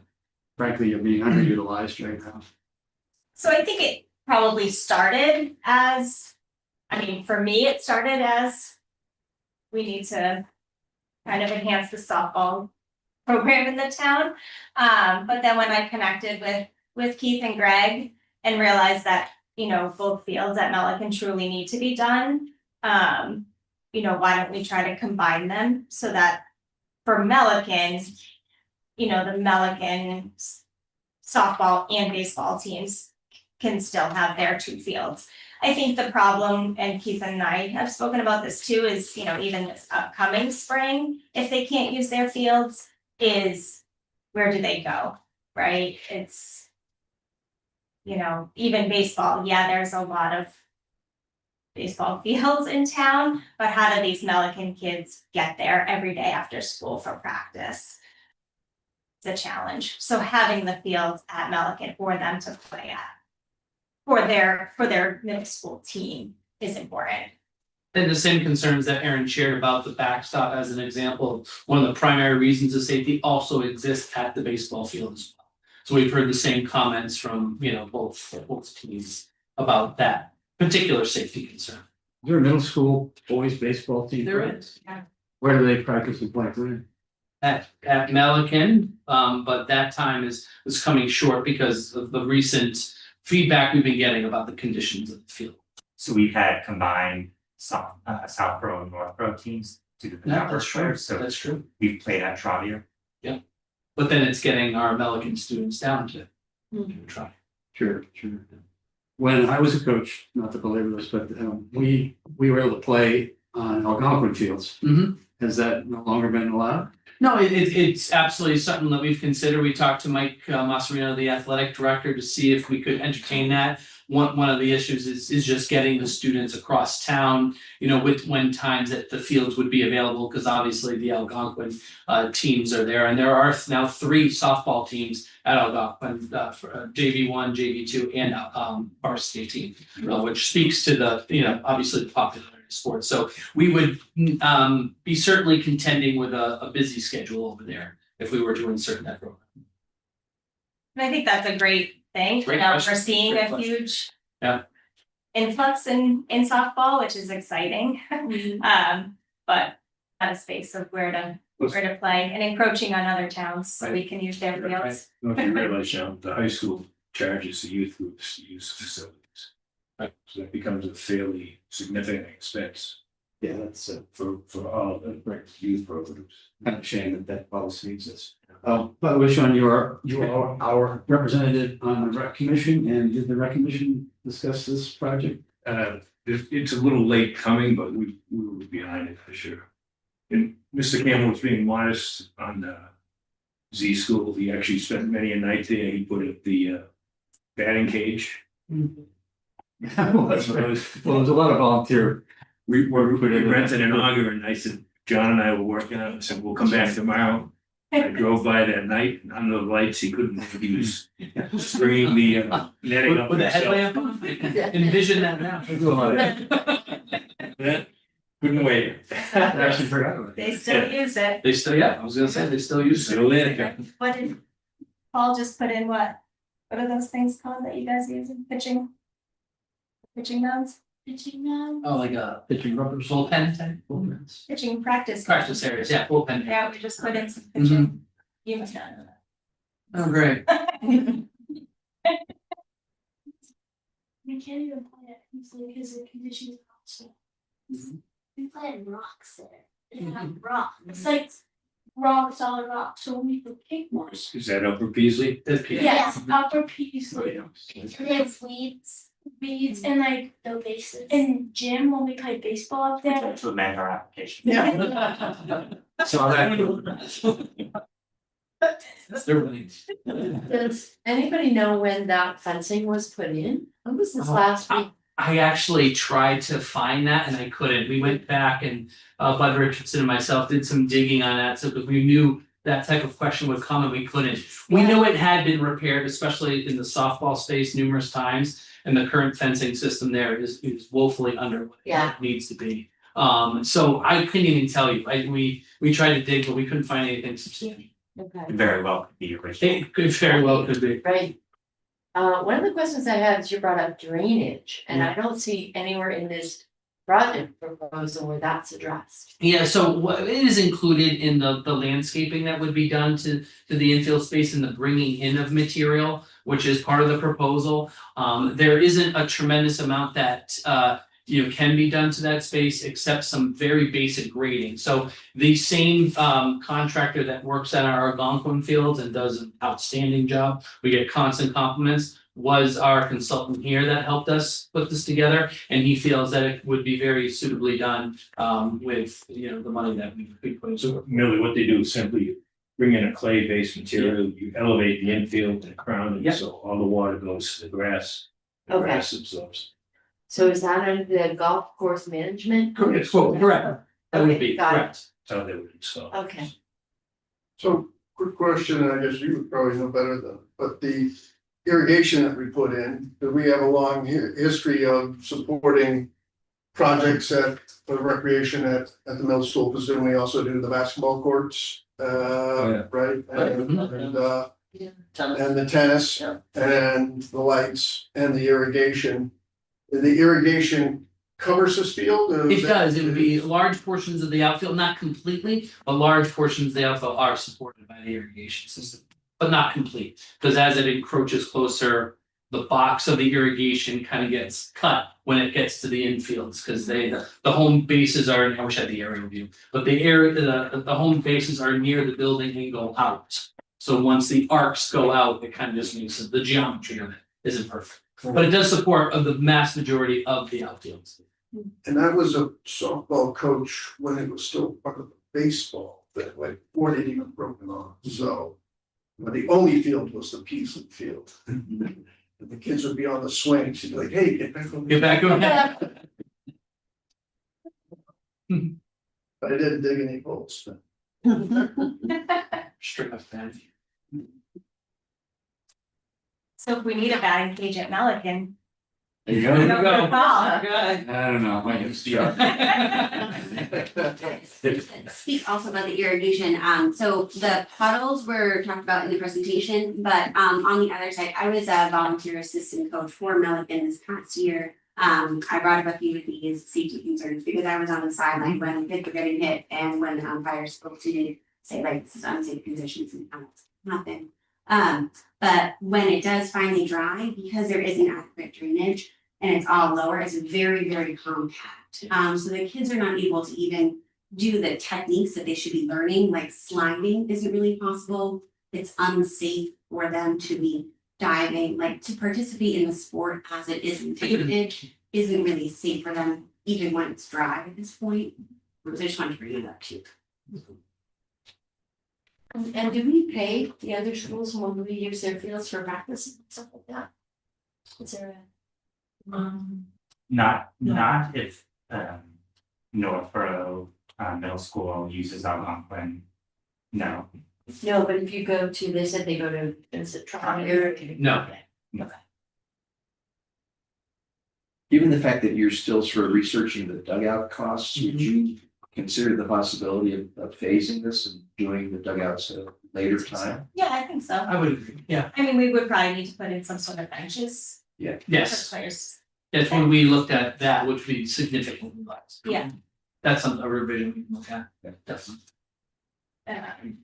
frankly are being underutilized right now. So I think it probably started as, I mean, for me, it started as we need to kind of enhance the softball program in the town. But then when I connected with Keith and Greg and realized that, you know, both fields at Milliken truly need to be done, you know, why don't we try to combine them so that for Milliken, you know, the Milliken softball and baseball teams can still have their two fields. I think the problem, and Keith and I have spoken about this too, is, you know, even this upcoming spring, if they can't use their fields, is where do they go, right? It's, you know, even baseball, yeah, there's a lot of baseball fields in town, but how do these Milliken kids get there every day after school for practice? It's a challenge. So having the fields at Milliken for them to play at, for their middle school team is important. And the same concerns that Aaron shared about the backstop as an example, one of the primary reasons of safety also exists at the baseball field as well. So we've heard the same comments from, you know, both teams about that particular safety concern. Is there a middle school boys baseball team? There is. Where do they practice and play? At Milliken, but that time is coming short because of the recent feedback we've been getting about the conditions of the field. So we've had combined Southborough and Northborough teams to do the That's true, players. So that's true. we've played at Travia. But then it's getting our Milliken students down to try. Sure. When I was a coach, not to belabor this, but we were able to play on Algonquin fields. Has that no longer been allowed? No, it's absolutely something that we've considered. We talked to Mike Masserino, the athletic director, to see if we could entertain that. One of the issues is just getting the students across town, you know, with when times that the fields would be available, because obviously the Algonquin teams are there. And there are now 3 softball teams at Algonquin, for JV1, JV2, and varsity team, which speaks to the, you know, obviously the popularity of sports. So we would be certainly contending with a busy schedule over there if we were to insert that program. And I think that's a great thing. Great Now question. we're seeing Great a question. huge Yeah. influx in softball, which is exciting. But at a space of where to play and encroaching on other towns so we can use their fields. Don't you realize now, the high school charges the youth groups to use facilities. Right, so that becomes a fairly significant expense. Yeah, that's For all the youth programs. kind of shame that policy exists. By the way, Sean, you are our representative on the rec commission, and did the rec commission discuss this project? It's a little late coming, but we were behind it for sure. And Mr. Campbell was being modest on Z School. He actually spent many a night there. He put up the batting cage. Well, it was a lot of volunteer. We rented an auger, and I said, John and I were working on it. I said, we'll come back tomorrow. I drove by that night, and under the lights, he couldn't, he was stringing the netting up. With a himself. headlamp on, envision that now. Yeah, couldn't wait. Actually forgot about They still use it. They still, yeah, I was gonna say, they still use it. Still there. What did Paul just put in? What are those things called that you guys use in pitching mounds? pitching now. Oh, like a pitching rubber bullpen type, bullpens. Pitching practice. Practice areas, yeah, bullpen. Yeah, we just put in some pitching. You must not know Oh, great. that. We can't even play it easily because the conditions are so. We planted rocks there. It's not rock. It's like rock, solid rock. So when we put kick more. Is that Upper Peasley? Yes, upper piece. Oh, yeah. And they have weeds and like the bases. And gym when we play baseball up there. To amend our application. So that's their range. Does anybody know when that fencing was put in? When was this last week? I actually tried to find that and I couldn't. We went back and Bud Richardson and myself did some digging on that, so that we knew that type of question would come and we couldn't. We knew it had been repaired, especially in the softball space numerous times, and the current fencing system there is woefully under what Yeah. it needs to be. So I couldn't even tell you. We tried to dig, but we couldn't find anything substantial. Okay, Very well could be original. It could very well could be. right. One of the questions I had is you brought up drainage, and I don't see anywhere in this project proposal where that's addressed. Yeah, so what it is included in the landscaping that would be done to the infield space and the bringing in of material, which is part of the proposal. There isn't a tremendous amount that can be done to that space, except some very basic grading. So the same contractor that works at our Algonquin fields and does an outstanding job, we get constant compliments, was our consultant here that helped us put this together, and he feels that it would be very suitably done with the money that we put into So it. merely what they do is simply bring in a clay-based material, you elevate the infield and crown it, Yep. so all the water goes to the grass. The Okay. grass absorbs. So is that under the golf course management? Correct, correct. That would be Okay, got it. correct. That's how they would install. Okay. So, quick question, I guess you would probably know better than, but the irrigation that we put in, do we have a long history of supporting projects at the recreation at the middle school, because then we also do the basketball courts, yeah. right? And Tennis. and the tennis Yeah. and the lights and the irrigation. The irrigation covers this field? or is It does, it would be large portions of the outfield, not completely, but large portions of the outfield are supported by the irrigation system. But not complete, because as it encroaches closer, the box of the irrigation kind of gets cut when it gets to the infields, because the home bases are, I wish I had the aerial view. But the home bases are near the building and go out. So once the arcs go out, it kind of just makes the geometry of it isn't perfect. But it does support the mass majority of the outfields. And I was a softball coach when it was still part of baseball, that like before it even broken off, so. But the only field was the Peasley field. And the kids would be on the swings, and be like, hey, get back on. Get back on that. But I didn't dig any holes. Straight up bad. So if we need a batting cage at Melican. There you There you go. go. Good. I don't know, might just be up. Speak also about the irrigation, so the puddles were talked about in the presentation, but on the other side, I was a volunteer assistant coach for Melican this past year. I brought up a few of these safety concerns because I was on the sideline when kids were getting hit and when the umpires spoke to say like this is unsafe conditions and nothing. But when it does finally dry, because there isn't adequate drainage and it's all lower, it's very, very compact. So the kids are not able to even do the techniques that they should be learning, like sliding isn't really possible. It's unsafe for them to be diving, like to participate in the sport as it is intended isn't really safe for them, even when it's dry at this point. So I just wanted to bring it up too. And do we pay the other schools when we use their fields for practice and stuff like that? Is there Not if Northborough Middle School uses Algonquin. No. no, but if you go to, they said they go to, is it Trotter? No. Given the fact that you're still sort of researching the dugout costs, would you consider the possibility of phasing this and doing the dugouts at a later time? Yeah, I think so. I would agree, yeah. I mean, we would probably need to put in some sort of benches. Yes. For players. That's when we looked at that, which would be significantly less. Yeah. That's a revision we can look at, definitely.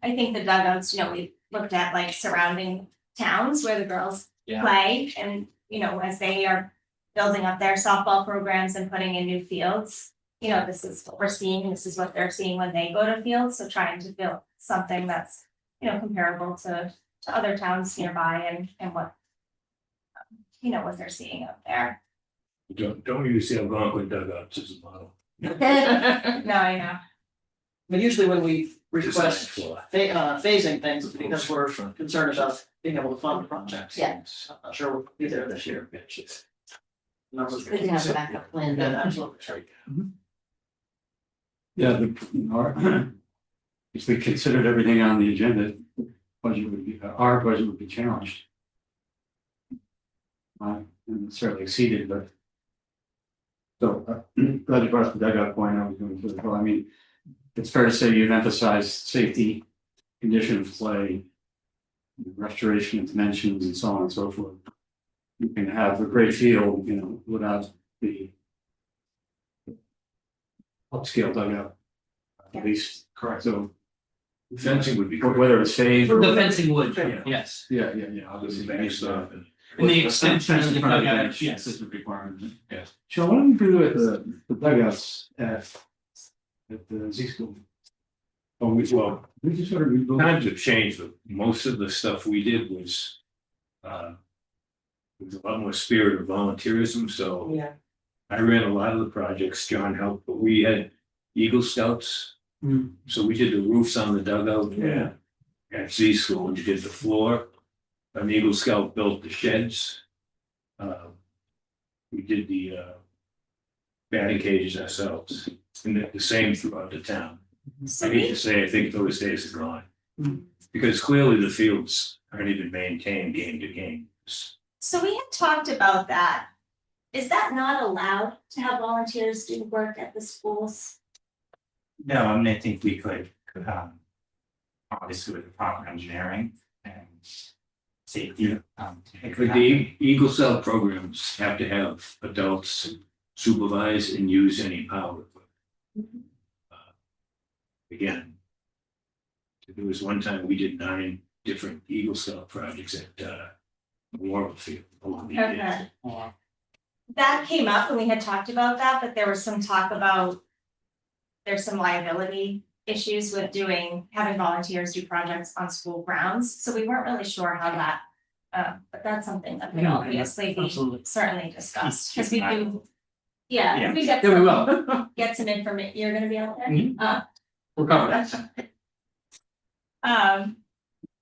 I think the dugouts, we looked at like surrounding towns where the girls Yeah. play and, as they are building up their softball programs and putting in new fields. This is what we're seeing, this is what they're seeing when they go to fields, so trying to build something that's, comparable to other towns nearby and what. What they're seeing up there. Don't use the Algonquin dugouts as a model. No, I know. But usually when we request Designed for. phasing things, it's because we're concerned about being able to fund the projects. Yeah. I'm not sure we'll be there this year. Numbers- Good to have a backup plan. Yeah, absolutely. Yeah, if we considered everything on the agenda, our budget would be challenged. And certainly exceeded, but. So, glad you brought up the dugout point, I was going to, well, I mean, it's fair to say you've emphasized safety, condition of play, restoration of dimensions and so on and so forth. You can have a great field, without the upscale dugout. At least, correct, so Fencing would be. whether it's phased. The fencing would, yes. Yeah, obviously. Bank stuff. And the extension of the Front dugout, bench, yes. This is a requirement. Yeah. Sean, what do you do with the dugouts at the Z school? Oh, well, We just sort of rebuild. times have changed, but most of the stuff we did was. With a lot more spirit of volunteerism, so. Yeah. I ran a lot of the projects, John helped, but we had Eagle Scouts. Hmm. So we did the roofs on the dugout. Yeah. At Z school, we did the floor. An Eagle Scout built the sheds. We did the batting cages ourselves, and the same throughout the town. So I hate we, to say, I think those days are gone. Mm. Because clearly the fields aren't even maintained game to game. so we had talked about that. Is that not allowed to have volunteers do work at the schools? No, I think we could, obviously with the proper engineering and safety. But the Eagle Scout programs have to have adults supervise and use any power. Again. There was one time we did 9 different Eagle Scout projects at Warfield. Okay. That came up when we had talked about that, but there was some talk about. There's some liability issues with having volunteers do projects on school grounds, so we weren't really sure how that. But that's something that could Yeah, obviously be absolutely. certainly discussed, because we Keep an eye do. Yeah, Yeah. we get Yeah, we some, will. get some information, you're gonna be out there? Mhm. We're covered.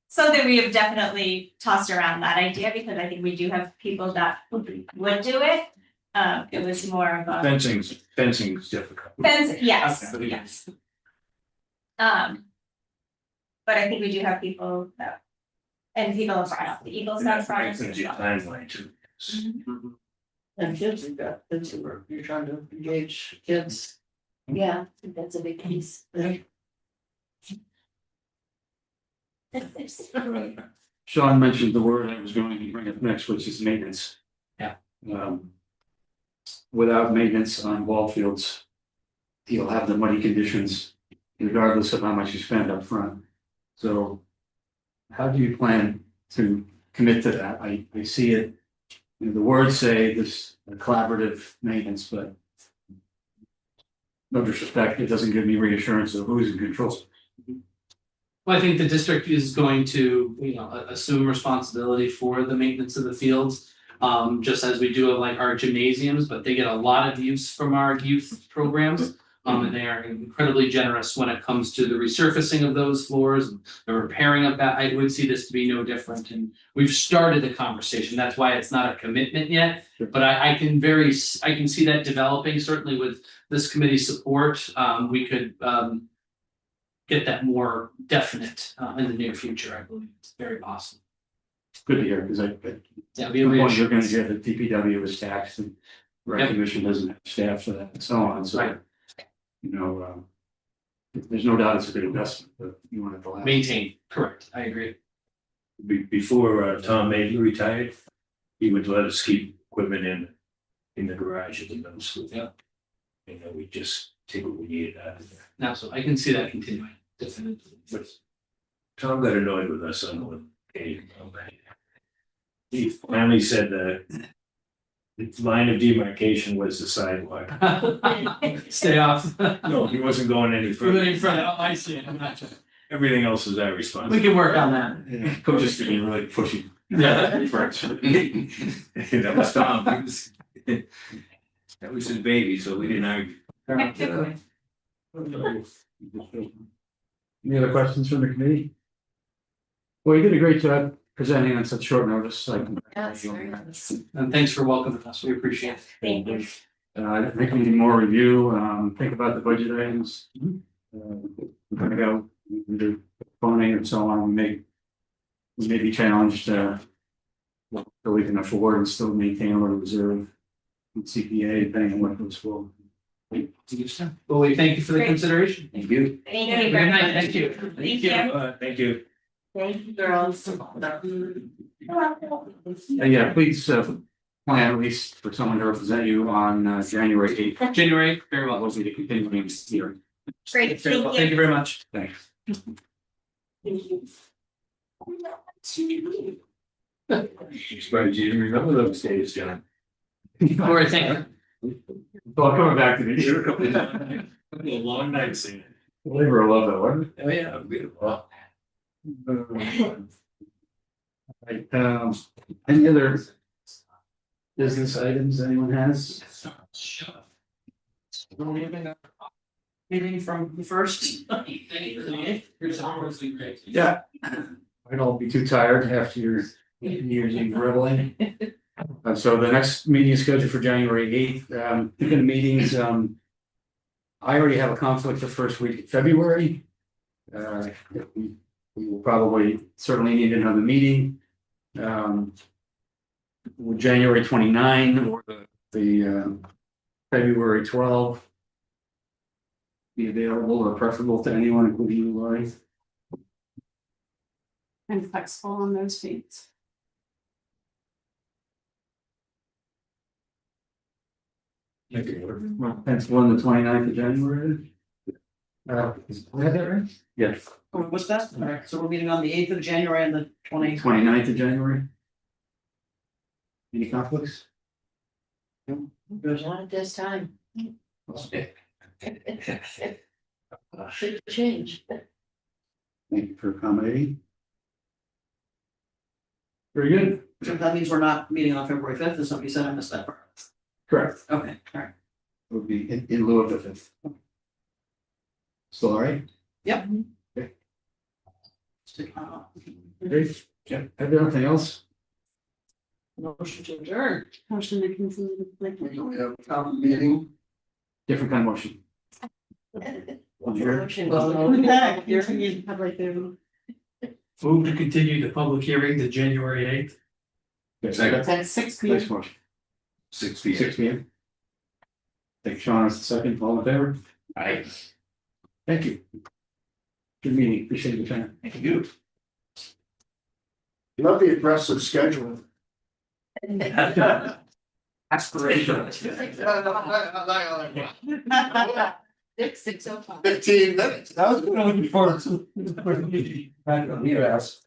So that we have definitely tossed around that idea, because I think we do have people that would do it. It was more of a Fencing's difficult. fence, yes, Okay. yes. But I think we do have people that, and people have brought up the Eagle Scouts projects as well. Timeline too. And kids, we've got kids who are, you're trying to engage kids. Yeah, I think that's a big piece. Sean mentioned the word I was going to bring up next, which is maintenance. Yeah. Without maintenance on ball fields, you'll have the muddy conditions regardless of how much you spend up front. So how do you plan to commit to that? I see it, the words say this collaborative maintenance, but no disrespect, it doesn't give me reassurance of who's in control. Well, I think the district is going to, assume responsibility for the maintenance of the fields. Just as we do like our gymnasiums, but they get a lot of use from our youth programs. And they are incredibly generous when it comes to the resurfacing of those floors and the repairing of that. I would see this to be no different, and we've started the conversation. That's why it's not a commitment yet. But I can see that developing, certainly with this committee's support. We could get that more definite in the near future. I believe it's very possible. Good to hear, because Yeah, you're gonna hear that DPW is taxed and recognition doesn't have staff for that and so on, so. Right. There's no doubt it's a good investment, but you want it to last. Maintain, correct, I agree. Before Tom Major retired, he would let us keep equipment in in the garage at the middle school. Yeah. And then we just take what we needed out of there. Now, so I can see that continuing, definitely. But Tom got annoyed with us on one occasion. He finally said the line of demarcation was the sidewalk. Stay off. No, he wasn't going any Further further. in front, oh, I see it, I'm not sure. Everything else is our We responsibility. can work on that. Coach just being really pushy. Yeah. First. That was Tom. He was- That was his baby, so we didn't argue. Any other questions from the committee? Well, you did a great job presenting on such short notice, like. Yes, very nice. And thanks for welcoming us, we appreciate it. Thank you. I think we need more review, think about the budget items. We're gonna go, we can do funding and so on, we may be challenged, so we can afford and still maintain a little reserve. With CPA, depending on what goes forward. Well, we thank you for the Great. consideration. Thank you. Thank Good you very night, much. thank you. Thank you. Thank you. Thank you, girls. Yeah, please, plan at least for someone to represent you on, January eighth. January, very well. Will be the continuing hearing. Great, Very well. thank Thank you. you very much. Thanks. Surprised you didn't remember those days, John. All right, thank you. Well, coming back to me. A long night seeing it. Labor of love, though, wasn't it? Oh, yeah, beautiful. Right, any other business items anyone has? Meeting from the first. Yeah. I don't be too tired after your New Year's Eve reveling. So the next meeting is scheduled for January eighth, thinking of meetings, I already have a conflict the first week of February. We will probably certainly need another meeting. With January 29 or the February 12. Be available or preferable to anyone, including you, Laurie. I'm flexible on those dates. That's one, the 29th of January. Is that right? Yes, Oh, what's that? All right, so we're meeting on the 8th of January and the 29th of January. Any conflicts? Not at this time. Should change. Thank you for accommodating. Very good. So that means we're not meeting on February 5th, is something you said, I missed that part. Correct. Okay, all right. Would be in lieu of the 5th. Still all right? Yep. Okay. Great. Yeah. Have you anything else? Motion to adjourn. Motion to continue. We don't have a town meeting. Different kind of motion. Motion. Public hearing. Move to continue the public hearing to January eighth. Second. At 6 p.m. Next motion. 6 p.m. 6 p.m. Thank Sean as the second, all in favor? Aye. Thank you. Good meeting, appreciate your time. Thank you. Love the aggressive schedule. Aspiration. 6:05. 15 minutes. That was good. Looking forward to. Yes.